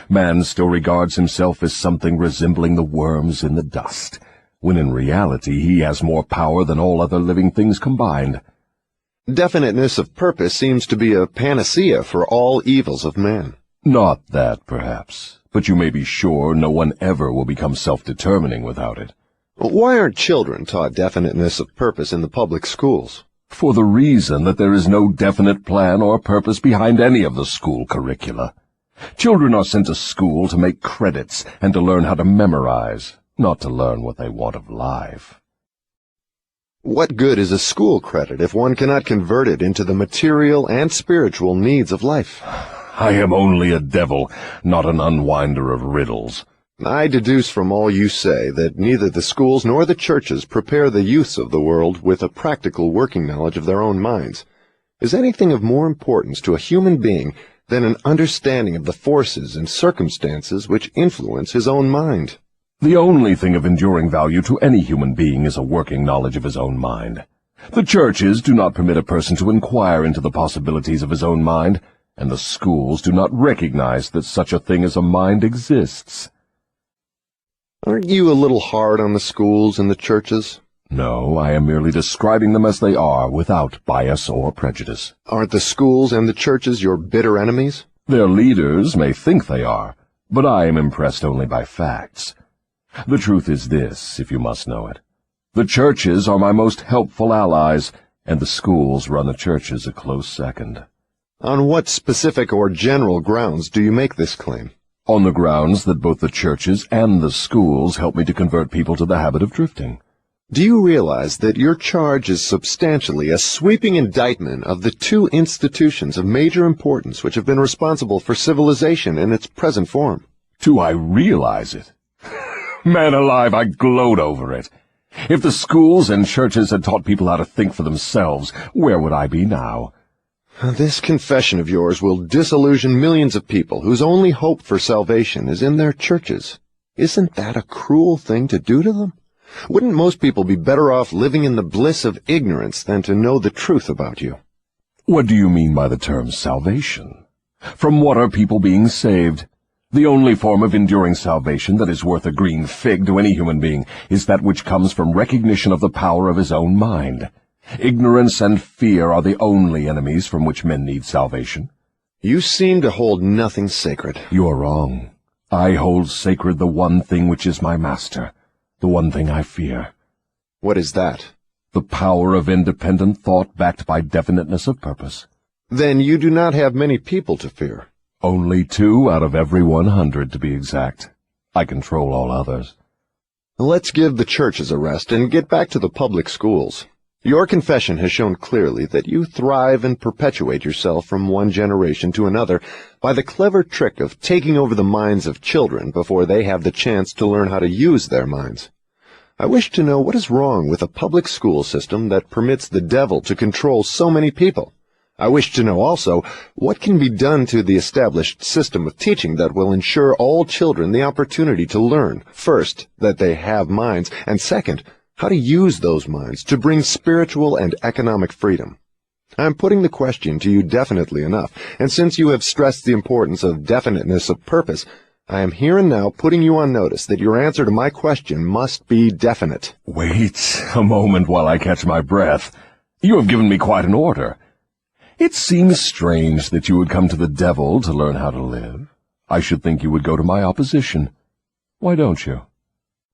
Man still regards himself as something resembling the worms in the dust. when in reality he has more power than all other living things combined. Definiteness of purpose seems to be a panacea for all evils of man. Not that, perhaps, but you may be sure no one ever will become self-determining without it. Why aren't children taught definiteness of purpose in the public schools? For the reason that there is no definite plan or purpose behind any of the school curricula. Children are sent to school to make credits and to learn how to memorize, not to learn what they want of life. What good is a school credit if one cannot convert it into the material and spiritual needs of life? I am only a devil, not an unwinder of riddles. I deduce from all you say that neither the schools nor the churches prepare the youths of the world with a practical working knowledge of their own minds. Is anything of more importance to a human being than an understanding of the forces and circumstances which influence his own mind? The only thing of enduring value to any human being is a working knowledge of his own mind. The churches do not permit a person to inquire into the possibilities of his own mind, and the schools do not recognize that such a thing as a mind exists. Aren't you a little hard on the schools and the churches? No, I am merely describing them as they are, without bias or prejudice. Aren't the schools and the churches your bitter enemies? Their leaders may think they are, but I am impressed only by facts. The truth is this, if you must know it. The churches are my most helpful allies, and the schools run the churches a close second. On what specific or general grounds do you make this claim? On the grounds that both the churches and the schools help me to convert people to the habit of drifting. Do you realize that your charge is substantially a sweeping indictment of the two institutions of major importance which have been responsible for civilization in its present form? Do I realize it? Man alive, I gloat over it. If the schools and churches had taught people how to think for themselves, where would I be now? This confession of yours will disillusion millions of people whose only hope for salvation is in their churches. Isn't that a cruel thing to do to them? Wouldn't most people be better off living in the bliss of ignorance than to know the truth about you? What do you mean by the term salvation? From what are people being saved? The only form of enduring salvation that is worth a green fig to any human being is that which comes from recognition of the power of his own mind. Ignorance and fear are the only enemies from which men need salvation. You seem to hold nothing sacred. You are wrong. I hold sacred the one thing which is my master, the one thing I fear. What is that? The power of independent thought backed by definiteness of purpose. Then you do not have many people to fear. Only 2 out of every 100, to be exact. I control all others. Let's give the churches a rest and get back to the public schools. Your confession has shown clearly that you thrive and perpetuate yourself from one generation to another by the clever trick of taking over the minds of children before they have the chance to learn how to use their minds. I wish to know what is wrong with a public school system that permits the devil to control so many people. I wish to know also what can be done to the established system of teaching that will ensure all children the opportunity to learn, first, that they have minds, and second, how to use those minds to bring spiritual and economic freedom. I am putting the question to you definitely enough, and since you have stressed the importance of definiteness of purpose, I am here and now putting you on notice that your answer to my question must be definite. Wait a moment while I catch my breath. You have given me quite an order. It seems strange that you would come to the devil to learn how to live. I should think you would go to my opposition. Why don't you?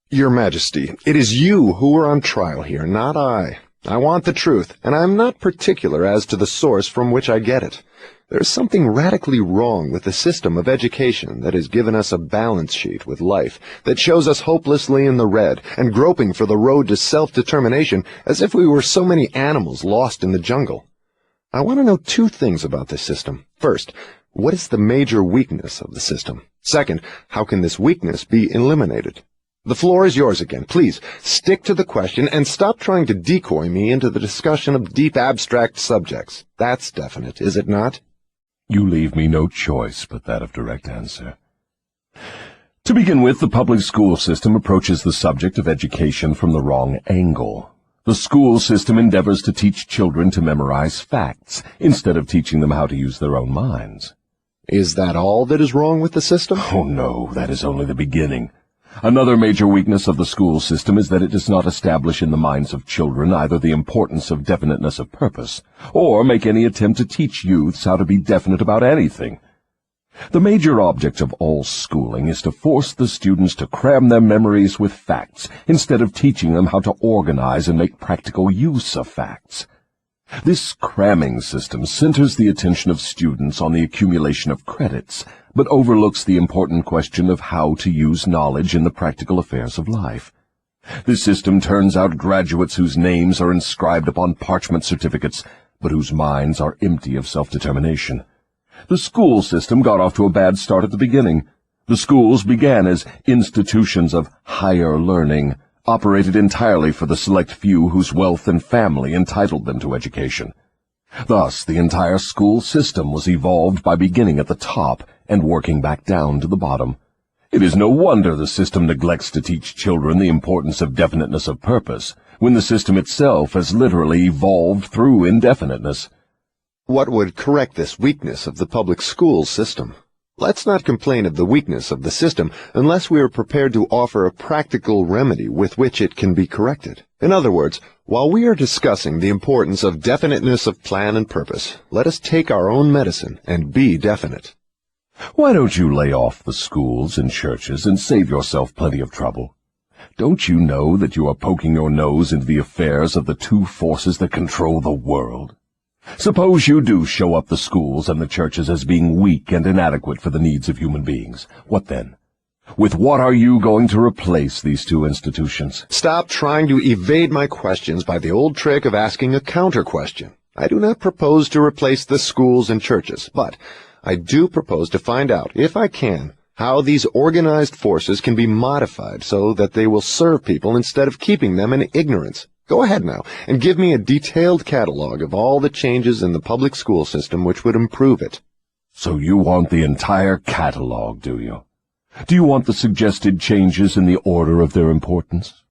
Your Majesty, it is you who are on trial here, not I. I want the truth, and I am not particular as to the source from which I get it. There is something radically wrong with the system of education that has given us a balance sheet with life that shows us hopelessly in the red and groping for the road to self-determination as if we were so many animals lost in the jungle. I want to know 2 things about this system. First, what is the major weakness of the system? Second, how can this weakness be eliminated? The floor is yours again. Please, stick to the question and stop trying to decoy me into the discussion of deep abstract subjects. That's definite, is it not? You leave me no choice but that of direct answer. To begin with, the public school system approaches the subject of education from the wrong angle. The school system endeavors to teach children to memorize facts, instead of teaching them how to use their own minds. Is that all that is wrong with the system? Oh no, that is only the beginning. Another major weakness of the school system is that it does not establish in the minds of children either the importance of definiteness of purpose, or make any attempt to teach youths how to be definite about anything. The major object of all schooling is to force the students to cram their memories with facts, instead of teaching them how to organize and make practical use of facts. This cramming system centers the attention of students on the accumulation of credits, but overlooks the important question of how to use knowledge in the practical affairs of life. This system turns out graduates whose names are inscribed upon parchment certificates, but whose minds are empty of self-determination. The school system got off to a bad start at the beginning. The schools began as institutions of higher learning, operated entirely for the select few whose wealth and family entitled them to education. Thus, the entire school system was evolved by beginning at the top and working back down to the bottom. It is no wonder the system neglects to teach children the importance of definiteness of purpose, when the system itself has literally evolved through indefiniteness. What would correct this weakness of the public school system? Let's not complain of the weakness of the system unless we are prepared to offer a practical remedy with which it can be corrected. In other words, while we are discussing the importance of definiteness of plan and purpose, let us take our own medicine and be definite. Why don't you lay off the schools and churches and save yourself plenty of trouble? Don't you know that you are poking your nose into the affairs of the two forces that control the world? Suppose you do show up the schools and the churches as being weak and inadequate for the needs of human beings. What then? With what are you going to replace these two institutions? Stop trying to evade my questions by the old trick of asking a counter-question. I do not propose to replace the schools and churches, but I do propose to find out, if I can, how these organized forces can be modified so that they will serve people instead of keeping them in ignorance. Go ahead now and give me a detailed catalog of all the changes in the public school system which would improve it. So you want the entire catalog, do you? Do you want the suggested changes in the order of their importance?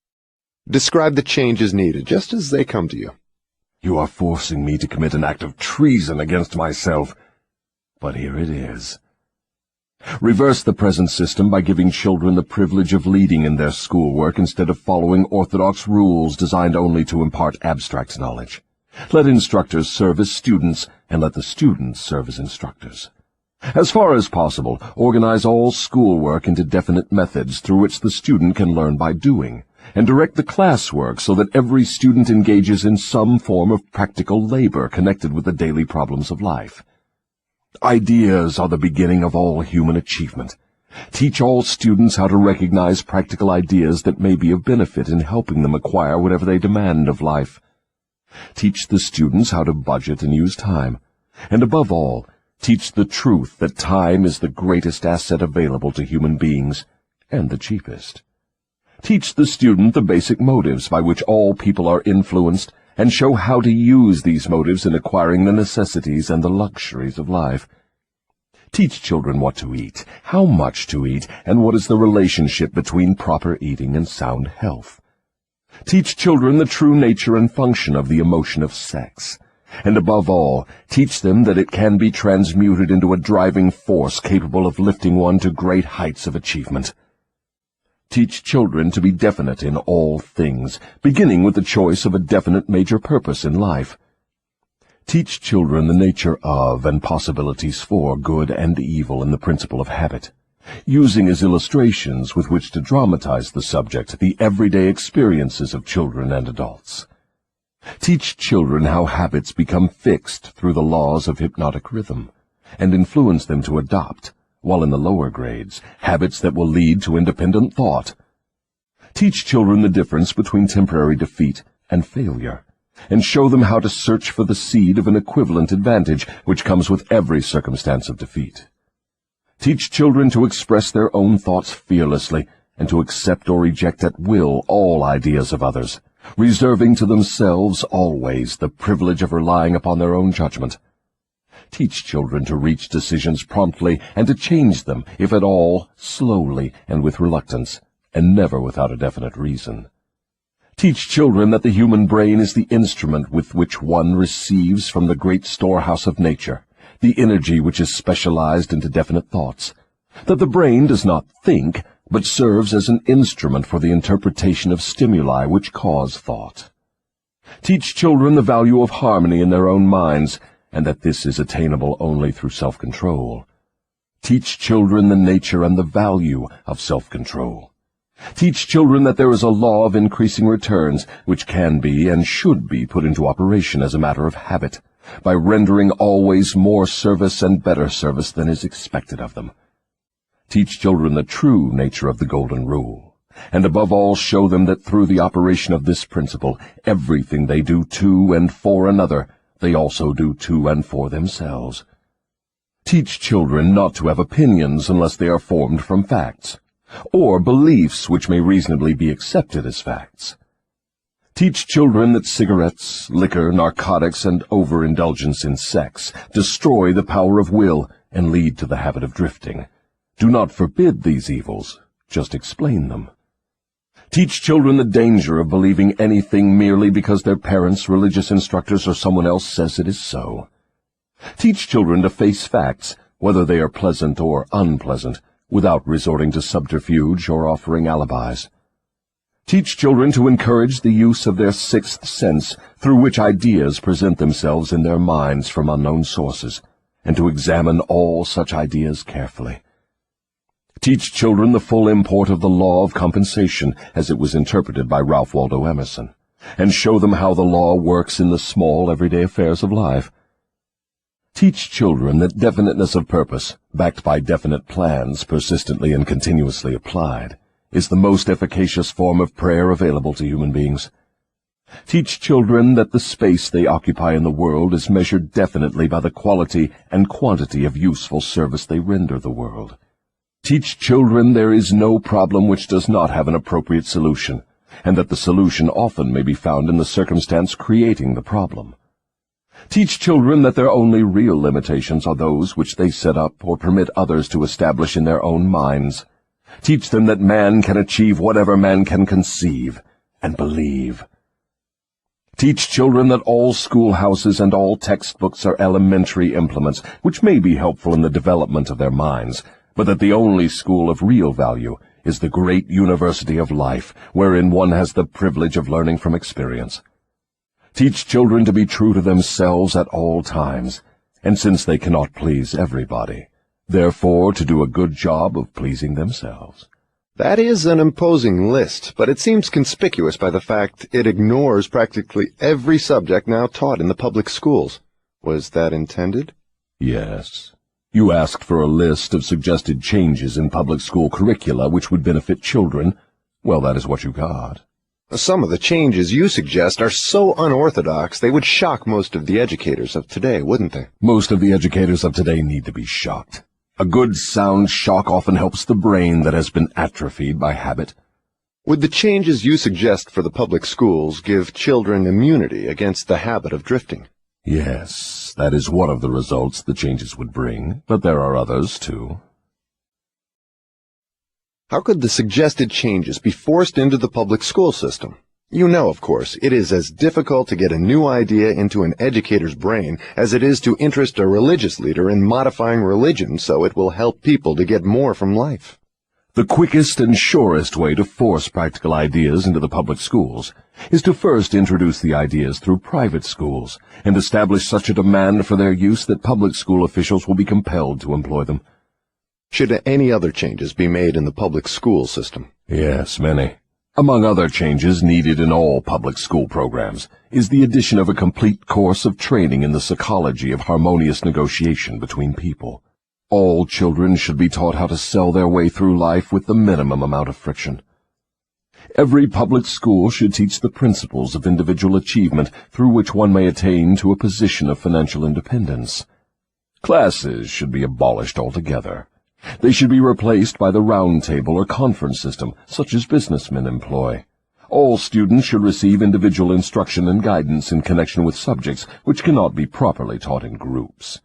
Describe the changes needed, just as they come to you. You are forcing me to commit an act of treason against myself. But here it is. Reverse the present system by giving children the privilege of leading in their schoolwork instead of following orthodox rules designed only to impart abstract knowledge. Let instructors serve as students, and let the students serve as instructors. As far as possible, organize all schoolwork into definite methods through which the student can learn by doing, and direct the classwork so that every student engages in some form of practical labor connected with the daily problems of life. Ideas are the beginning of all human achievement. Teach all students how to recognize practical ideas that may be of benefit in helping them acquire whatever they demand of life. Teach the students how to budget and use time. And above all, teach the truth that time is the greatest asset available to human beings, and the cheapest. Teach the student the basic motives by which all people are influenced, and show how to use these motives in acquiring the necessities and the luxuries of life. Teach children what to eat, how much to eat, and what is the relationship between proper eating and sound health. Teach children the true nature and function of the emotion of sex. And above all, teach them that it can be transmuted into a driving force capable of lifting one to great heights of achievement. Teach children to be definite in all things, beginning with the choice of a definite major purpose in life. Teach children the nature of and possibilities for good and evil in the principle of habit, using as illustrations with which to dramatize the subject the everyday experiences of children and adults. Teach children how habits become fixed through the laws of hypnotic rhythm, and influence them to adopt, while in the lower grades, habits that will lead to independent thought. Teach children the difference between temporary defeat and failure, and show them how to search for the seed of an equivalent advantage which comes with every circumstance of defeat. Teach children to express their own thoughts fearlessly, and to accept or reject at will all ideas of others, reserving to themselves always the privilege of relying upon their own judgment. Teach children to reach decisions promptly and to change them, if at all, slowly and with reluctance, and never without a definite reason. Teach children that the human brain is the instrument with which one receives from the great storehouse of nature the energy which is specialized into definite thoughts, that the brain does not think, but serves as an instrument for the interpretation of stimuli which cause thought. Teach children the value of harmony in their own minds, and that this is attainable only through self-control. Teach children the nature and the value of self-control. Teach children that there is a law of increasing returns which can be and should be put into operation as a matter of habit, by rendering always more service and better service than is expected of them. Teach children the true nature of the Golden Rule, and above all show them that through the operation of this principle, everything they do to and for another, they also do to and for themselves. Teach children not to have opinions unless they are formed from facts, or beliefs which may reasonably be accepted as facts. Teach children that cigarettes, liquor, narcotics, and overindulgence in sex destroy the power of will and lead to the habit of drifting. Do not forbid these evils, just explain them. Teach children the danger of believing anything merely because their parents, religious instructors, or someone else says it is so. Teach children to face facts, whether they are pleasant or unpleasant, without resorting to subterfuge or offering alibis. Teach children to encourage the use of their sixth sense, through which ideas present themselves in their minds from unknown sources, and to examine all such ideas carefully. Teach children the full import of the law of compensation as it was interpreted by Ralph Waldo Emerson, and show them how the law works in the small, everyday affairs of life. Teach children that definiteness of purpose, backed by definite plans persistently and continuously applied, is the most efficacious form of prayer available to human beings. Teach children that the space they occupy in the world is measured definitely by the quality and quantity of useful service they render the world. Teach children there is no problem which does not have an appropriate solution, and that the solution often may be found in the circumstance creating the problem. Teach children that their only real limitations are those which they set up or permit others to establish in their own minds. Teach them that man can achieve whatever man can conceive and believe. Teach children that all schoolhouses and all textbooks are elementary implements which may be helpful in the development of their minds, but that the only school of real value is the great university of life, wherein one has the privilege of learning from experience. Teach children to be true to themselves at all times, and since they cannot please everybody, therefore to do a good job of pleasing themselves. That is an imposing list, but it seems conspicuous by the fact it ignores practically every subject now taught in the public schools. Was that intended? Yes. You asked for a list of suggested changes in public school curricula which would benefit children. Well, that is what you got. Some of the changes you suggest are so unorthodox they would shock most of the educators of today, wouldn't they? Most of the educators of today need to be shocked. A good sound shock often helps the brain that has been atrophied by habit. Would the changes you suggest for the public schools give children immunity against the habit of drifting? Yes, that is one of the results the changes would bring, but there are others, too. How could the suggested changes be forced into the public school system? You know, of course, it is as difficult to get a new idea into an educator's brain as it is to interest a religious leader in modifying religion so it will help people to get more from life. The quickest and surest way to force practical ideas into the public schools is to first introduce the ideas through private schools and establish such a demand for their use that public school officials will be compelled to employ them. Should any other changes be made in the public school system? Yes, many. Among other changes needed in all public school programs is the addition of a complete course of training in the psychology of harmonious negotiation between people. All children should be taught how to sell their way through life with the minimum amount of friction. Every public school should teach the principles of individual achievement through which one may attain to a position of financial independence. Classes should be abolished altogether. They should be replaced by the round table or conference system, such as businessmen employ. All students should receive individual instruction and guidance in connection with subjects which cannot be properly taught in groups.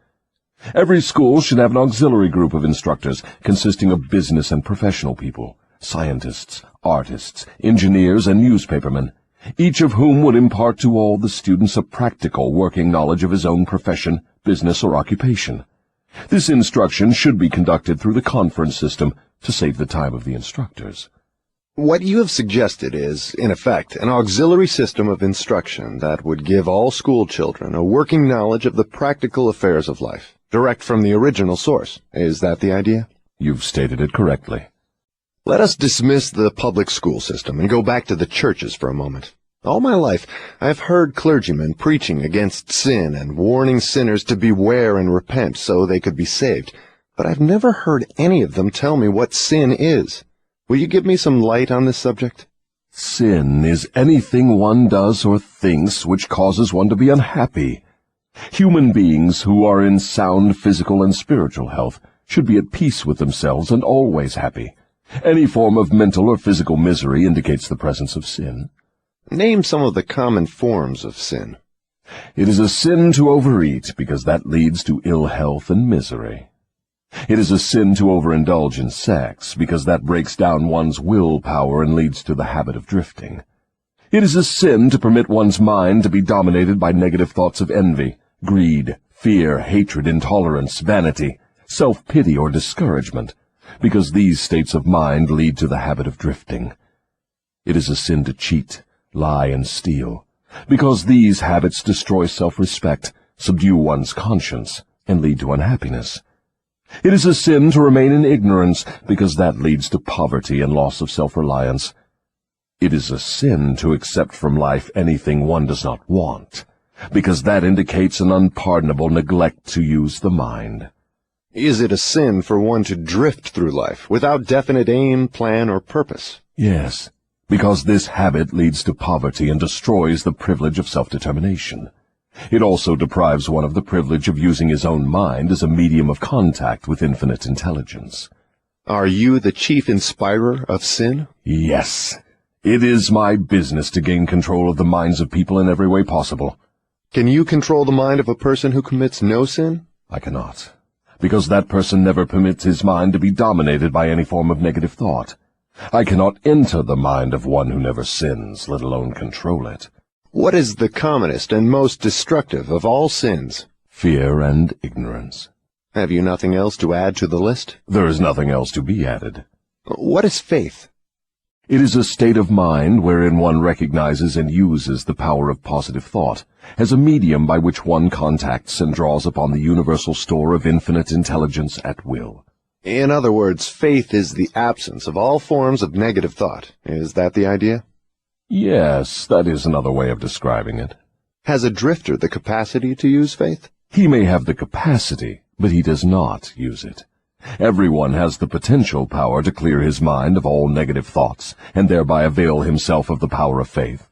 Every school should have an auxiliary group of instructors consisting of business and professional people, scientists, artists, engineers, and newspapermen, each of whom would impart to all the students a practical working knowledge of his own profession, business, or occupation. This instruction should be conducted through the conference system to save the time of the instructors. What you have suggested is, in effect, an auxiliary system of instruction that would give all school children a working knowledge of the practical affairs of life, direct from the original source. Is that the idea? You've stated it correctly. Let us dismiss the public school system and go back to the churches for a moment. All my life, I have heard clergymen preaching against sin and warning sinners to beware and repent so they could be saved, but I've never heard any of them tell me what sin is. Will you give me some light on this subject? Sin is anything one does or thinks which causes one to be unhappy. Human beings who are in sound physical and spiritual health should be at peace with themselves and always happy. Any form of mental or physical misery indicates the presence of sin. Name some of the common forms of sin. It is a sin to overeat, because that leads to ill health and misery. It is a sin to overindulge in sex, because that breaks down one's willpower and leads to the habit of drifting. It is a sin to permit one's mind to be dominated by negative thoughts of envy, greed, fear, hatred, intolerance, vanity, self-pity, or discouragement, because these states of mind lead to the habit of drifting. It is a sin to cheat, lie, and steal, because these habits destroy self-respect, subdue one's conscience, and lead to unhappiness. It is a sin to remain in ignorance, because that leads to poverty and loss of self-reliance. It is a sin to accept from life anything one does not want, because that indicates an unpardonable neglect to use the mind. Is it a sin for one to drift through life without definite aim, plan, or purpose? Yes, because this habit leads to poverty and destroys the privilege of self-determination. It also deprives one of the privilege of using his own mind as a medium of contact with infinite intelligence. Are you the chief inspirer of sin? Yes. It is my business to gain control of the minds of people in every way possible. Can you control the mind of a person who commits no sin? I cannot, because that person never permits his mind to be dominated by any form of negative thought. I cannot enter the mind of one who never sins, let alone control it. What is the commonest and most destructive of all sins? Fear and ignorance. Have you nothing else to add to the list? There is nothing else to be added. What is faith? It is a state of mind wherein one recognizes and uses the power of positive thought as a medium by which one contacts and draws upon the universal store of infinite intelligence at will. In other words, faith is the absence of all forms of negative thought. Is that the idea? Yes, that is another way of describing it. Has a drifter the capacity to use faith? He may have the capacity, but he does not use it. Everyone has the potential power to clear his mind of all negative thoughts, and thereby avail himself of the power of faith.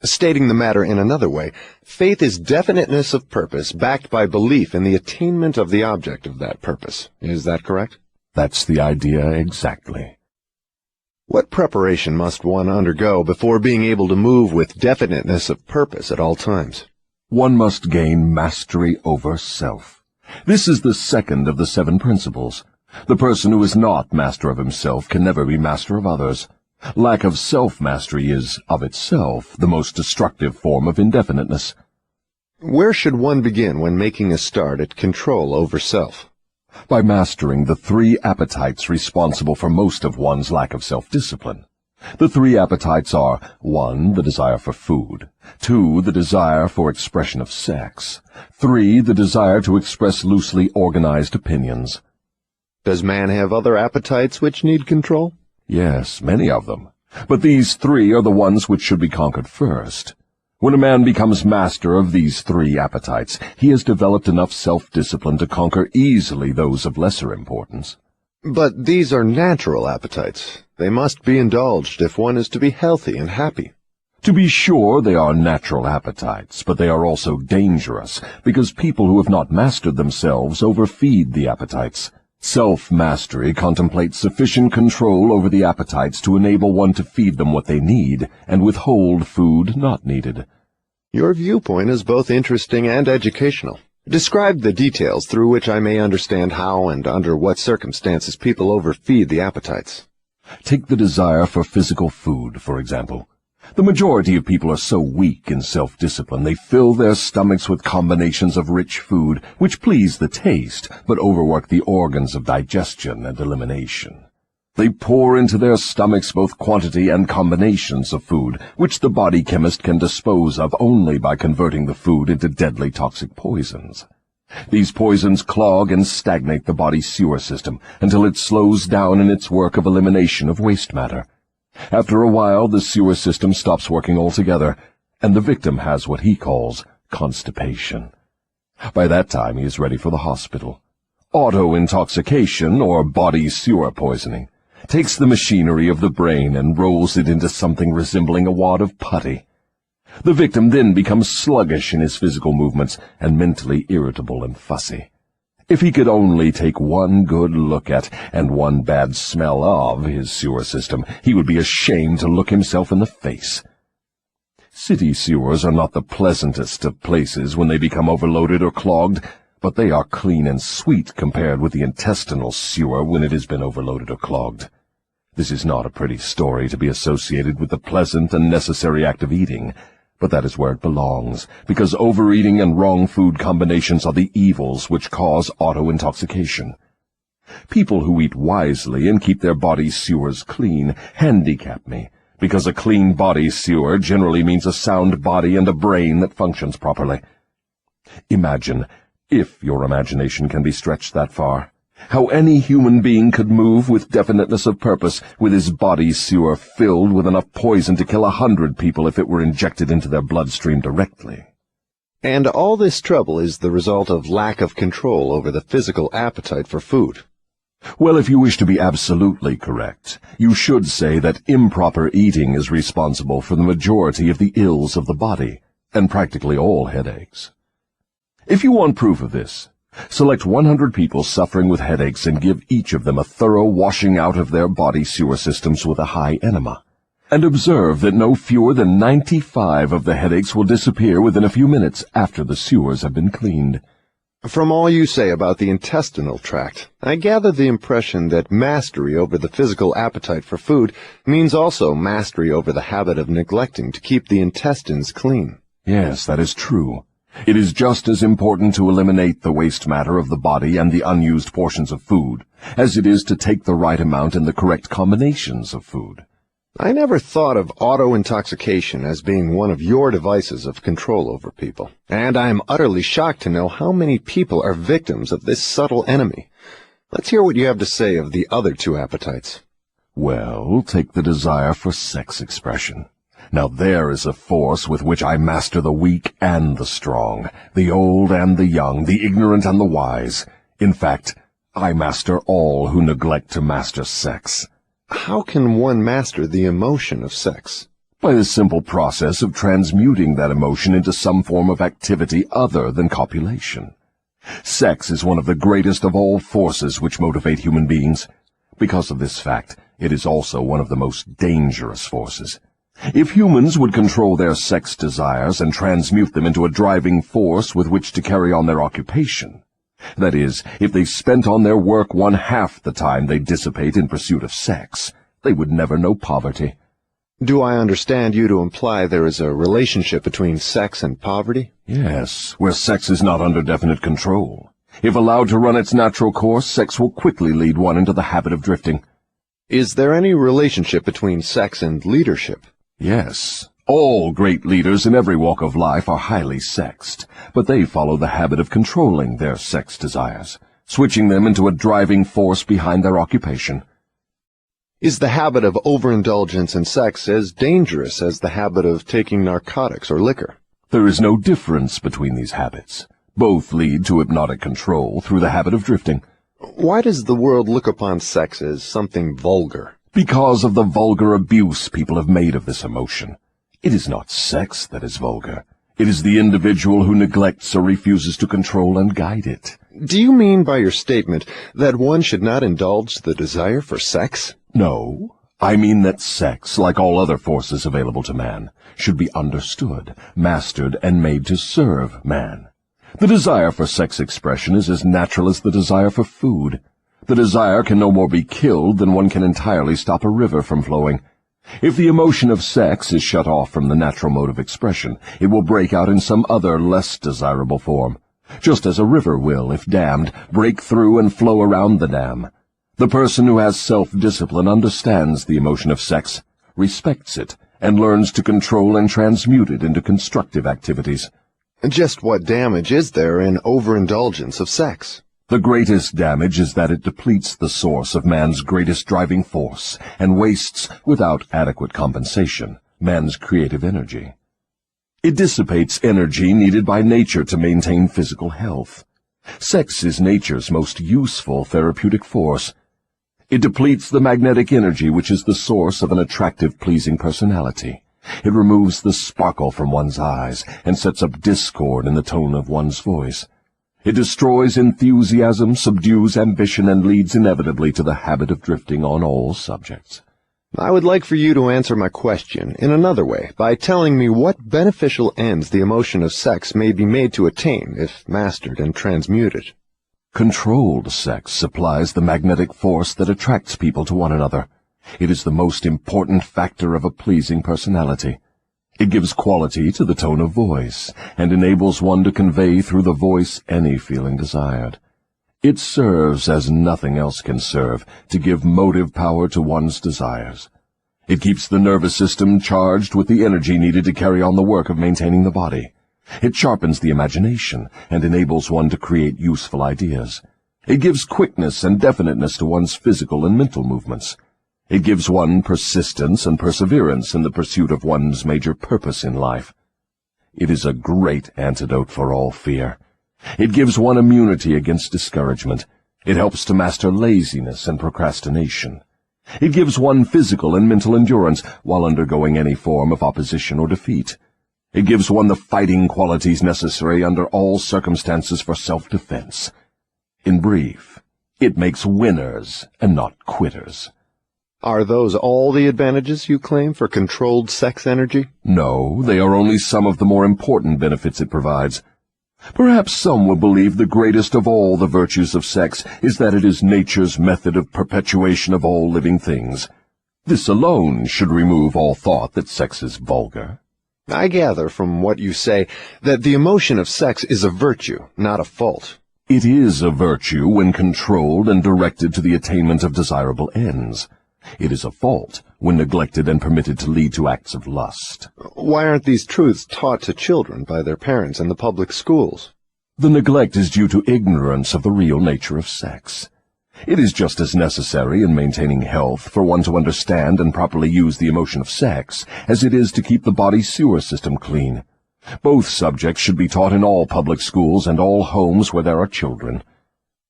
Stating the matter in another way, faith is definiteness of purpose backed by belief in the attainment of the object of that purpose. Is that correct? That's the idea exactly. What preparation must one undergo before being able to move with definiteness of purpose at all times? One must gain mastery over self. This is the second of the 7 principles. The person who is not master of himself can never be master of others. Lack of self-mastery is, of itself, the most destructive form of indefiniteness. Where should one begin when making a start at control over self? By mastering the 3 appetites responsible for most of one's lack of self-discipline. The 3 appetites are 1. The desire for food, 2. The desire for expression of sex, 3. The desire to express loosely organized opinions. Does man have other appetites which need control? Yes, many of them. But these 3 are the ones which should be conquered first. When a man becomes master of these 3 appetites, he has developed enough self-discipline to conquer easily those of lesser importance. But these are natural appetites. They must be indulged if one is to be healthy and happy. To be sure, they are natural appetites, but they are also dangerous, because people who have not mastered themselves overfeed the appetites. Self-mastery contemplates sufficient control over the appetites to enable one to feed them what they need and withhold food not needed. Your viewpoint is both interesting and educational. Describe the details through which I may understand how and under what circumstances people overfeed the appetites. Take the desire for physical food, for example. The majority of people are so weak in self-discipline they fill their stomachs with combinations of rich food which please the taste but overwork the organs of digestion and elimination. They pour into their stomachs both quantity and combinations of food, which the body chemist can dispose of only by converting the food into deadly toxic poisons. These poisons clog and stagnate the body's sewer system until it slows down in its work of elimination of waste matter. After a while, the sewer system stops working altogether, and the victim has what he calls constipation. By that time, he is ready for the hospital. Auto-intoxication, or body sewer poisoning, takes the machinery of the brain and rolls it into something resembling a wad of putty. The victim then becomes sluggish in his physical movements and mentally irritable and fussy. If he could only take one good look at and one bad smell of his sewer system, he would be ashamed to look himself in the face. City sewers are not the pleasantest of places when they become overloaded or clogged, but they are clean and sweet compared with the intestinal sewer when it has been overloaded or clogged. This is not a pretty story to be associated with the pleasant and necessary act of eating, but that is where it belongs, because overeating and wrong food combinations are the evils which cause auto-intoxication. People who eat wisely and keep their body sewers clean handicap me, because a clean body sewer generally means a sound body and a brain that functions properly. Imagine, if your imagination can be stretched that far, how any human being could move with definiteness of purpose with his body sewer filled with enough poison to kill 100 people if it were injected into their bloodstream directly. And all this trouble is the result of lack of control over the physical appetite for food. Well, if you wish to be absolutely correct, you should say that improper eating is responsible for the majority of the ills of the body, and practically all headaches. If you want proof of this, select 100 people suffering with headaches and give each of them a thorough washing out of their body sewer systems with a high enema, and observe that no fewer than 95 of the headaches will disappear within a few minutes after the sewers have been cleaned. From all you say about the intestinal tract, I gather the impression that mastery over the physical appetite for food means also mastery over the habit of neglecting to keep the intestines clean. Yes, that is true. It is just as important to eliminate the waste matter of the body and the unused portions of food as it is to take the right amount and the correct combinations of food. I never thought of auto-intoxication as being one of your devices of control over people, and I am utterly shocked to know how many people are victims of this subtle enemy. Let's hear what you have to say of the other two appetites. Well, take the desire for sex expression. Now there is a force with which I master the weak and the strong, the old and the young, the ignorant and the wise. In fact, I master all who neglect to master sex. How can one master the emotion of sex? By the simple process of transmuting that emotion into some form of activity other than copulation. Sex is one of the greatest of all forces which motivate human beings. Because of this fact, it is also one of the most dangerous forces. If humans would control their sex desires and transmute them into a driving force with which to carry on their occupation, that is, if they spent on their work 1/2 the time they dissipate in pursuit of sex, they would never know poverty. Do I understand you to imply there is a relationship between sex and poverty? Yes, where sex is not under definite control. If allowed to run its natural course, sex will quickly lead one into the habit of drifting. Is there any relationship between sex and leadership? Yes. All great leaders in every walk of life are highly sexed, but they follow the habit of controlling their sex desires, switching them into a driving force behind their occupation. Is the habit of overindulgence in sex as dangerous as the habit of taking narcotics or liquor? There is no difference between these habits. Both lead to hypnotic control through the habit of drifting. Why does the world look upon sex as something vulgar? Because of the vulgar abuse people have made of this emotion. It is not sex that is vulgar. It is the individual who neglects or refuses to control and guide it. Do you mean by your statement that one should not indulge the desire for sex? No, I mean that sex, like all other forces available to man, should be understood, mastered, and made to serve man. The desire for sex expression is as natural as the desire for food. The desire can no more be killed than one can entirely stop a river from flowing. If the emotion of sex is shut off from the natural mode of expression, it will break out in some other less desirable form, just as a river will, if dammed, break through and flow around the dam. The person who has self-discipline understands the emotion of sex, respects it, and learns to control and transmute it into constructive activities. Just what damage is there in overindulgence of sex? The greatest damage is that it depletes the source of man's greatest driving force and wastes, without adequate compensation, man's creative energy. It dissipates energy needed by nature to maintain physical health. Sex is nature's most useful therapeutic force. It depletes the magnetic energy which is the source of an attractive, pleasing personality. It removes the sparkle from one's eyes and sets up discord in the tone of one's voice. It destroys enthusiasm, subdues ambition, and leads inevitably to the habit of drifting on all subjects. I would like for you to answer my question in another way by telling me what beneficial ends the emotion of sex may be made to attain if mastered and transmuted. Controlled sex supplies the magnetic force that attracts people to one another. It is the most important factor of a pleasing personality. It gives quality to the tone of voice, and enables one to convey through the voice any feeling desired. It serves, as nothing else can serve, to give motive power to one's desires. It keeps the nervous system charged with the energy needed to carry on the work of maintaining the body. It sharpens the imagination and enables one to create useful ideas. It gives quickness and definiteness to one's physical and mental movements. It gives one persistence and perseverance in the pursuit of one's major purpose in life. It is a great antidote for all fear. It gives one immunity against discouragement. It helps to master laziness and procrastination. It gives one physical and mental endurance while undergoing any form of opposition or defeat. It gives one the fighting qualities necessary under all circumstances for self-defense. In brief, it makes winners and not quitters. Are those all the advantages you claim for controlled sex energy? No, they are only some of the more important benefits it provides. Perhaps some will believe the greatest of all the virtues of sex is that it is nature's method of perpetuation of all living things. This alone should remove all thought that sex is vulgar. I gather from what you say that the emotion of sex is a virtue, not a fault. It is a virtue when controlled and directed to the attainment of desirable ends. It is a fault when neglected and permitted to lead to acts of lust. Why aren't these truths taught to children by their parents in the public schools? The neglect is due to ignorance of the real nature of sex. It is just as necessary in maintaining health for one to understand and properly use the emotion of sex as it is to keep the body's sewer system clean. Both subjects should be taught in all public schools and all homes where there are children.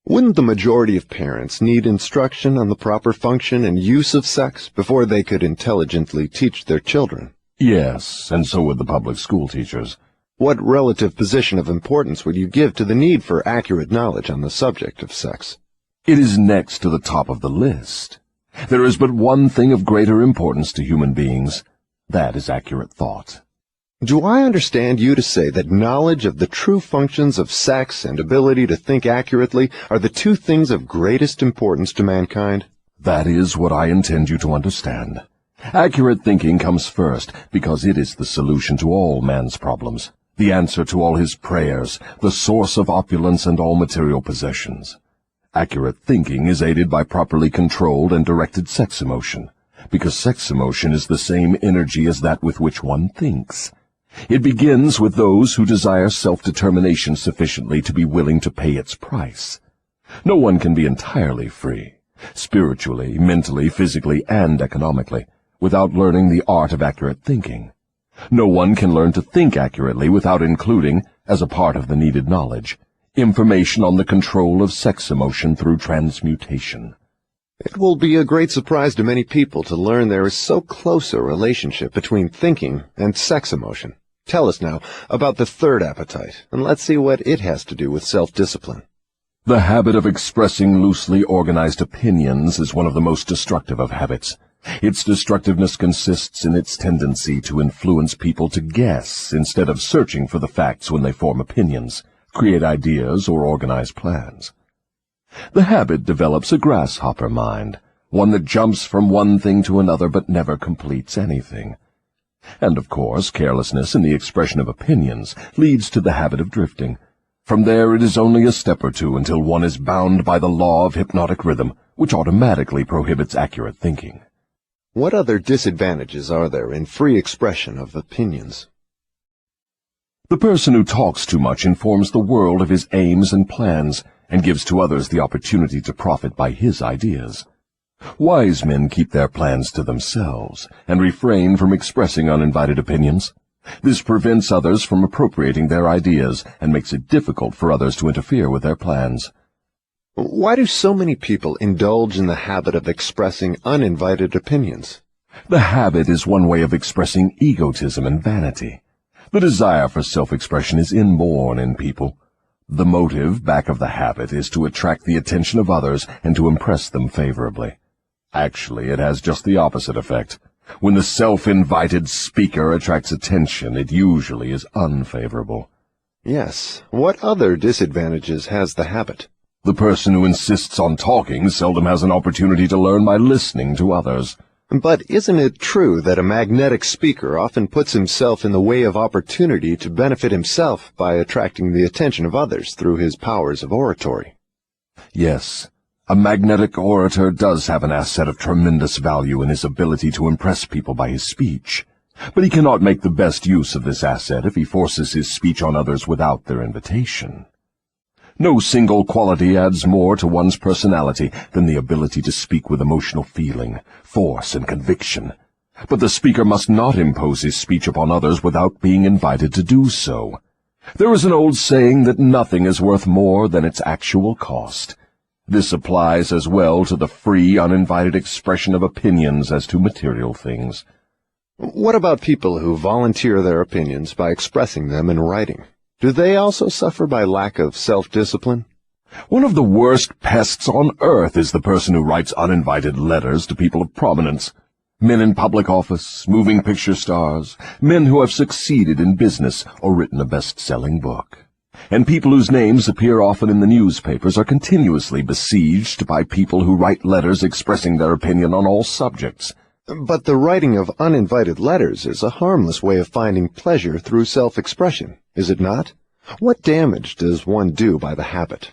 Wouldn't the majority of parents need instruction on the proper function and use of sex before they could intelligently teach their children? Yes, and so would the public school teachers. What relative position of importance would you give to the need for accurate knowledge on the subject of sex? It is next to the top of the list. There is but one thing of greater importance to human beings. That is accurate thought. Do I understand you to say that knowledge of the true functions of sex and ability to think accurately are the two things of greatest importance to mankind? That is what I intend you to understand. Accurate thinking comes first because it is the solution to all man's problems, the answer to all his prayers, the source of opulence and all material possessions. Accurate thinking is aided by properly controlled and directed sex emotion, because sex emotion is the same energy as that with which one thinks. It begins with those who desire self-determination sufficiently to be willing to pay its price. No one can be entirely free, spiritually, mentally, physically, and economically, without learning the art of accurate thinking. No one can learn to think accurately without including, as a part of the needed knowledge, information on the control of sex emotion through transmutation. It will be a great surprise to many people to learn there is so close a relationship between thinking and sex emotion. Tell us now about the third appetite, and let's see what it has to do with self-discipline. The habit of expressing loosely organized opinions is one of the most destructive of habits. Its destructiveness consists in its tendency to influence people to guess instead of searching for the facts when they form opinions, create ideas, or organize plans. The habit develops a grasshopper mind, one that jumps from one thing to another but never completes anything. And, of course, carelessness in the expression of opinions leads to the habit of drifting. From there it is only a step or two until one is bound by the law of hypnotic rhythm, which automatically prohibits accurate thinking. What other disadvantages are there in free expression of opinions? The person who talks too much informs the world of his aims and plans and gives to others the opportunity to profit by his ideas. Wise men keep their plans to themselves and refrain from expressing uninvited opinions. This prevents others from appropriating their ideas and makes it difficult for others to interfere with their plans. Why do so many people indulge in the habit of expressing uninvited opinions? The habit is one way of expressing egotism and vanity. The desire for self-expression is inborn in people. The motive back of the habit is to attract the attention of others and to impress them favorably. Actually, it has just the opposite effect. When the self-invited speaker attracts attention, it usually is unfavorable. Yes. What other disadvantages has the habit? The person who insists on talking seldom has an opportunity to learn by listening to others. But isn't it true that a magnetic speaker often puts himself in the way of opportunity to benefit himself by attracting the attention of others through his powers of oratory? Yes, a magnetic orator does have an asset of tremendous value in his ability to impress people by his speech. But he cannot make the best use of this asset if he forces his speech on others without their invitation. No single quality adds more to one's personality than the ability to speak with emotional feeling, force, and conviction. But the speaker must not impose his speech upon others without being invited to do so. There is an old saying that nothing is worth more than its actual cost. This applies as well to the free, uninvited expression of opinions as to material things. What about people who volunteer their opinions by expressing them in writing? Do they also suffer by lack of self-discipline? One of the worst pests on earth is the person who writes uninvited letters to people of prominence. Men in public office, moving picture stars, men who have succeeded in business or written a best-selling book. And people whose names appear often in the newspapers are continuously besieged by people who write letters expressing their opinion on all subjects. But the writing of uninvited letters is a harmless way of finding pleasure through self-expression, is it not? What damage does one do by the habit?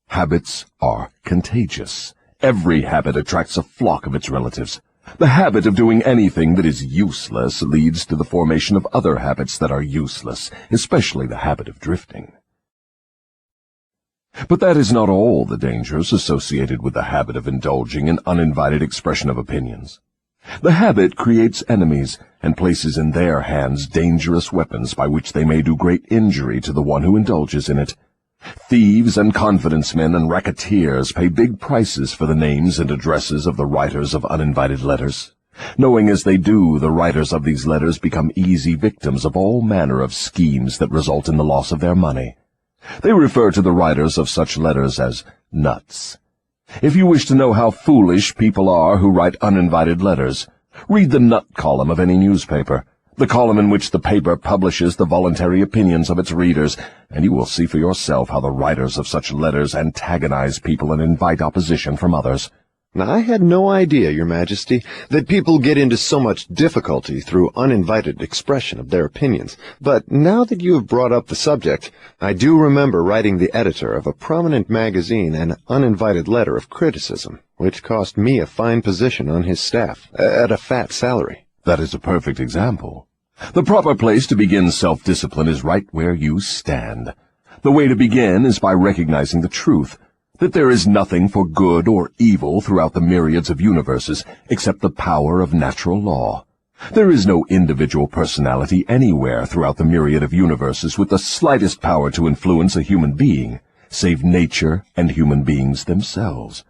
Habits are contagious. Every habit attracts a flock of its relatives. The habit of doing anything that is useless leads to the formation of other habits that are useless, especially the habit of drifting. But that is not all the dangers associated with the habit of indulging in uninvited expression of opinions. The habit creates enemies and places in their hands dangerous weapons by which they may do great injury to the one who indulges in it. Thieves and confidence men and racketeers pay big prices for the names and addresses of the writers of uninvited letters. Knowing as they do, the writers of these letters become easy victims of all manner of schemes that result in the loss of their money. They refer to the writers of such letters as nuts. If you wish to know how foolish people are who write uninvited letters, read the nut column of any newspaper, the column in which the paper publishes the voluntary opinions of its readers, and you will see for yourself how the writers of such letters antagonize people and invite opposition from others. Now, I had no idea, Your Majesty, that people get into so much difficulty through uninvited expression of their opinions. But now that you have brought up the subject, I do remember writing the editor of a prominent magazine an uninvited letter of criticism, which cost me a fine position on his staff, at a fat salary. That is a perfect example. The proper place to begin self-discipline is right where you stand. The way to begin is by recognizing the truth, that there is nothing for good or evil throughout the myriads of universes except the power of natural law. There is no individual personality anywhere throughout the myriad of universes with the slightest power to influence a human being, save nature and human beings themselves.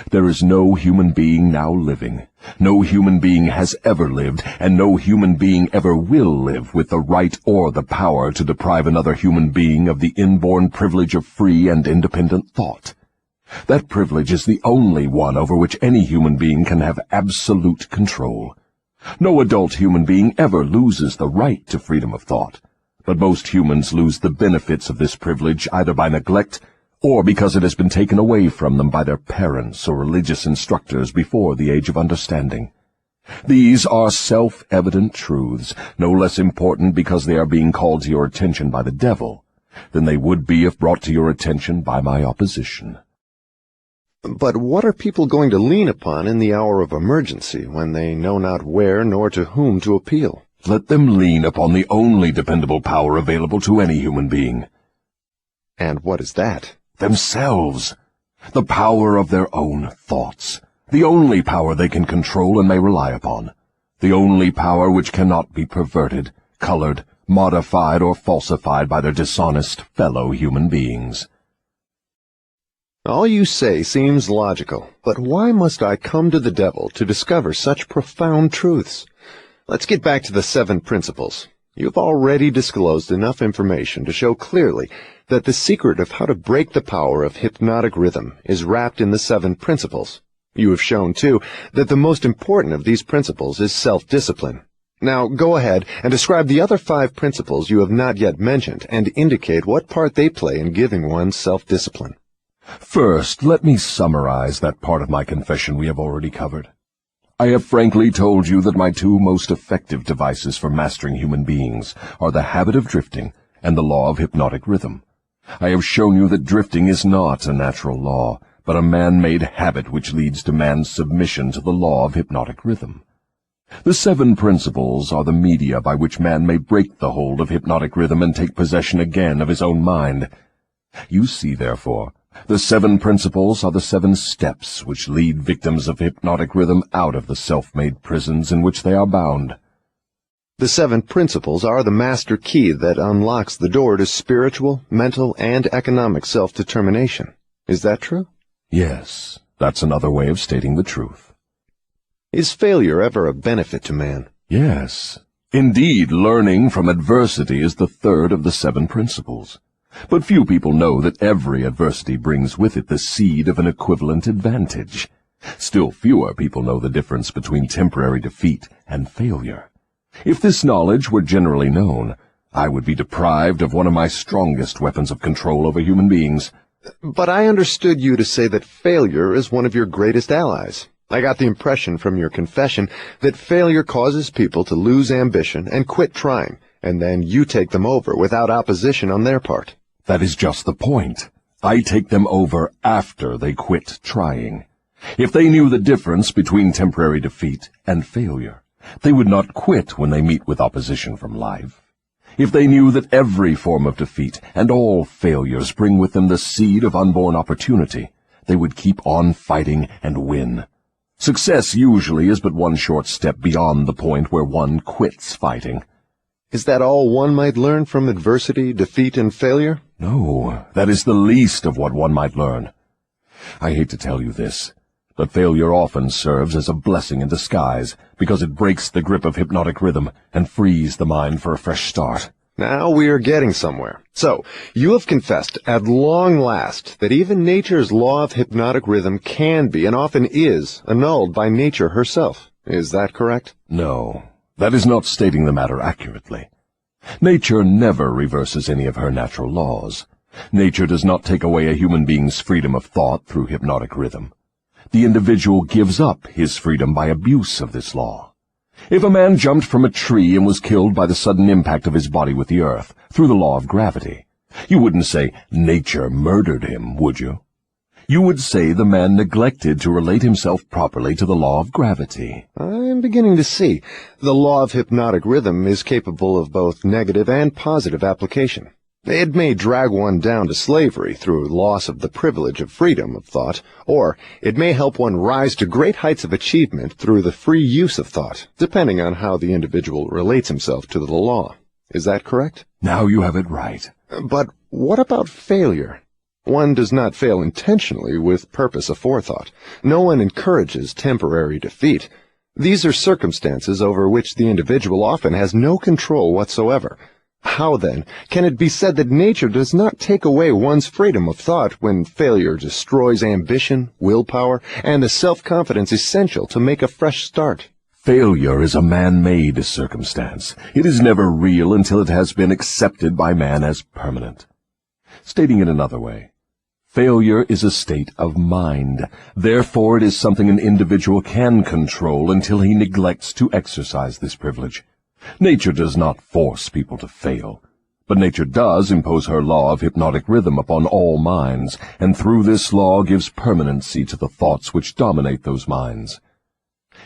There is no human being now living, no human being has ever lived, and no human being ever will live with the right or the power to deprive another human being of the inborn privilege of free and independent thought. That privilege is the only one over which any human being can have absolute control. No adult human being ever loses the right to freedom of thought, but most humans lose the benefits of this privilege either by neglect or because it has been taken away from them by their parents or religious instructors before the age of understanding. These are self-evident truths, no less important because they are being called to your attention by the devil than they would be if brought to your attention by my opposition. But what are people going to lean upon in the hour of emergency when they know not where nor to whom to appeal? Let them lean upon the only dependable power available to any human being. And what is that? Themselves. The power of their own thoughts. The only power they can control and may rely upon. The only power which cannot be perverted, colored, modified, or falsified by their dishonest fellow human beings. All you say seems logical, but why must I come to the devil to discover such profound truths? Let's get back to the 7 principles. You've already disclosed enough information to show clearly that the secret of how to break the power of hypnotic rhythm is wrapped in the 7 principles. You have shown, too, that the most important of these principles is self-discipline. Now, go ahead and describe the other 5 principles you have not yet mentioned and indicate what part they play in giving one self-discipline. First, let me summarize that part of my confession we have already covered. I have frankly told you that my 2 most effective devices for mastering human beings are the habit of drifting and the law of hypnotic rhythm. I have shown you that drifting is not a natural law, but a man-made habit which leads to man's submission to the law of hypnotic rhythm. The 7 principles are the media by which man may break the hold of hypnotic rhythm and take possession again of his own mind. You see, therefore, the 7 principles are the 7 steps which lead victims of hypnotic rhythm out of the self-made prisons in which they are bound. The 7 principles are the master key that unlocks the door to spiritual, mental, and economic self-determination. Is that true? Yes, that's another way of stating the truth. Is failure ever a benefit to man? Yes. Indeed, learning from adversity is the 3rd of the 7 principles. But few people know that every adversity brings with it the seed of an equivalent advantage. Still fewer people know the difference between temporary defeat and failure. If this knowledge were generally known, I would be deprived of one of my strongest weapons of control over human beings. But I understood you to say that failure is one of your greatest allies. I got the impression from your confession that failure causes people to lose ambition and quit trying, and then you take them over without opposition on their part. That is just the point. I take them over after they quit trying. If they knew the difference between temporary defeat and failure, they would not quit when they meet with opposition from life. If they knew that every form of defeat and all failures bring with them the seed of unborn opportunity, they would keep on fighting and win. Success usually is but one short step beyond the point where one quits fighting. Is that all one might learn from adversity, defeat, and failure? No, that is the least of what one might learn. I hate to tell you this, but failure often serves as a blessing in disguise because it breaks the grip of hypnotic rhythm and frees the mind for a fresh start. Now we are getting somewhere. So, you have confessed at long last that even nature's law of hypnotic rhythm can be and often is annulled by nature herself. Is that correct? No. That is not stating the matter accurately. Nature never reverses any of her natural laws. Nature does not take away a human being's freedom of thought through hypnotic rhythm. The individual gives up his freedom by abuse of this law. If a man jumped from a tree and was killed by the sudden impact of his body with the earth through the law of gravity, you wouldn't say nature murdered him, would you? You would say the man neglected to relate himself properly to the law of gravity. I'm beginning to see. The law of hypnotic rhythm is capable of both negative and positive application. It may drag one down to slavery through loss of the privilege of freedom of thought, or it may help one rise to great heights of achievement through the free use of thought, depending on how the individual relates himself to the law. Is that correct? Now you have it right. But what about failure? One does not fail intentionally with purpose aforethought. No one encourages temporary defeat. These are circumstances over which the individual often has no control whatsoever. How, then, can it be said that nature does not take away one's freedom of thought when failure destroys ambition, willpower, and the self-confidence essential to make a fresh start? Failure is a man-made circumstance. It is never real until it has been accepted by man as permanent. Stating it another way, failure is a state of mind. Therefore, it is something an individual can control until he neglects to exercise this privilege. Nature does not force people to fail, But nature does impose her law of hypnotic rhythm upon all minds, and through this law gives permanency to the thoughts which dominate those minds.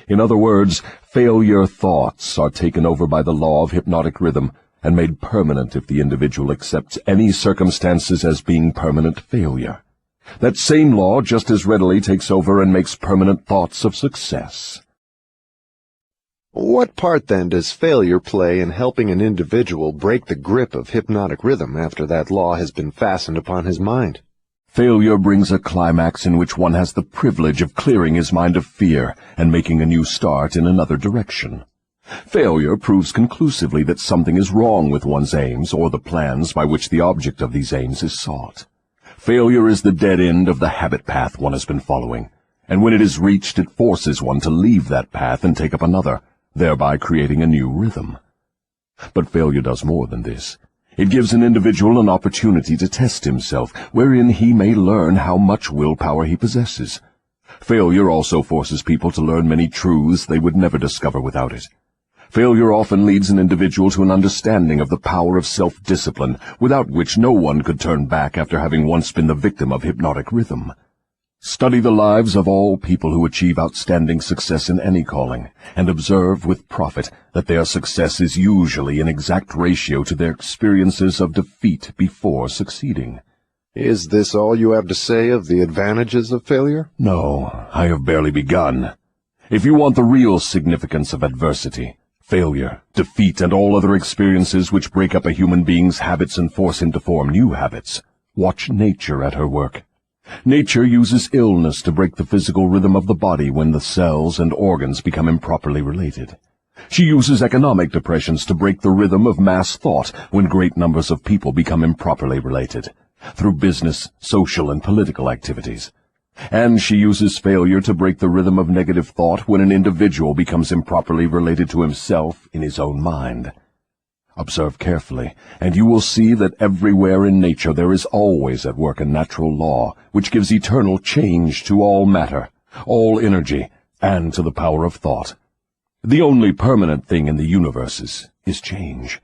In other words, failure thoughts are taken over by the law of hypnotic rhythm and made permanent if the individual accepts any circumstances as being permanent failure. That same law just as readily takes over and makes permanent thoughts of success. What part, then, does failure play in helping an individual break the grip of hypnotic rhythm after that law has been fastened upon his mind? Failure brings a climax in which one has the privilege of clearing his mind of fear and making a new start in another direction. Failure proves conclusively that something is wrong with one's aims or the plans by which the object of these aims is sought. Failure is the dead end of the habit path one has been following, and when it is reached it forces one to leave that path and take up another, thereby creating a new rhythm. But failure does more than this. It gives an individual an opportunity to test himself, wherein he may learn how much willpower he possesses. Failure also forces people to learn many truths they would never discover without it. Failure often leads an individual to an understanding of the power of self-discipline, without which no one could turn back after having once been the victim of hypnotic rhythm. Study the lives of all people who achieve outstanding success in any calling, and observe with profit that their success is usually in exact ratio to their experiences of defeat before succeeding. Is this all you have to say of the advantages of failure? No, I have barely begun. If you want the real significance of adversity, failure, defeat, and all other experiences which break up a human being's habits and force him to form new habits, watch nature at her work. Nature uses illness to break the physical rhythm of the body when the cells and organs become improperly related. She uses economic depressions to break the rhythm of mass thought when great numbers of people become improperly related, through business, social, and political activities. And she uses failure to break the rhythm of negative thought when an individual becomes improperly related to himself in his own mind. Observe carefully, and you will see that everywhere in nature there is always at work a natural law which gives eternal change to all matter, all energy, and to the power of thought. The only permanent thing in the universe is change,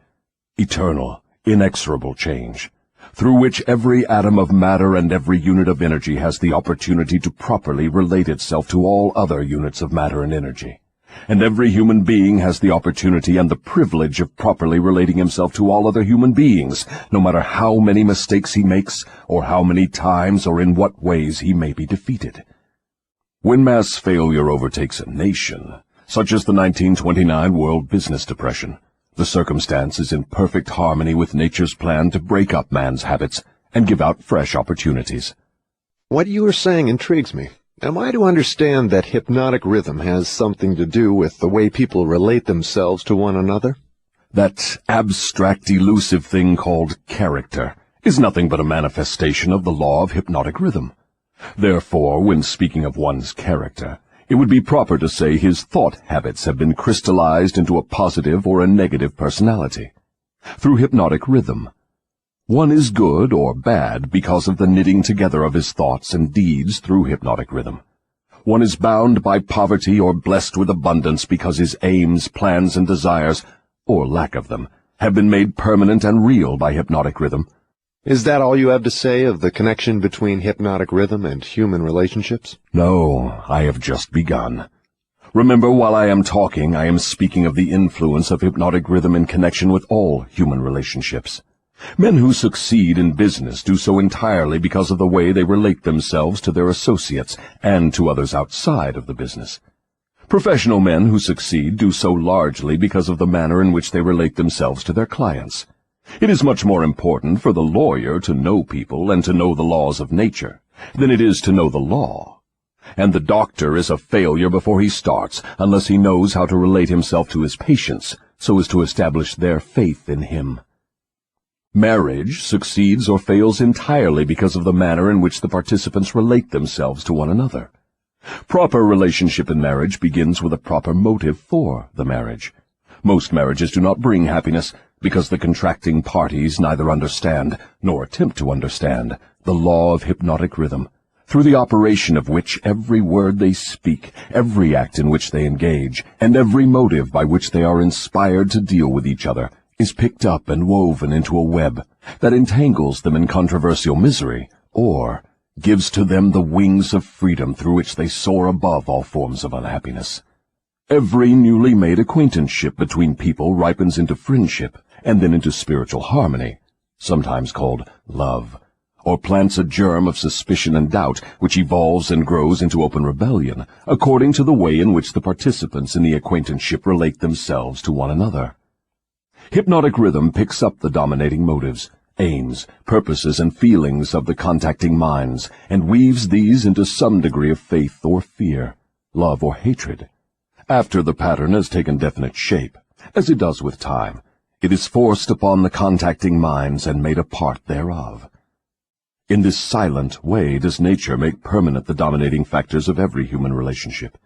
eternal, inexorable change, through which every atom of matter and every unit of energy has the opportunity to properly relate itself to all other units of matter and energy. And every human being has the opportunity and the privilege of properly relating himself to all other human beings, no matter how many mistakes he makes, or how many times or in what ways he may be defeated. When mass failure overtakes a nation, such as the 1929 World Business Depression, the circumstance is in perfect harmony with nature's plan to break up man's habits and give out fresh opportunities. What you are saying intrigues me. Am I to understand that hypnotic rhythm has something to do with the way people relate themselves to one another? That abstract, elusive thing called character is nothing but a manifestation of the law of hypnotic rhythm. Therefore, when speaking of one's character, it would be proper to say his thought habits have been crystallized into a positive or a negative personality. Through hypnotic rhythm, one is good or bad because of the knitting together of his thoughts and deeds through hypnotic rhythm. One is bound by poverty or blessed with abundance because his aims, plans, and desires, or lack of them, have been made permanent and real by hypnotic rhythm. Is that all you have to say of the connection between hypnotic rhythm and human relationships? No, I have just begun. Remember, while I am talking, I am speaking of the influence of hypnotic rhythm in connection with all human relationships. Men who succeed in business do so entirely because of the way they relate themselves to their associates and to others outside of the business. Professional men who succeed do so largely because of the manner in which they relate themselves to their clients. It is much more important for the lawyer to know people and to know the laws of nature than it is to know the law. And the doctor is a failure before he starts unless he knows how to relate himself to his patients so as to establish their faith in him. Marriage succeeds or fails entirely because of the manner in which the participants relate themselves to one another. Proper relationship in marriage begins with a proper motive for the marriage. Most marriages do not bring happiness because the contracting parties neither understand, nor attempt to understand, the law of hypnotic rhythm, through the operation of which every word they speak, every act in which they engage, and every motive by which they are inspired to deal with each other, is picked up and woven into a web that entangles them in controversial misery, or gives to them the wings of freedom through which they soar above all forms of unhappiness. Every newly made acquaintanceship between people ripens into friendship and then into spiritual harmony, sometimes called love, or plants a germ of suspicion and doubt which evolves and grows into open rebellion, according to the way in which the participants in the acquaintanceship relate themselves to one another. Hypnotic rhythm picks up the dominating motives, aims, purposes, and feelings of the contacting minds, and weaves these into some degree of faith or fear, love or hatred. After the pattern has taken definite shape, as it does with time, it is forced upon the contacting minds and made a part thereof. In this silent way does nature make permanent the dominating factors of every human relationship.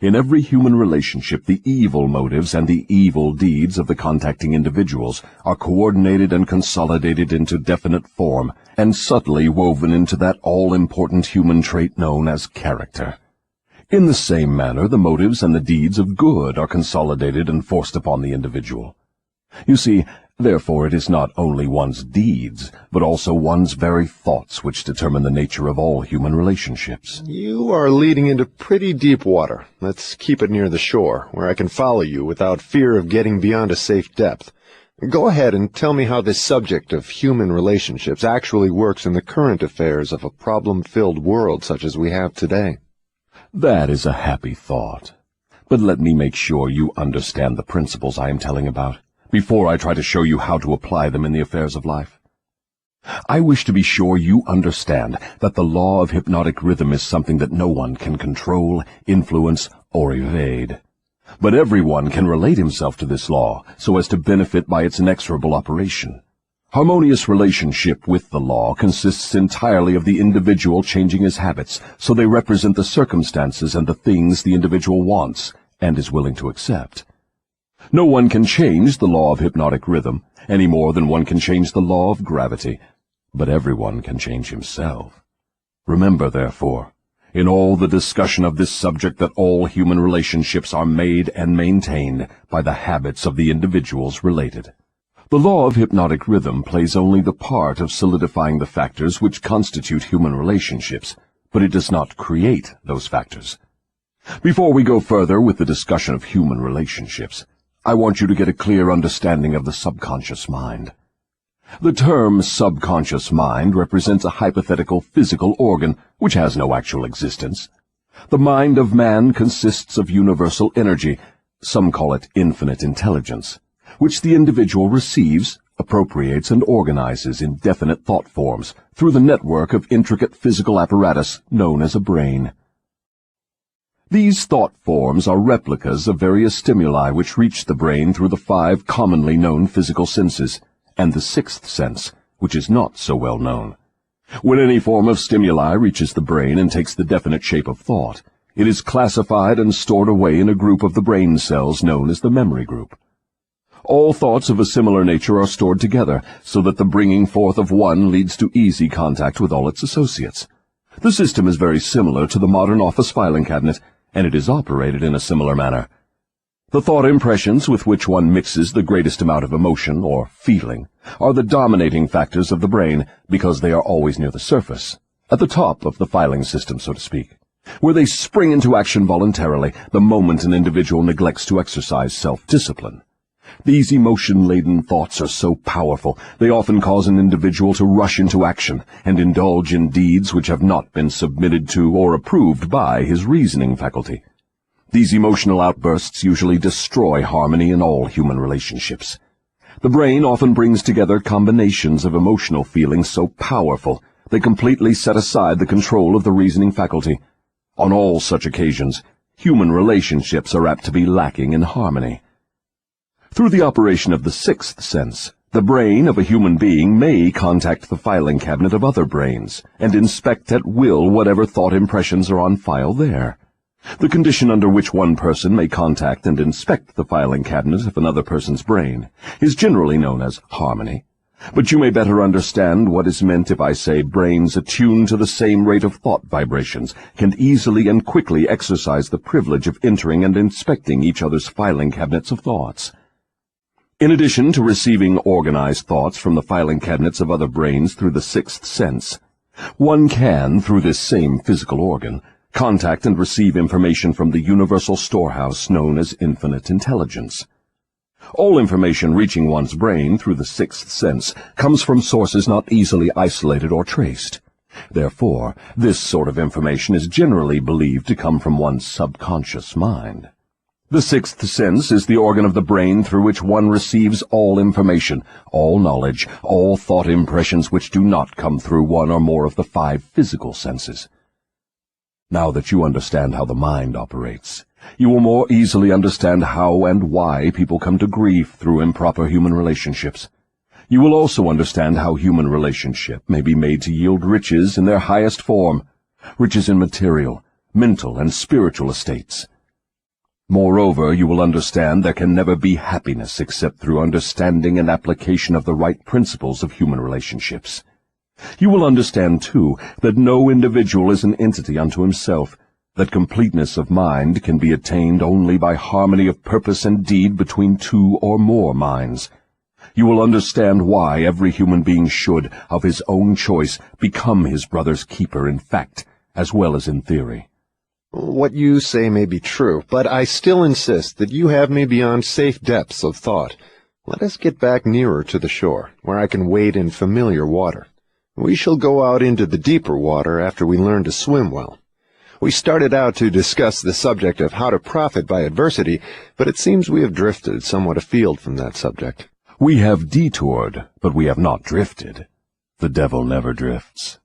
In every human relationship, the evil motives and the evil deeds of the contacting individuals are coordinated and consolidated into definite form and subtly woven into that all-important human trait known as character. In the same manner, the motives and the deeds of good are consolidated and forced upon the individual. You see, therefore, it is not only one's deeds, but also one's very thoughts which determine the nature of all human relationships. You are leading into pretty deep water. Let's keep it near the shore, where I can follow you without fear of getting beyond a safe depth. Go ahead and tell me how this subject of human relationships actually works in the current affairs of a problem-filled world such as we have today. That is a happy thought. But let me make sure you understand the principles I am telling about, before I try to show you how to apply them in the affairs of life. I wish to be sure you understand that the law of hypnotic rhythm is something that no one can control, influence, or evade. But everyone can relate himself to this law so as to benefit by its inexorable operation. Harmonious relationship with the law consists entirely of the individual changing his habits so they represent the circumstances and the things the individual wants and is willing to accept. No one can change the law of hypnotic rhythm any more than one can change the law of gravity, but everyone can change himself. Remember, therefore, in all the discussion of this subject, that all human relationships are made and maintained by the habits of the individuals related. The law of hypnotic rhythm plays only the part of solidifying the factors which constitute human relationships, but it does not create those factors. Before we go further with the discussion of human relationships, I want you to get a clear understanding of the subconscious mind. The term subconscious mind represents a hypothetical physical organ which has no actual existence. The mind of man consists of universal energy, some call it infinite intelligence, which the individual receives, appropriates, and organizes in definite thought forms through the network of intricate physical apparatus known as a brain. These thought forms are replicas of various stimuli which reach the brain through the 5 commonly known physical senses, and the 6th sense, which is not so well known. When any form of stimuli reaches the brain and takes the definite shape of thought, it is classified and stored away in a group of the brain cells known as the memory group. All thoughts of a similar nature are stored together, so that the bringing forth of one leads to easy contact with all its associates. The system is very similar to the modern office filing cabinet, and it is operated in a similar manner. The thought impressions with which one mixes the greatest amount of emotion or feeling are the dominating factors of the brain because they are always near the surface, at the top of the filing system, so to speak, where they spring into action voluntarily the moment an individual neglects to exercise self-discipline. These emotion-laden thoughts are so powerful, they often cause an individual to rush into action and indulge in deeds which have not been submitted to or approved by his reasoning faculty. These emotional outbursts usually destroy harmony in all human relationships. The brain often brings together combinations of emotional feelings so powerful they completely set aside the control of the reasoning faculty. On all such occasions, human relationships are apt to be lacking in harmony. Through the operation of the 6th sense, the brain of a human being may contact the filing cabinet of other brains and inspect at will whatever thought impressions are on file there. The condition under which one person may contact and inspect the filing cabinet of another person's brain is generally known as harmony. But you may better understand what is meant if I say brains attuned to the same rate of thought vibrations can easily and quickly exercise the privilege of entering and inspecting each other's filing cabinets of thoughts. In addition to receiving organized thoughts from the filing cabinets of other brains through the sixth sense, one can, through this same physical organ, contact and receive information from the universal storehouse known as infinite intelligence. All information reaching one's brain through the sixth sense comes from sources not easily isolated or traced. Therefore, this sort of information is generally believed to come from one's subconscious mind. The sixth sense is the organ of the brain through which one receives all information, all knowledge, all thought impressions which do not come through one or more of the 5 physical senses. Now that you understand how the mind operates, you will more easily understand how and why people come to grief through improper human relationships. You will also understand how human relationship may be made to yield riches in their highest form, riches in material, mental, and spiritual estates. Moreover, you will understand there can never be happiness except through understanding and application of the right principles of human relationships. You will understand, too, that no individual is an entity unto himself, that completeness of mind can be attained only by harmony of purpose and deed between 2 or more minds. You will understand why every human being should, of his own choice, become his brother's keeper in fact, as well as in theory. What you say may be true, but I still insist that you have me beyond safe depths of thought. Let us get back nearer to the shore, where I can wade in familiar water. We shall go out into the deeper water after we learn to swim well. We started out to discuss the subject of how to profit by adversity, but it seems we have drifted somewhat afield from that subject. We have detoured, but we have not drifted. The devil never drifts.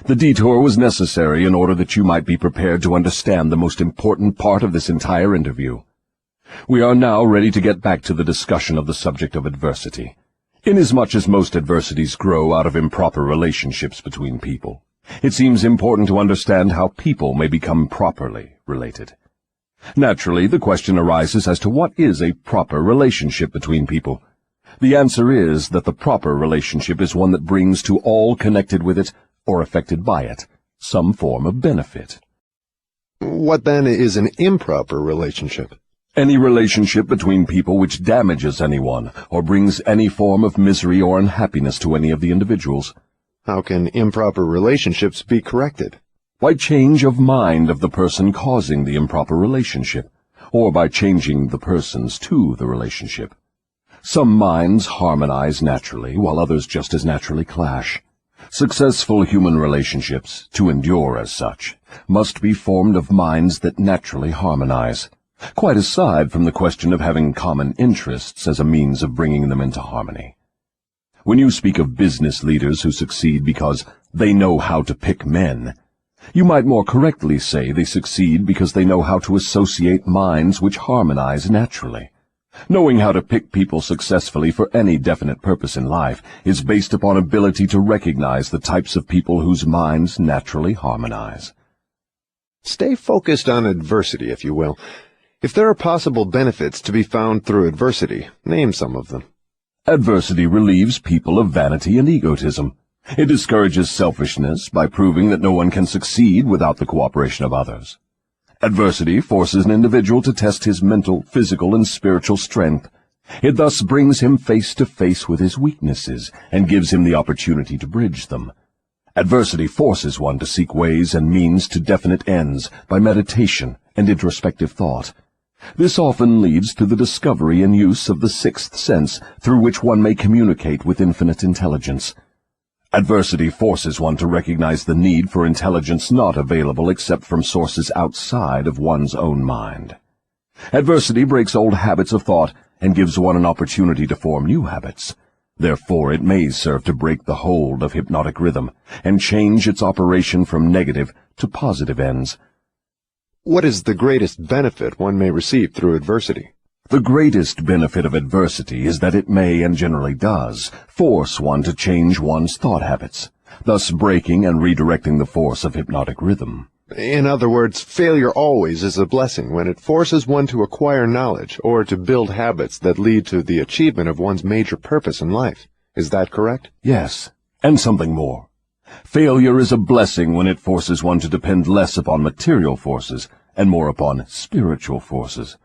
The detour was necessary in order that you might be prepared to understand the most important part of this entire interview. We are now ready to get back to the discussion of the subject of adversity. Inasmuch as most adversities grow out of improper relationships between people, it seems important to understand how people may become properly related. Naturally, the question arises as to what is a proper relationship between people. The answer is that the proper relationship is one that brings to all connected with it, or affected by it, some form of benefit. What then is an improper relationship? Any relationship between people which damages anyone, or brings any form of misery or unhappiness to any of the individuals. How can improper relationships be corrected? By change of mind of the person causing the improper relationship, or by changing the persons to the relationship. Some minds harmonize naturally, while others just as naturally clash. Successful human relationships, to endure as such, must be formed of minds that naturally harmonize, quite aside from the question of having common interests as a means of bringing them into harmony. When you speak of business leaders who succeed because they know how to pick men, you might more correctly say they succeed because they know how to associate minds which harmonize naturally. Knowing how to pick people successfully for any definite purpose in life is based upon ability to recognize the types of people whose minds naturally harmonize. Stay focused on adversity, if you will. If there are possible benefits to be found through adversity, name some of them. Adversity relieves people of vanity and egotism. It discourages selfishness by proving that no one can succeed without the cooperation of others. Adversity forces an individual to test his mental, physical, and spiritual strength. It thus brings him face to face with his weaknesses and gives him the opportunity to bridge them. Adversity forces one to seek ways and means to definite ends by meditation and introspective thought. This often leads to the discovery and use of the sixth sense through which one may communicate with infinite intelligence. Adversity forces one to recognize the need for intelligence not available except from sources outside of one's own mind. Adversity breaks old habits of thought and gives one an opportunity to form new habits. Therefore, it may serve to break the hold of hypnotic rhythm and change its operation from negative to positive ends. What is the greatest benefit one may receive through adversity? The greatest benefit of adversity is that it may, and generally does, force one to change one's thought habits, thus breaking and redirecting the force of hypnotic rhythm. In other words, failure always is a blessing when it forces one to acquire knowledge or to build habits that lead to the achievement of one's major purpose in life. Is that correct? Yes, and something more. Failure is a blessing when it forces one to depend less upon material forces and more upon spiritual forces.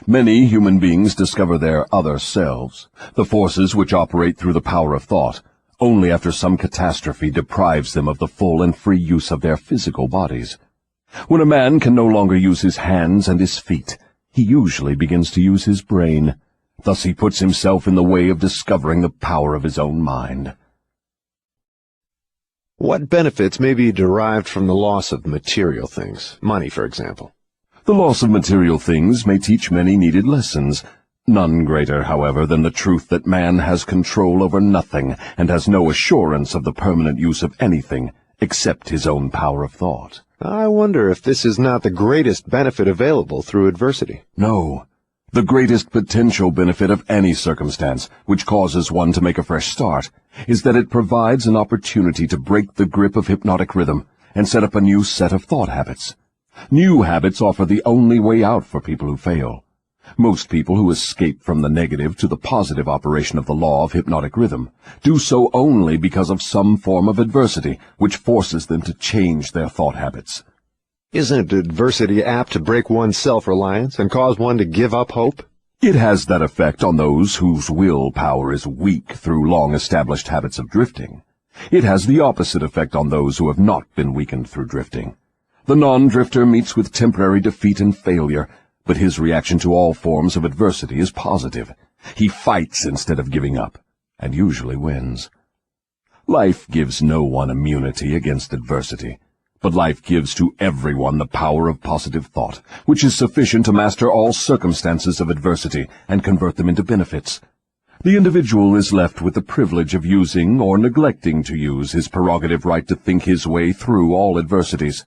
Many human beings discover their other selves, the forces which operate through the power of thought, only after some catastrophe deprives them of the full and free use of their physical bodies. When a man can no longer use his hands and his feet, he usually begins to use his brain. Thus he puts himself in the way of discovering the power of his own mind. What benefits may be derived from the loss of material things, money, for example? The loss of material things may teach many needed lessons, none greater, however, than the truth that man has control over nothing and has no assurance of the permanent use of anything except his own power of thought. I wonder if this is not the greatest benefit available through adversity. No. The greatest potential benefit of any circumstance which causes one to make a fresh start is that it provides an opportunity to break the grip of hypnotic rhythm and set up a new set of thought habits. New habits offer the only way out for people who fail. Most people who escape from the negative to the positive operation of the law of hypnotic rhythm do so only because of some form of adversity which forces them to change their thought habits. Isn't adversity apt to break one's self-reliance and cause one to give up hope? It has that effect on those whose willpower is weak through long-established habits of drifting. It has the opposite effect on those who have not been weakened through drifting. The non-drifter meets with temporary defeat and failure, but his reaction to all forms of adversity is positive. He fights instead of giving up, and usually wins. Life gives no one immunity against adversity, but life gives to everyone the power of positive thought, which is sufficient to master all circumstances of adversity and convert them into benefits. The individual is left with the privilege of using or neglecting to use his prerogative right to think his way through all adversities.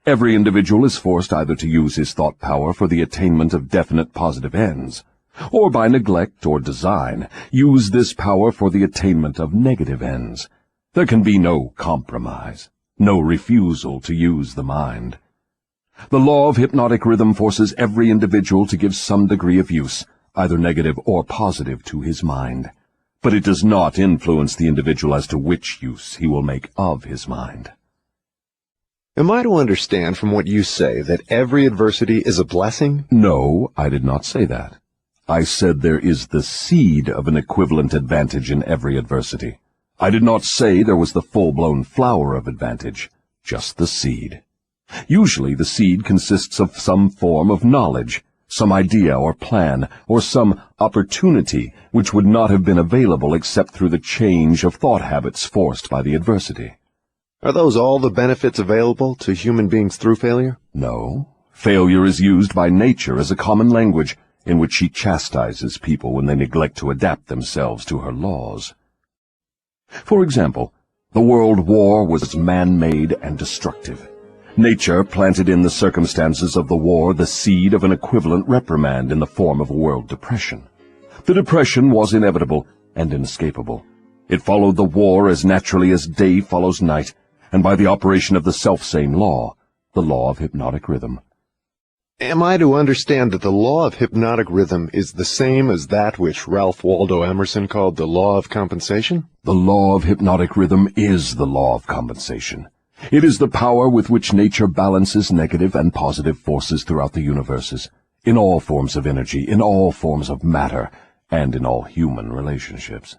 Every individual is forced either to use his thought power for the attainment of definite positive ends, or by neglect or design, use this power for the attainment of negative ends. There can be no compromise, no refusal to use the mind. The law of hypnotic rhythm forces every individual to give some degree of use, either negative or positive, to his mind. But it does not influence the individual as to which use he will make of his mind. Am I to understand from what you say that every adversity is a blessing? No, I did not say that. I said there is the seed of an equivalent advantage in every adversity. I did not say there was the full-blown flower of advantage, just the seed. Usually the seed consists of some form of knowledge, some idea or plan, or some opportunity which would not have been available except through the change of thought habits forced by the adversity. Are those all the benefits available to human beings through failure? No. Failure is used by nature as a common language in which she chastises people when they neglect to adapt themselves to her laws. For example, the world war was man-made and destructive. Nature planted in the circumstances of the war the seed of an equivalent reprimand in the form of a world depression. The depression was inevitable and inescapable. It followed the war as naturally as day follows night, and by the operation of the selfsame law, the law of hypnotic rhythm. Am I to understand that the law of hypnotic rhythm is the same as that which Ralph Waldo Emerson called the law of compensation? The law of hypnotic rhythm is the law of compensation. It is the power with which nature balances negative and positive forces throughout the universes, in all forms of energy, in all forms of matter, and in all human relationships.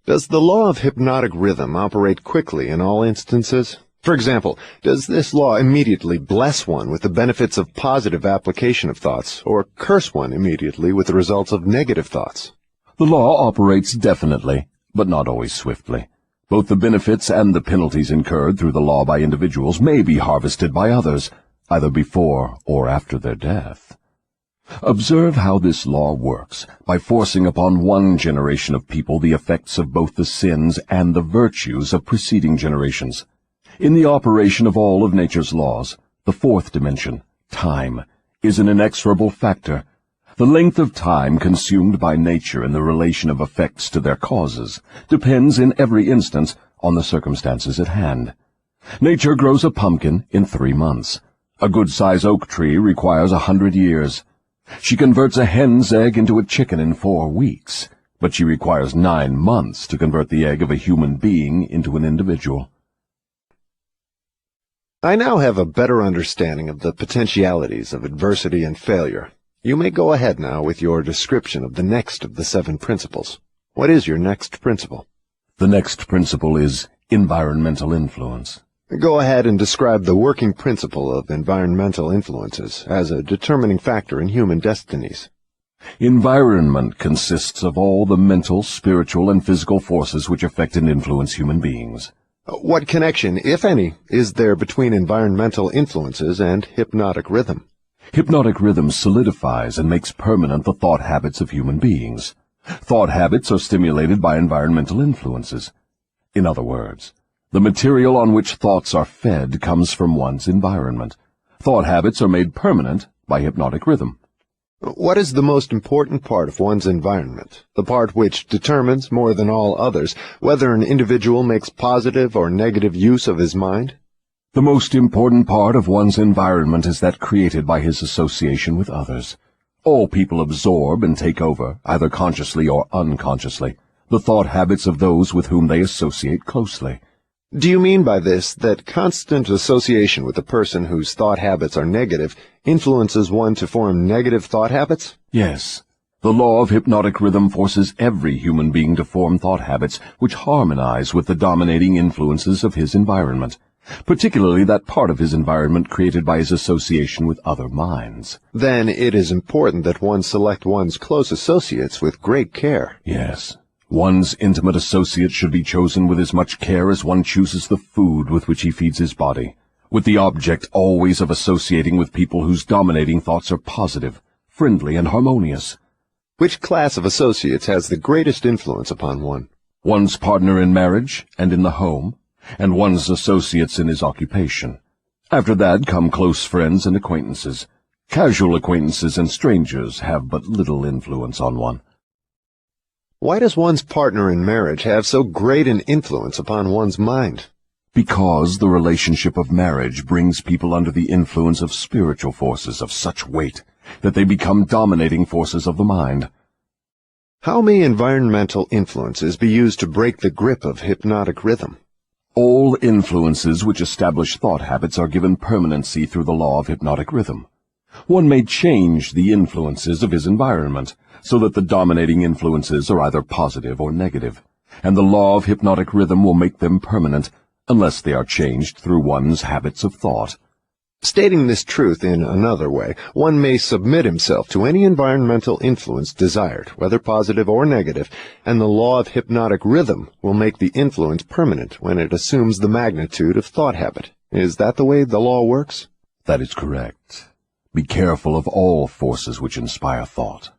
Does the law of hypnotic rhythm operate quickly in all instances? For example, does this law immediately bless one with the benefits of positive application of thoughts, or curse one immediately with the results of negative thoughts? The law operates definitely, but not always swiftly. Both the benefits and the penalties incurred through the law by individuals may be harvested by others, either before or after their death. Observe how this law works by forcing upon one generation of people the effects of both the sins and the virtues of preceding generations. In the operation of all of nature's laws, the fourth dimension, time, is an inexorable factor. The length of time consumed by nature in the relation of effects to their causes depends in every instance on the circumstances at hand. Nature grows a pumpkin in 3 months. A good-sized oak tree requires 100 years. She converts a hen's egg into a chicken in 4 weeks, but she requires 9 months to convert the egg of a human being into an individual. I now have a better understanding of the potentialities of adversity and failure. You may go ahead now with your description of the next of the 7 principles. What is your next principle? The next principle is environmental influence. Go ahead and describe the working principle of environmental influences as a determining factor in human destinies. Environment consists of all the mental, spiritual, and physical forces which affect and influence human beings. What connection, if any, is there between environmental influences and hypnotic rhythm? Hypnotic rhythm solidifies and makes permanent the thought habits of human beings. Thought habits are stimulated by environmental influences. In other words, the material on which thoughts are fed comes from one's environment. Thought habits are made permanent by hypnotic rhythm. What is the most important part of one's environment, the part which determines, more than all others, whether an individual makes positive or negative use of his mind? The most important part of one's environment is that created by his association with others. All people absorb and take over, either consciously or unconsciously, the thought habits of those with whom they associate closely. Do you mean by this that constant association with a person whose thought habits are negative influences one to form negative thought habits? Yes. The law of hypnotic rhythm forces every human being to form thought habits which harmonize with the dominating influences of his environment, particularly that part of his environment created by his association with other minds. Then it is important that one select one's close associates with great care. Yes. One's intimate associates should be chosen with as much care as one chooses the food with which he feeds his body, with the object always of associating with people whose dominating thoughts are positive, friendly, and harmonious. Which class of associates has the greatest influence upon one? One's partner in marriage and in the home, and one's associates in his occupation. After that come close friends and acquaintances. Casual acquaintances and strangers have but little influence on one. Why does one's partner in marriage have so great an influence upon one's mind? Because the relationship of marriage brings people under the influence of spiritual forces of such weight that they become dominating forces of the mind. How may environmental influences be used to break the grip of hypnotic rhythm? All influences which establish thought habits are given permanency through the law of hypnotic rhythm. One may change the influences of his environment, so that the dominating influences are either positive or negative, and the law of hypnotic rhythm will make them permanent, unless they are changed through one's habits of thought. Stating this truth in another way, one may submit himself to any environmental influence desired, whether positive or negative, and the law of hypnotic rhythm will make the influence permanent when it assumes the magnitude of thought habit. Is that the way the law works? That is correct. Be careful of all forces which inspire thought.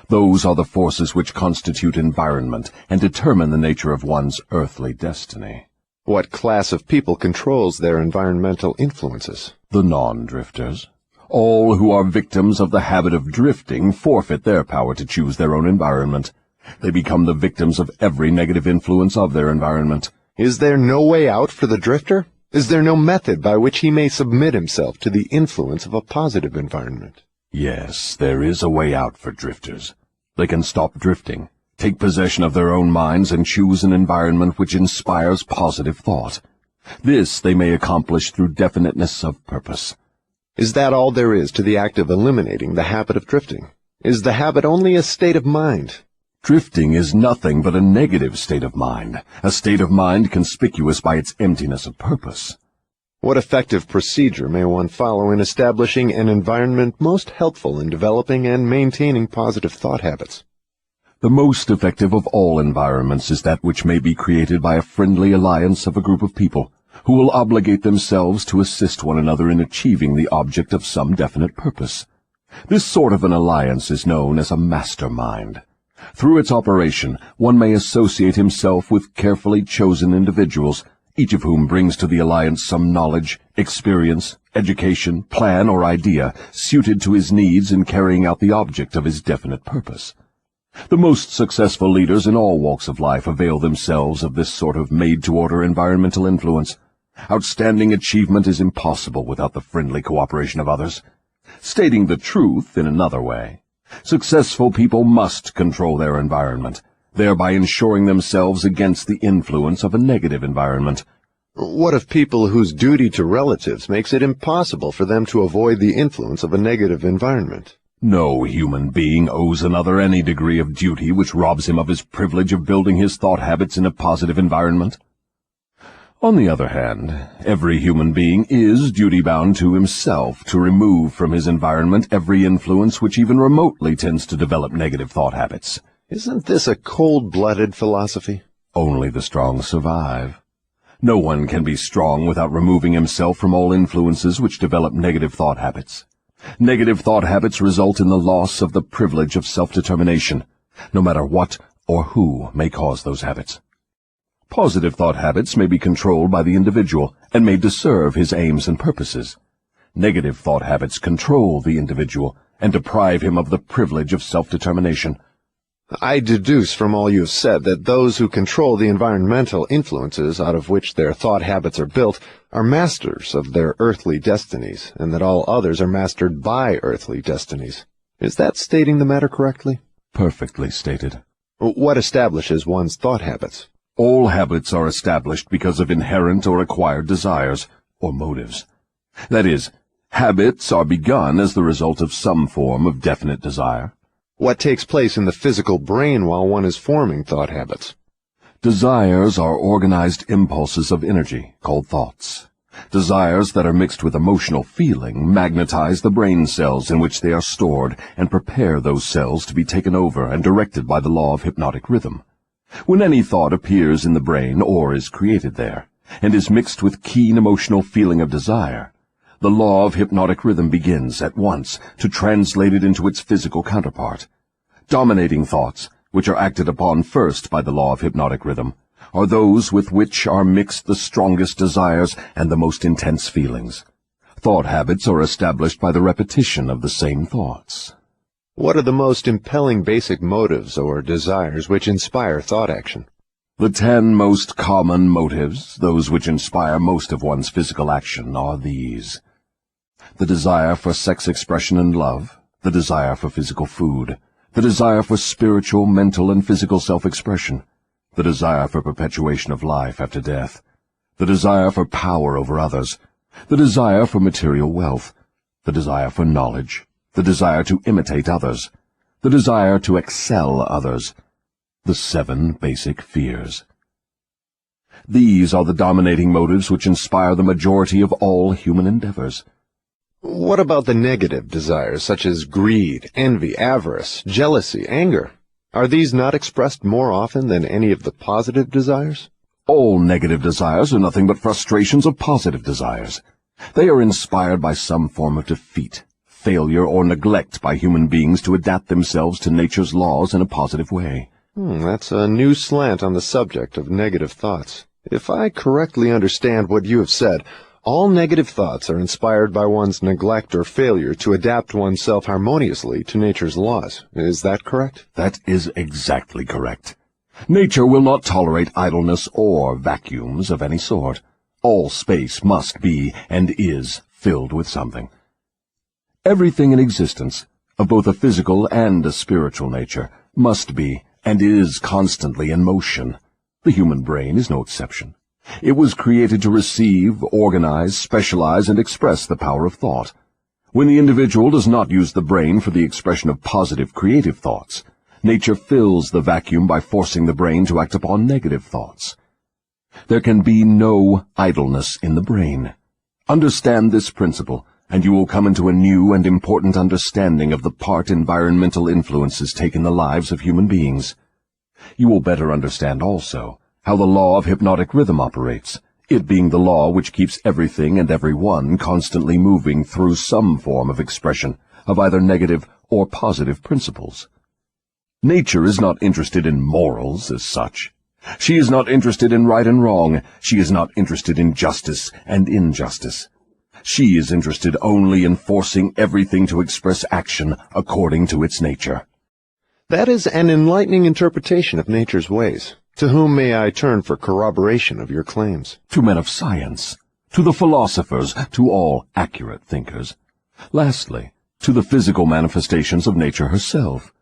Those are the forces which constitute environment and determine the nature of one's earthly destiny. What class of people controls their environmental influences? The non-drifters. All who are victims of the habit of drifting forfeit their power to choose their own environment. They become the victims of every negative influence of their environment. Is there no way out for the drifter? Is there no method by which he may submit himself to the influence of a positive environment? Yes, there is a way out for drifters. They can stop drifting, take possession of their own minds, and choose an environment which inspires positive thought. This they may accomplish through definiteness of purpose. Is that all there is to the act of eliminating the habit of drifting? Is the habit only a state of mind? Drifting is nothing but a negative state of mind, a state of mind conspicuous by its emptiness of purpose. What effective procedure may one follow in establishing an environment most helpful in developing and maintaining positive thought habits? The most effective of all environments is that which may be created by a friendly alliance of a group of people who will obligate themselves to assist one another in achieving the object of some definite purpose. This sort of an alliance is known as a mastermind. Through its operation, one may associate himself with carefully chosen individuals, each of whom brings to the alliance some knowledge, experience, education, plan, or idea suited to his needs in carrying out the object of his definite purpose. The most successful leaders in all walks of life avail themselves of this sort of made-to-order environmental influence. Outstanding achievement is impossible without the friendly cooperation of others. Stating the truth in another way, successful people must control their environment, thereby ensuring themselves against the influence of a negative environment. What of people whose duty to relatives makes it impossible for them to avoid the influence of a negative environment? No human being owes another any degree of duty which robs him of his privilege of building his thought habits in a positive environment. On the other hand, every human being is duty-bound to himself to remove from his environment every influence which even remotely tends to develop negative thought habits. Isn't this a cold-blooded philosophy? Only the strong survive. No one can be strong without removing himself from all influences which develop negative thought habits. Negative thought habits result in the loss of the privilege of self-determination, no matter what or who may cause those habits. Positive thought habits may be controlled by the individual and made to serve his aims and purposes. Negative thought habits control the individual and deprive him of the privilege of self-determination. I deduce from all you have said that those who control the environmental influences out of which their thought habits are built are masters of their earthly destinies, and that all others are mastered by earthly destinies. Is that stating the matter correctly? Perfectly stated. What establishes one's thought habits? All habits are established because of inherent or acquired desires, or motives. That is, habits are begun as the result of some form of definite desire. What takes place in the physical brain while one is forming thought habits? Desires are organized impulses of energy, called thoughts. Desires that are mixed with emotional feeling magnetize the brain cells in which they are stored and prepare those cells to be taken over and directed by the law of hypnotic rhythm. When any thought appears in the brain or is created there, and is mixed with keen emotional feeling of desire, the law of hypnotic rhythm begins at once to translate it into its physical counterpart. Dominating thoughts, which are acted upon first by the law of hypnotic rhythm, are those with which are mixed the strongest desires and the most intense feelings. Thought habits are established by the repetition of the same thoughts. What are the most impelling basic motives or desires which inspire thought action? The 10 most common motives, those which inspire most of one's physical action, are these: the desire for sex expression and love, the desire for physical food, the desire for spiritual, mental, and physical self-expression, the desire for perpetuation of life after death, the desire for power over others, the desire for material wealth, the desire for knowledge, the desire to imitate others, the desire to excel others, the 7 basic fears. These are the dominating motives which inspire the majority of all human endeavors. What about the negative desires, such as greed, envy, avarice, jealousy, anger? Are these not expressed more often than any of the positive desires? All negative desires are nothing but frustrations of positive desires. They are inspired by some form of defeat, failure, or neglect by human beings to adapt themselves to nature's laws in a positive way. That's a new slant on the subject of negative thoughts. If I correctly understand what you have said, all negative thoughts are inspired by one's neglect or failure to adapt oneself harmoniously to nature's laws. Is that correct? That is exactly correct. Nature will not tolerate idleness or vacuums of any sort. All space must be and is filled with something. Everything in existence, of both a physical and a spiritual nature, must be and is constantly in motion. The human brain is no exception. It was created to receive, organize, specialize, and express the power of thought. When the individual does not use the brain for the expression of positive, creative thoughts, nature fills the vacuum by forcing the brain to act upon negative thoughts. There can be no idleness in the brain. Understand this principle, and you will come into a new and important understanding of the part environmental influences take in the lives of human beings. You will better understand also how the law of hypnotic rhythm operates, it being the law which keeps everything and everyone constantly moving through some form of expression of either negative or positive principles. Nature is not interested in morals as such. She is not interested in right and wrong. She is not interested in justice and injustice. She is interested only in forcing everything to express action according to its nature. That is an enlightening interpretation of nature's ways. To whom may I turn for corroboration of your claims? To men of science, to the philosophers, to all accurate thinkers. Lastly, to the physical manifestations of nature herself.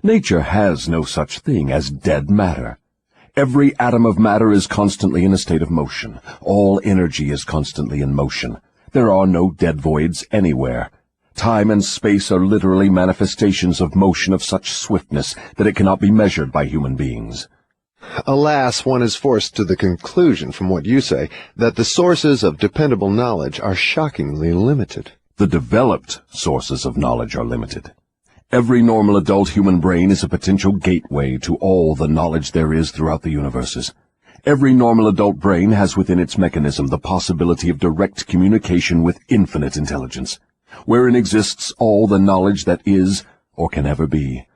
Nature has no such thing as dead matter. Every atom of matter is constantly in a state of motion. All energy is constantly in motion. There are no dead voids anywhere. Time and space are literally manifestations of motion of such swiftness that it cannot be measured by human beings. Alas, one is forced to the conclusion, from what you say, that the sources of dependable knowledge are shockingly limited. The developed sources of knowledge are limited. Every normal adult human brain is a potential gateway to all the knowledge there is throughout the universes. Every normal adult brain has within its mechanism the possibility of direct communication with infinite intelligence, wherein exists all the knowledge that is or can ever be.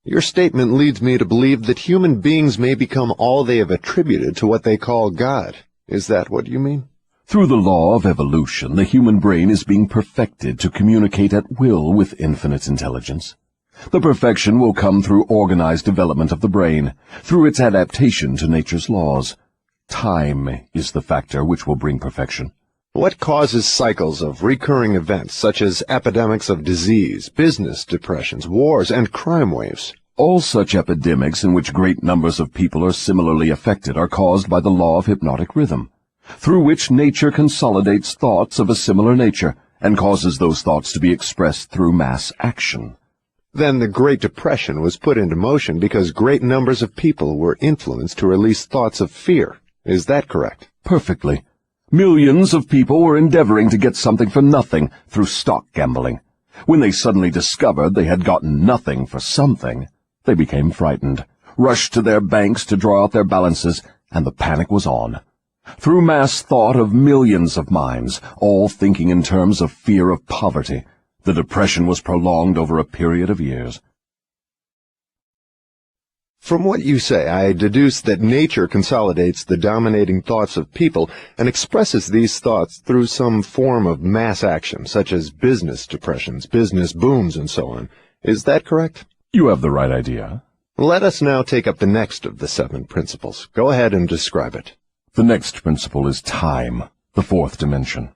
Your statement leads me to believe that human beings may become all they have attributed to what they call God. Is that what you mean? Through the law of evolution, the human brain is being perfected to communicate at will with infinite intelligence. The perfection will come through organized development of the brain, through its adaptation to nature's laws. Time is the factor which will bring perfection. What causes cycles of recurring events such as epidemics of disease, business depressions, wars, and crime waves? All such epidemics in which great numbers of people are similarly affected are caused by the law of hypnotic rhythm, through which nature consolidates thoughts of a similar nature and causes those thoughts to be expressed through mass action. Then the Great Depression was put into motion because great numbers of people were influenced to release thoughts of fear. Is that correct? Perfectly. Millions of people were endeavoring to get something for nothing through stock gambling. When they suddenly discovered they had gotten nothing for something, they became frightened, rushed to their banks to draw out their balances, and the panic was on. Through mass thought of millions of minds, all thinking in terms of fear of poverty, the depression was prolonged over a period of years. From what you say, I deduce that nature consolidates the dominating thoughts of people and expresses these thoughts through some form of mass action, such as business depressions, business booms, and so on. Is that correct? You have the right idea. Let us now take up the next of the 7 principles. Go ahead and describe it. The next principle is time, the 4th dimension.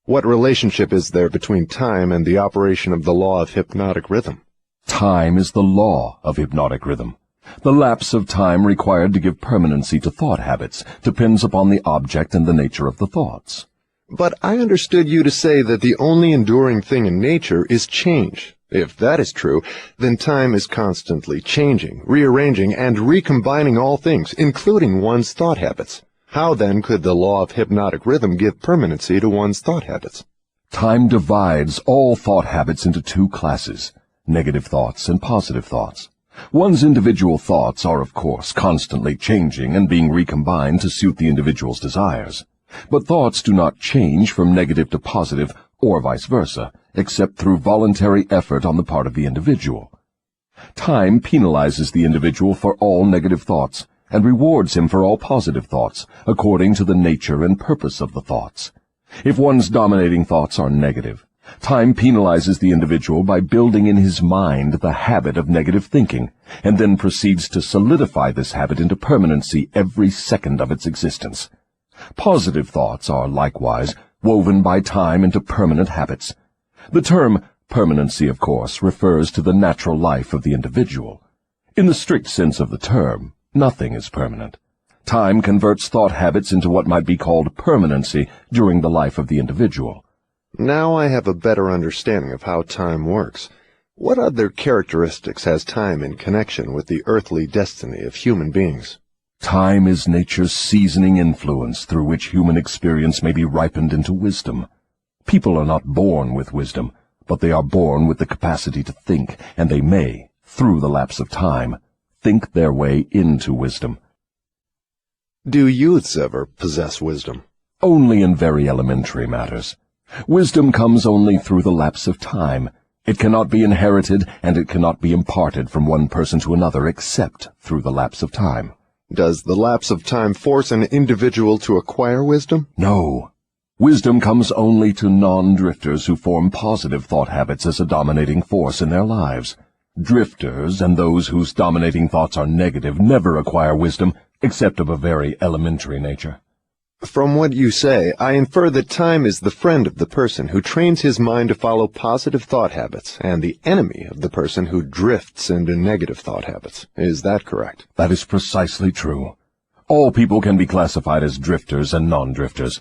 What relationship is there between time and the operation of the law of hypnotic rhythm? Time is the law of hypnotic rhythm. The lapse of time required to give permanency to thought habits depends upon the object and the nature of the thoughts. But I understood you to say that the only enduring thing in nature is change. If that is true, then time is constantly changing, rearranging, and recombining all things, including one's thought habits. How then could the law of hypnotic rhythm give permanency to one's thought habits? Time divides all thought habits into 2 classes, negative thoughts and positive thoughts. One's individual thoughts are, of course, constantly changing and being recombined to suit the individual's desires. But thoughts do not change from negative to positive, or vice versa, except through voluntary effort on the part of the individual. Time penalizes the individual for all negative thoughts, and rewards him for all positive thoughts, according to the nature and purpose of the thoughts. If one's dominating thoughts are negative, time penalizes the individual by building in his mind the habit of negative thinking, and then proceeds to solidify this habit into permanency every second of its existence. Positive thoughts are, likewise, woven by time into permanent habits. The term permanency, of course, refers to the natural life of the individual. In the strict sense of the term, nothing is permanent. Time converts thought habits into what might be called permanency during the life of the individual. Now I have a better understanding of how time works. What other characteristics has time in connection with the earthly destiny of human beings? Time is nature's seasoning influence through which human experience may be ripened into wisdom. People are not born with wisdom, but they are born with the capacity to think, and they may, through the lapse of time, think their way into wisdom. Do youths ever possess wisdom? Only in very elementary matters. Wisdom comes only through the lapse of time. It cannot be inherited, and it cannot be imparted from one person to another except through the lapse of time. Does the lapse of time force an individual to acquire wisdom? No. Wisdom comes only to non-drifters who form positive thought habits as a dominating force in their lives. Drifters and those whose dominating thoughts are negative never acquire wisdom, except of a very elementary nature. From what you say, I infer that time is the friend of the person who trains his mind to follow positive thought habits, and the enemy of the person who drifts into negative thought habits. Is that correct? That is precisely true. All people can be classified as drifters and non-drifters.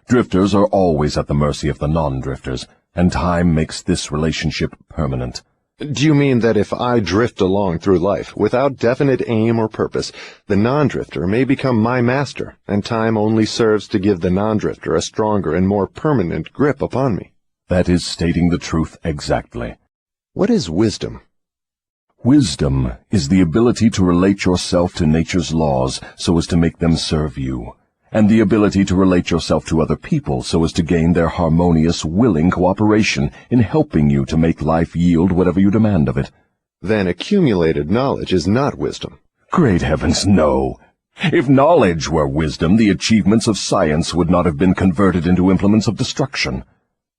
Drifters are always at the mercy of the non-drifters, and time makes this relationship permanent. Do you mean that if I drift along through life without definite aim or purpose, the non-drifter may become my master, and time only serves to give the non-drifter a stronger and more permanent grip upon me? That is stating the truth exactly. What is wisdom? Wisdom is the ability to relate yourself to nature's laws so as to make them serve you, and the ability to relate yourself to other people so as to gain their harmonious, willing cooperation in helping you to make life yield whatever you demand of it. Then accumulated knowledge is not wisdom. Great heavens, no! If knowledge were wisdom, the achievements of science would not have been converted into implements of destruction.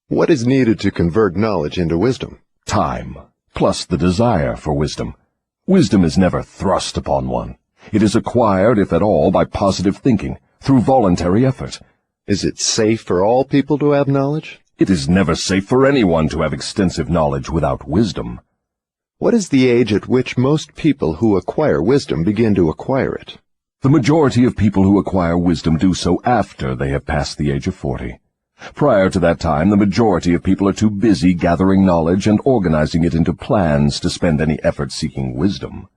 What is needed to convert knowledge into wisdom? Time, plus the desire for wisdom. Wisdom is never thrust upon one. It is acquired, if at all, by positive thinking, through voluntary effort. Is it safe for all people to have knowledge? It is never safe for anyone to have extensive knowledge without wisdom. What is the age at which most people who acquire wisdom begin to acquire it? The majority of people who acquire wisdom do so after they have passed the age of 40. Prior to that time, the majority of people are too busy gathering knowledge and organizing it into plans to spend any effort seeking wisdom.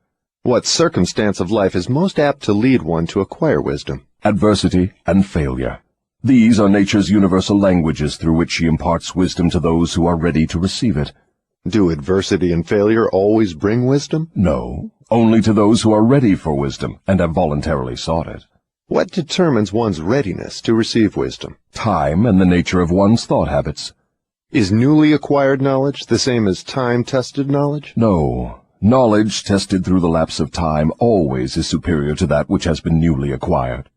What circumstance of life is most apt to lead one to acquire wisdom? Adversity and failure. These are nature's universal languages through which she imparts wisdom to those who are ready to receive it. Do adversity and failure always bring wisdom? No, only to those who are ready for wisdom and have voluntarily sought it. What determines one's readiness to receive wisdom? Time and the nature of one's thought habits. Is newly acquired knowledge the same as time-tested knowledge? No. Knowledge tested through the lapse of time always is superior to that which has been newly acquired.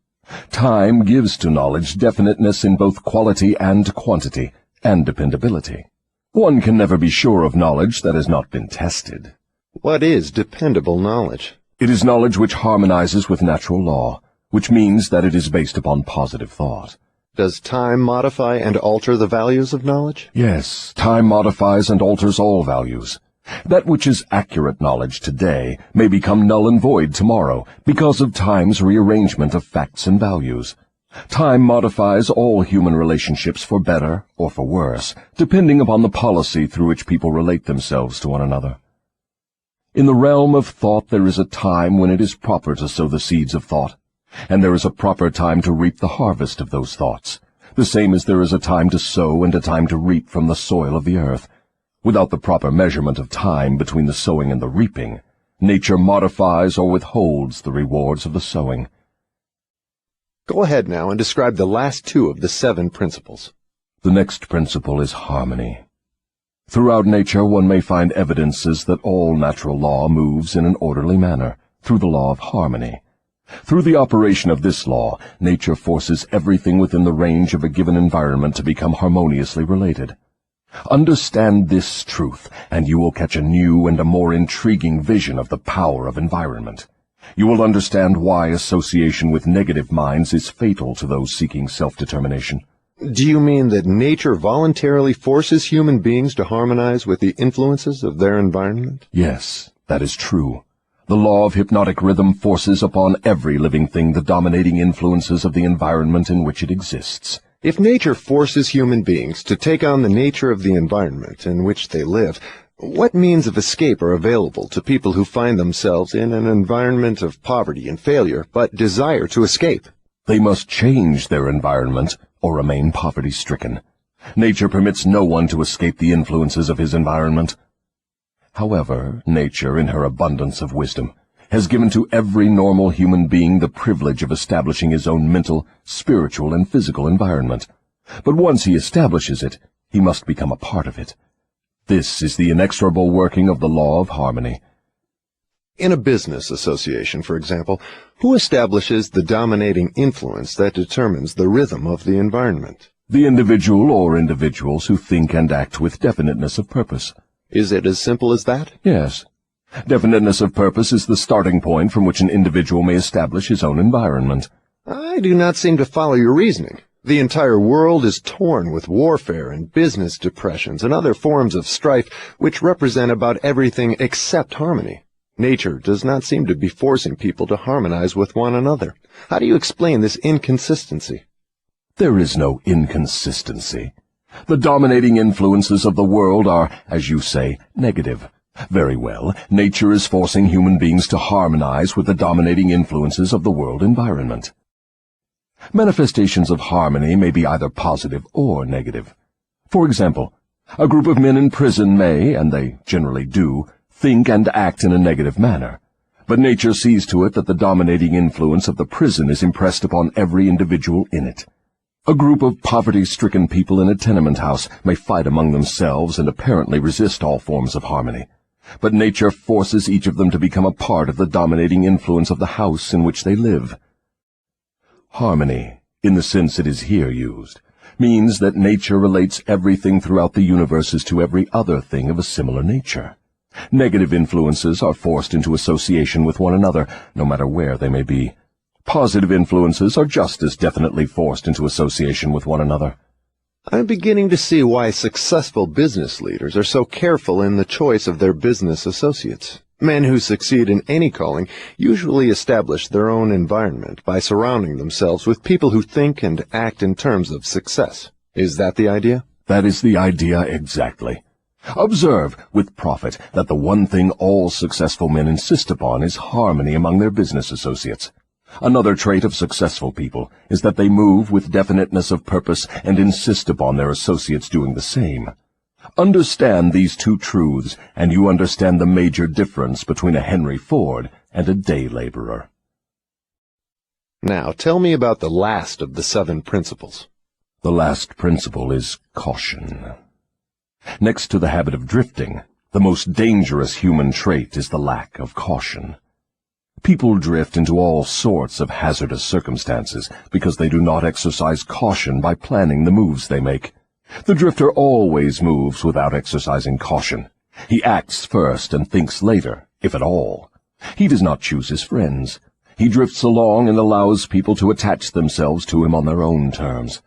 Time gives to knowledge definiteness in both quality and quantity, and dependability. One can never be sure of knowledge that has not been tested. What is dependable knowledge? It is knowledge which harmonizes with natural law, which means that it is based upon positive thought. Does time modify and alter the values of knowledge? Yes, time modifies and alters all values. That which is accurate knowledge today may become null and void tomorrow because of time's rearrangement of facts and values. Time modifies all human relationships for better or for worse, depending upon the policy through which people relate themselves to one another. In the realm of thought there is a time when it is proper to sow the seeds of thought, and there is a proper time to reap the harvest of those thoughts, the same as there is a time to sow and a time to reap from the soil of the earth. Without the proper measurement of time between the sowing and the reaping, nature modifies or withholds the rewards of the sowing. Go ahead now and describe the last two of the 7 principles. The next principle is harmony. Throughout nature one may find evidences that all natural law moves in an orderly manner, through the law of harmony. Through the operation of this law, nature forces everything within the range of a given environment to become harmoniously related. Understand this truth, and you will catch a new and a more intriguing vision of the power of environment. You will understand why association with negative minds is fatal to those seeking self-determination. Do you mean that nature voluntarily forces human beings to harmonize with the influences of their environment? Yes, that is true. The law of hypnotic rhythm forces upon every living thing the dominating influences of the environment in which it exists. If nature forces human beings to take on the nature of the environment in which they live, what means of escape are available to people who find themselves in an environment of poverty and failure, but desire to escape? They must change their environment or remain poverty-stricken. Nature permits no one to escape the influences of his environment. However, nature, in her abundance of wisdom, has given to every normal human being the privilege of establishing his own mental, spiritual, and physical environment. But once he establishes it, he must become a part of it. This is the inexorable working of the law of harmony. In a business association, for example, who establishes the dominating influence that determines the rhythm of the environment? The individual or individuals who think and act with definiteness of purpose. Is it as simple as that? Yes. Definiteness of purpose is the starting point from which an individual may establish his own environment. I do not seem to follow your reasoning. The entire world is torn with warfare and business depressions and other forms of strife which represent about everything except harmony. Nature does not seem to be forcing people to harmonize with one another. How do you explain this inconsistency? There is no inconsistency. The dominating influences of the world are, as you say, negative. Very well, nature is forcing human beings to harmonize with the dominating influences of the world environment. Manifestations of harmony may be either positive or negative. For example, a group of men in prison may, and they generally do, think and act in a negative manner. But nature sees to it that the dominating influence of the prison is impressed upon every individual in it. A group of poverty-stricken people in a tenement house may fight among themselves and apparently resist all forms of harmony. But nature forces each of them to become a part of the dominating influence of the house in which they live. Harmony, in the sense it is here used, means that nature relates everything throughout the universes to every other thing of a similar nature. Negative influences are forced into association with one another, no matter where they may be. Positive influences are just as definitely forced into association with one another. I'm beginning to see why successful business leaders are so careful in the choice of their business associates. Men who succeed in any calling usually establish their own environment by surrounding themselves with people who think and act in terms of success. Is that the idea? That is the idea exactly. Observe, with profit, that the one thing all successful men insist upon is harmony among their business associates. Another trait of successful people is that they move with definiteness of purpose and insist upon their associates doing the same. Understand these two truths, and you understand the major difference between a Henry Ford and a day laborer. Now, tell me about the last of the 7 principles. The last principle is caution. Next to the habit of drifting, the most dangerous human trait is the lack of caution. People drift into all sorts of hazardous circumstances because they do not exercise caution by planning the moves they make. The drifter always moves without exercising caution. He acts first and thinks later, if at all. He does not choose his friends. He drifts along and allows people to attach themselves to him on their own terms.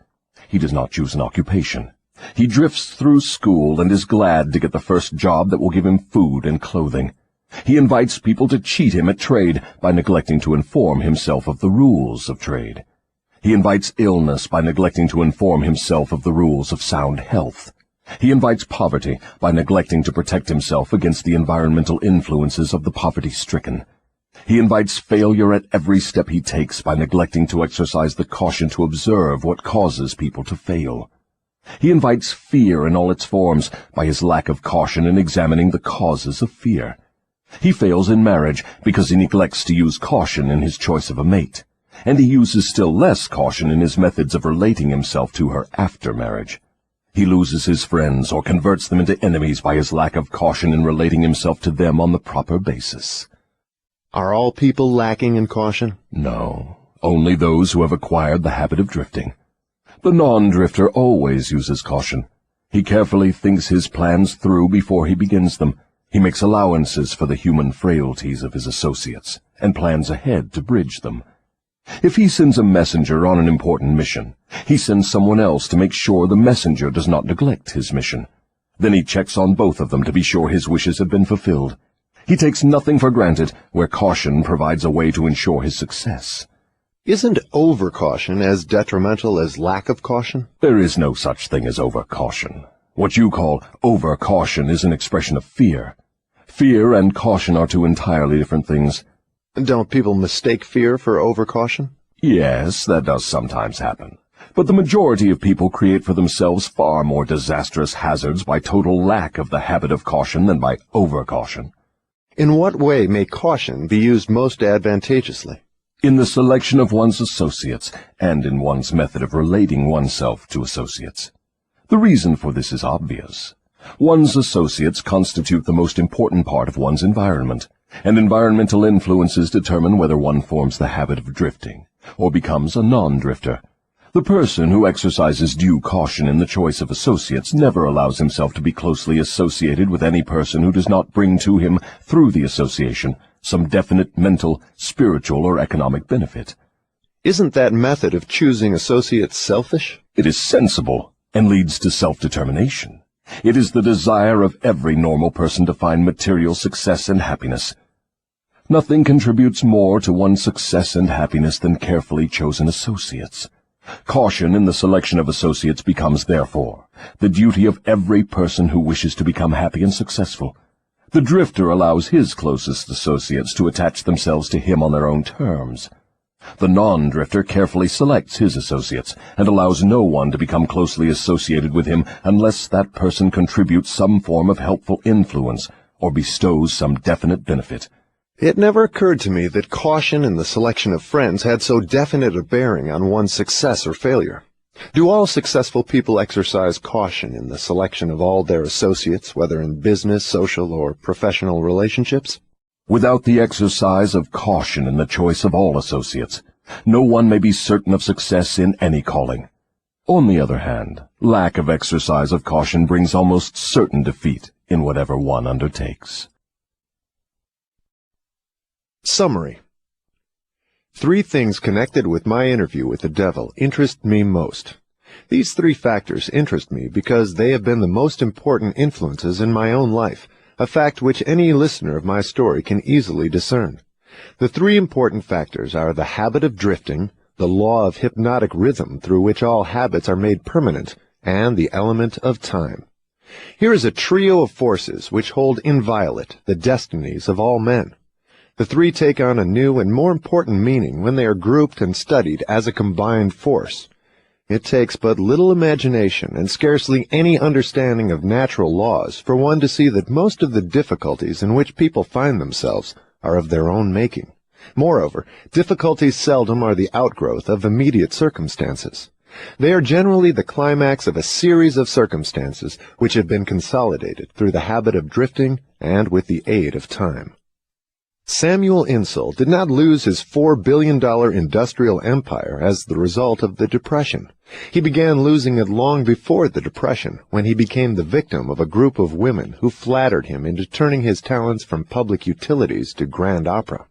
He does not choose an occupation. He drifts through school and is glad to get the first job that will give him food and clothing. He invites people to cheat him at trade by neglecting to inform himself of the rules of trade. He invites illness by neglecting to inform himself of the rules of sound health. He invites poverty by neglecting to protect himself against the environmental influences of the poverty-stricken. He invites failure at every step he takes by neglecting to exercise the caution to observe what causes people to fail. He invites fear in all its forms by his lack of caution in examining the causes of fear. He fails in marriage because he neglects to use caution in his choice of a mate, and he uses still less caution in his methods of relating himself to her after marriage. He loses his friends or converts them into enemies by his lack of caution in relating himself to them on the proper basis. Are all people lacking in caution? No, only those who have acquired the habit of drifting. The non-drifter always uses caution. He carefully thinks his plans through before he begins them. He makes allowances for the human frailties of his associates, and plans ahead to bridge them. If he sends a messenger on an important mission, he sends someone else to make sure the messenger does not neglect his mission. Then he checks on both of them to be sure his wishes have been fulfilled. He takes nothing for granted where caution provides a way to ensure his success. Isn't over-caution as detrimental as lack of caution? There is no such thing as over-caution. What you call over-caution is an expression of fear. Fear and caution are two entirely different things. Don't people mistake fear for over-caution? Yes, that does sometimes happen. But the majority of people create for themselves far more disastrous hazards by total lack of the habit of caution than by over-caution. In what way may caution be used most advantageously? In the selection of one's associates, and in one's method of relating oneself to associates. The reason for this is obvious. One's associates constitute the most important part of one's environment, and environmental influences determine whether one forms the habit of drifting, or becomes a non-drifter. The person who exercises due caution in the choice of associates never allows himself to be closely associated with any person who does not bring to him, through the association, some definite mental, spiritual, or economic benefit. Isn't that method of choosing associates selfish? It is sensible, and leads to self-determination. It is the desire of every normal person to find material success and happiness. Nothing contributes more to one's success and happiness than carefully chosen associates. Caution in the selection of associates becomes, therefore, the duty of every person who wishes to become happy and successful. The drifter allows his closest associates to attach themselves to him on their own terms. The non-drifter carefully selects his associates and allows no one to become closely associated with him unless that person contributes some form of helpful influence or bestows some definite benefit. It never occurred to me that caution in the selection of friends had so definite a bearing on one's success or failure. Do all successful people exercise caution in the selection of all their associates, whether in business, social, or professional relationships? Without the exercise of caution in the choice of all associates, no one may be certain of success in any calling. On the other hand, lack of exercise of caution brings almost certain defeat in whatever one undertakes. Summary. 3 things connected with my interview with the devil interest me most. These 3 factors interest me because they have been the most important influences in my own life, a fact which any listener of my story can easily discern. The 3 important factors are the habit of drifting, the law of hypnotic rhythm through which all habits are made permanent, and the element of time. Here is a trio of forces which hold inviolate the destinies of all men. The 3 take on a new and more important meaning when they are grouped and studied as a combined force. It takes but little imagination and scarcely any understanding of natural laws for one to see that most of the difficulties in which people find themselves are of their own making. Moreover, difficulties seldom are the outgrowth of immediate circumstances. They are generally the climax of a series of circumstances which have been consolidated through the habit of drifting and with the aid of time. Samuel Insull did not lose his $4 billion industrial empire as the result of the Depression. He began losing it long before the Depression, when he became the victim of a group of women who flattered him into turning his talents from public utilities to grand opera.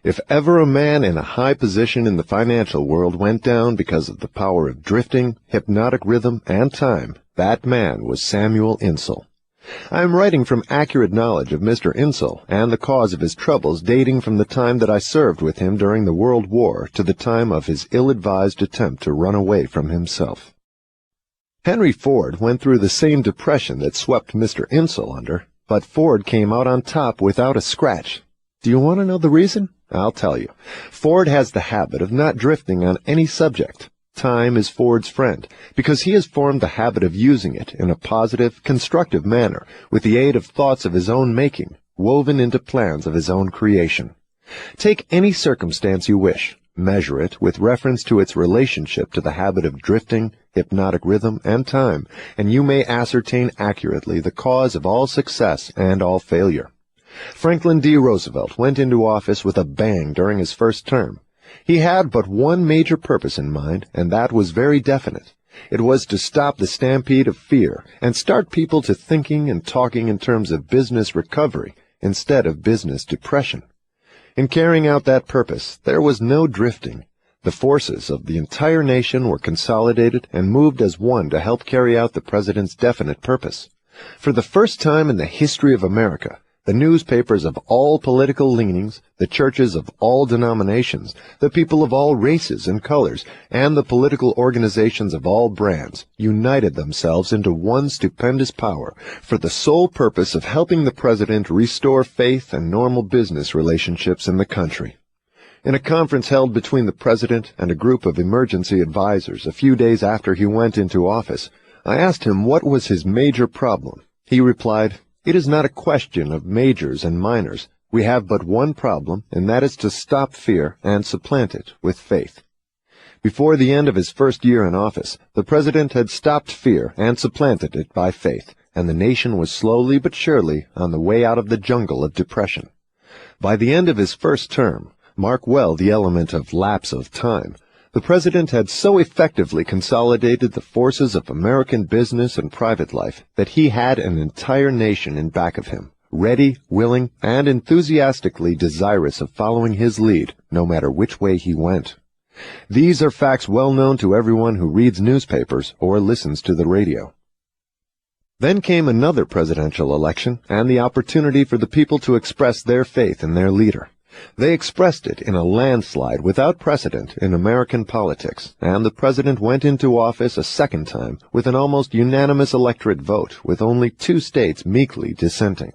If ever a man in a high position in the financial world went down because of the power of drifting, hypnotic rhythm, and time, that man was Samuel Insull. I am writing from accurate knowledge of Mr. Insull and the cause of his troubles dating from the time that I served with him during the World War to the time of his ill-advised attempt to run away from himself. Henry Ford went through the same depression that swept Mr. Insull under, but Ford came out on top without a scratch. Do you want to know the reason? I'll tell you. Ford has the habit of not drifting on any subject. Time is Ford's friend, because he has formed the habit of using it in a positive, constructive manner, with the aid of thoughts of his own making, woven into plans of his own creation. Take any circumstance you wish, measure it with reference to its relationship to the habit of drifting, hypnotic rhythm, and time, and you may ascertain accurately the cause of all success and all failure. Franklin D. Roosevelt went into office with a bang during his first term. He had but one major purpose in mind, and that was very definite. It was to stop the stampede of fear and start people to thinking and talking in terms of business recovery instead of business depression. In carrying out that purpose, there was no drifting. The forces of the entire nation were consolidated and moved as one to help carry out the president's definite purpose. For the first time in the history of America, the newspapers of all political leanings, the churches of all denominations, the people of all races and colors, and the political organizations of all brands united themselves into one stupendous power for the sole purpose of helping the president restore faith and normal business relationships in the country. In a conference held between the president and a group of emergency advisors a few days after he went into office, I asked him what was his major problem. He replied, "It is not a question of majors and minors. We have but one problem, and that is to stop fear and supplant it with faith." Before the end of his first year in office, the president had stopped fear and supplanted it by faith, and the nation was slowly but surely on the way out of the jungle of depression. By the end of his first term, mark well the element of lapse of time, the president had so effectively consolidated the forces of American business and private life that he had an entire nation in back of him, ready, willing, and enthusiastically desirous of following his lead, no matter which way he went. These are facts well known to everyone who reads newspapers or listens to the radio. Then came another presidential election and the opportunity for the people to express their faith in their leader. They expressed it in a landslide without precedent in American politics, and the president went into office a second time with an almost unanimous electorate vote, with only 2 states meekly dissenting.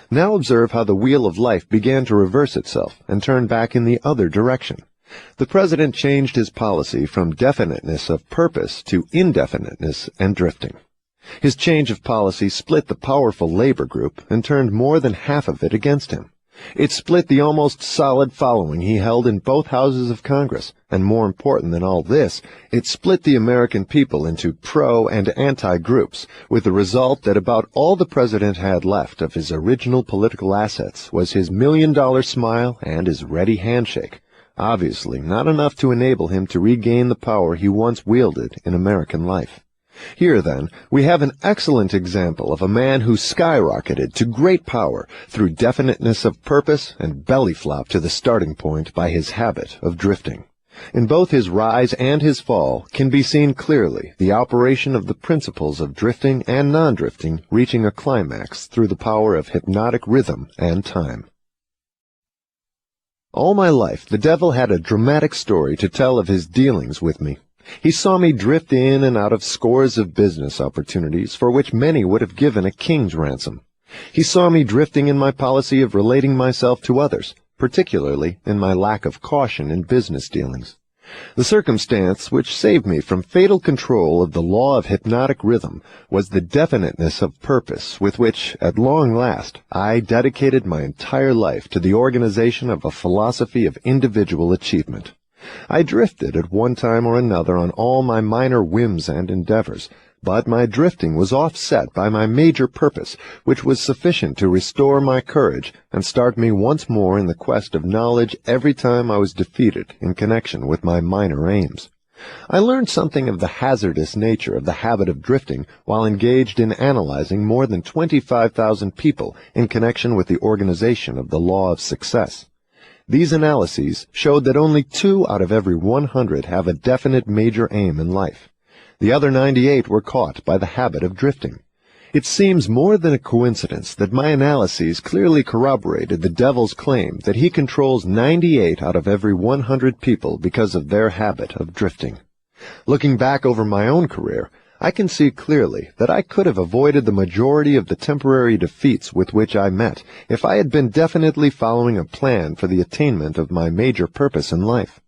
Now observe how the wheel of life began to reverse itself and turn back in the other direction. The president changed his policy from definiteness of purpose to indefiniteness and drifting. His change of policy split the powerful labor group and turned more than half of it against him. It split the almost solid following he held in both houses of Congress, and more important than all this, it split the American people into pro- and anti-groups, with the result that about all the president had left of his original political assets was his $1,000,000 smile and his ready handshake, obviously not enough to enable him to regain the power he once wielded in American life. Here, then, we have an excellent example of a man who skyrocketed to great power through definiteness of purpose and belly-flop to the starting point by his habit of drifting. In both his rise and his fall can be seen clearly the operation of the principles of drifting and non-drifting reaching a climax through the power of hypnotic rhythm and time. All my life, the devil had a dramatic story to tell of his dealings with me. He saw me drift in and out of scores of business opportunities for which many would have given a king's ransom. He saw me drifting in my policy of relating myself to others, particularly in my lack of caution in business dealings. The circumstance which saved me from fatal control of the law of hypnotic rhythm was the definiteness of purpose with which, at long last, I dedicated my entire life to the organization of a philosophy of individual achievement. I drifted at one time or another on all my minor whims and endeavors, but my drifting was offset by my major purpose, which was sufficient to restore my courage and start me once more in the quest of knowledge every time I was defeated in connection with my minor aims. I learned something of the hazardous nature of the habit of drifting while engaged in analyzing more than 25,000 people in connection with the organization of the law of success. These analyses showed that only 2 out of every 100 have a definite major aim in life. The other 98 were caught by the habit of drifting. It seems more than a coincidence that my analyses clearly corroborated the devil's claim that he controls 98 out of every 100 people because of their habit of drifting. Looking back over my own career, I can see clearly that I could have avoided the majority of the temporary defeats with which I met if I had been definitely following a plan for the attainment of my major purpose in life.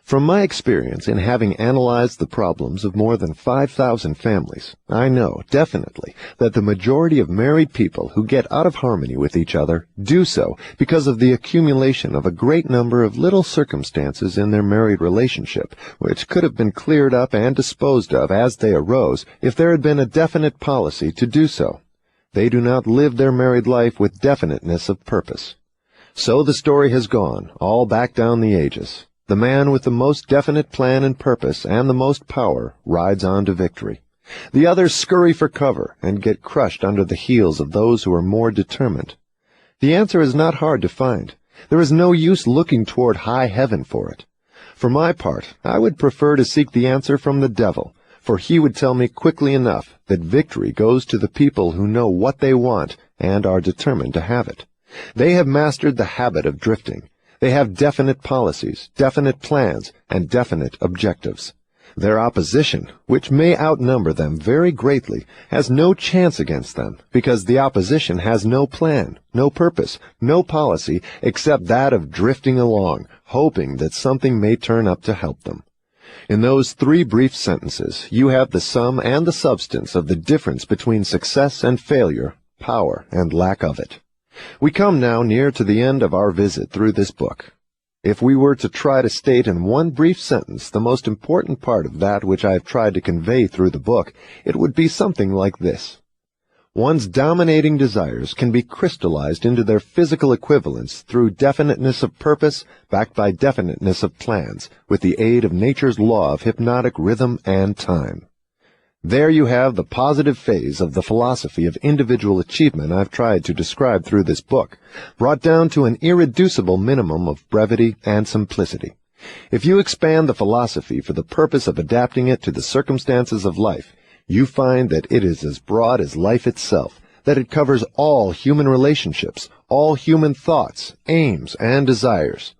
From my experience in having analyzed the problems of more than 5,000 families, I know definitely that the majority of married people who get out of harmony with each other do so because of the accumulation of a great number of little circumstances in their married relationship, which could have been cleared up and disposed of as they arose if there had been a definite policy to do so. They do not live their married life with definiteness of purpose. So the story has gone, all back down the ages. The man with the most definite plan and purpose and the most power rides on to victory. The others scurry for cover and get crushed under the heels of those who are more determined. The answer is not hard to find. There is no use looking toward high heaven for it. For my part, I would prefer to seek the answer from the devil, for he would tell me quickly enough that victory goes to the people who know what they want and are determined to have it. They have mastered the habit of drifting. They have definite policies, definite plans, and definite objectives. Their opposition, which may outnumber them very greatly, has no chance against them, because the opposition has no plan, no purpose, no policy, except that of drifting along, hoping that something may turn up to help them. In those 3 brief sentences, you have the sum and the substance of the difference between success and failure, power and lack of it. We come now near to the end of our visit through this book. If we were to try to state in one brief sentence the most important part of that which I have tried to convey through the book, it would be something like this. One's dominating desires can be crystallized into their physical equivalents through definiteness of purpose backed by definiteness of plans, with the aid of nature's law of hypnotic rhythm and time. There you have the positive phase of the philosophy of individual achievement I've tried to describe through this book, brought down to an irreducible minimum of brevity and simplicity. If you expand the philosophy for the purpose of adapting it to the circumstances of life, you find that it is as broad as life itself, that it covers all human relationships, all human thoughts, aims, and desires.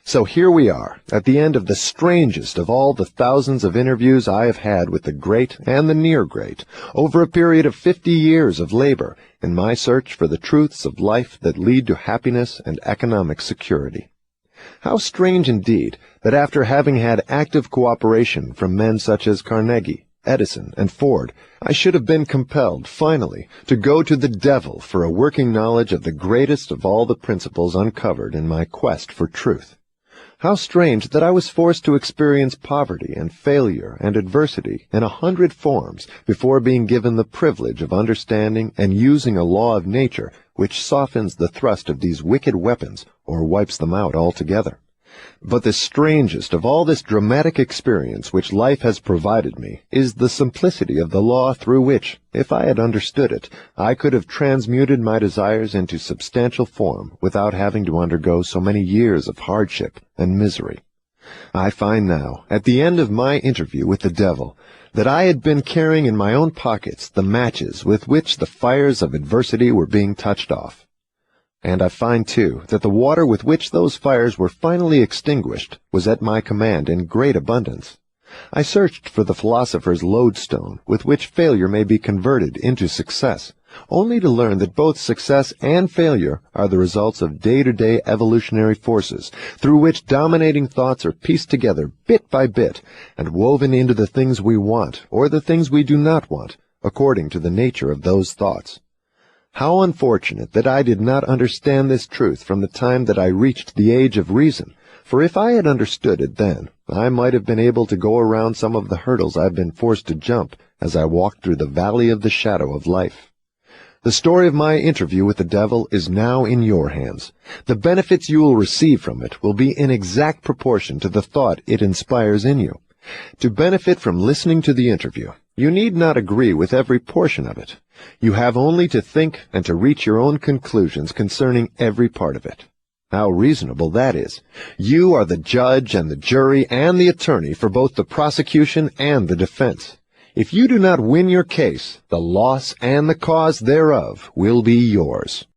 So here we are, at the end of the strangest of all the thousands of interviews I have had with the great and the near great, over a period of 50 years of labor in my search for the truths of life that lead to happiness and economic security. How strange indeed that after having had active cooperation from men such as Carnegie, Edison, and Ford, I should have been compelled, finally, to go to the devil for a working knowledge of the greatest of all the principles uncovered in my quest for truth. How strange that I was forced to experience poverty and failure and adversity in 100 forms before being given the privilege of understanding and using a law of nature which softens the thrust of these wicked weapons or wipes them out altogether. But the strangest of all this dramatic experience which life has provided me is the simplicity of the law through which, if I had understood it, I could have transmuted my desires into substantial form without having to undergo so many years of hardship and misery. I find now, at the end of my interview with the devil, that I had been carrying in my own pockets the matches with which the fires of adversity were being touched off. And I find, too, that the water with which those fires were finally extinguished was at my command in great abundance. I searched for the philosopher's lodestone with which failure may be converted into success, only to learn that both success and failure are the results of day-to-day evolutionary forces, through which dominating thoughts are pieced together bit by bit and woven into the things we want or the things we do not want, according to the nature of those thoughts. How unfortunate that I did not understand this truth from the time that I reached the age of reason, for if I had understood it then, I might have been able to go around some of the hurdles I've been forced to jump as I walked through the valley of the shadow of life. The story of my interview with the devil is now in your hands. The benefits you will receive from it will be in exact proportion to the thought it inspires in you. To benefit from listening to the interview, you need not agree with every portion of it. You have only to think and to reach your own conclusions concerning every part of it. How reasonable that is. You are the judge and the jury and the attorney for both the prosecution and the defense. If you do not win your case, the loss and the cause thereof will be yours.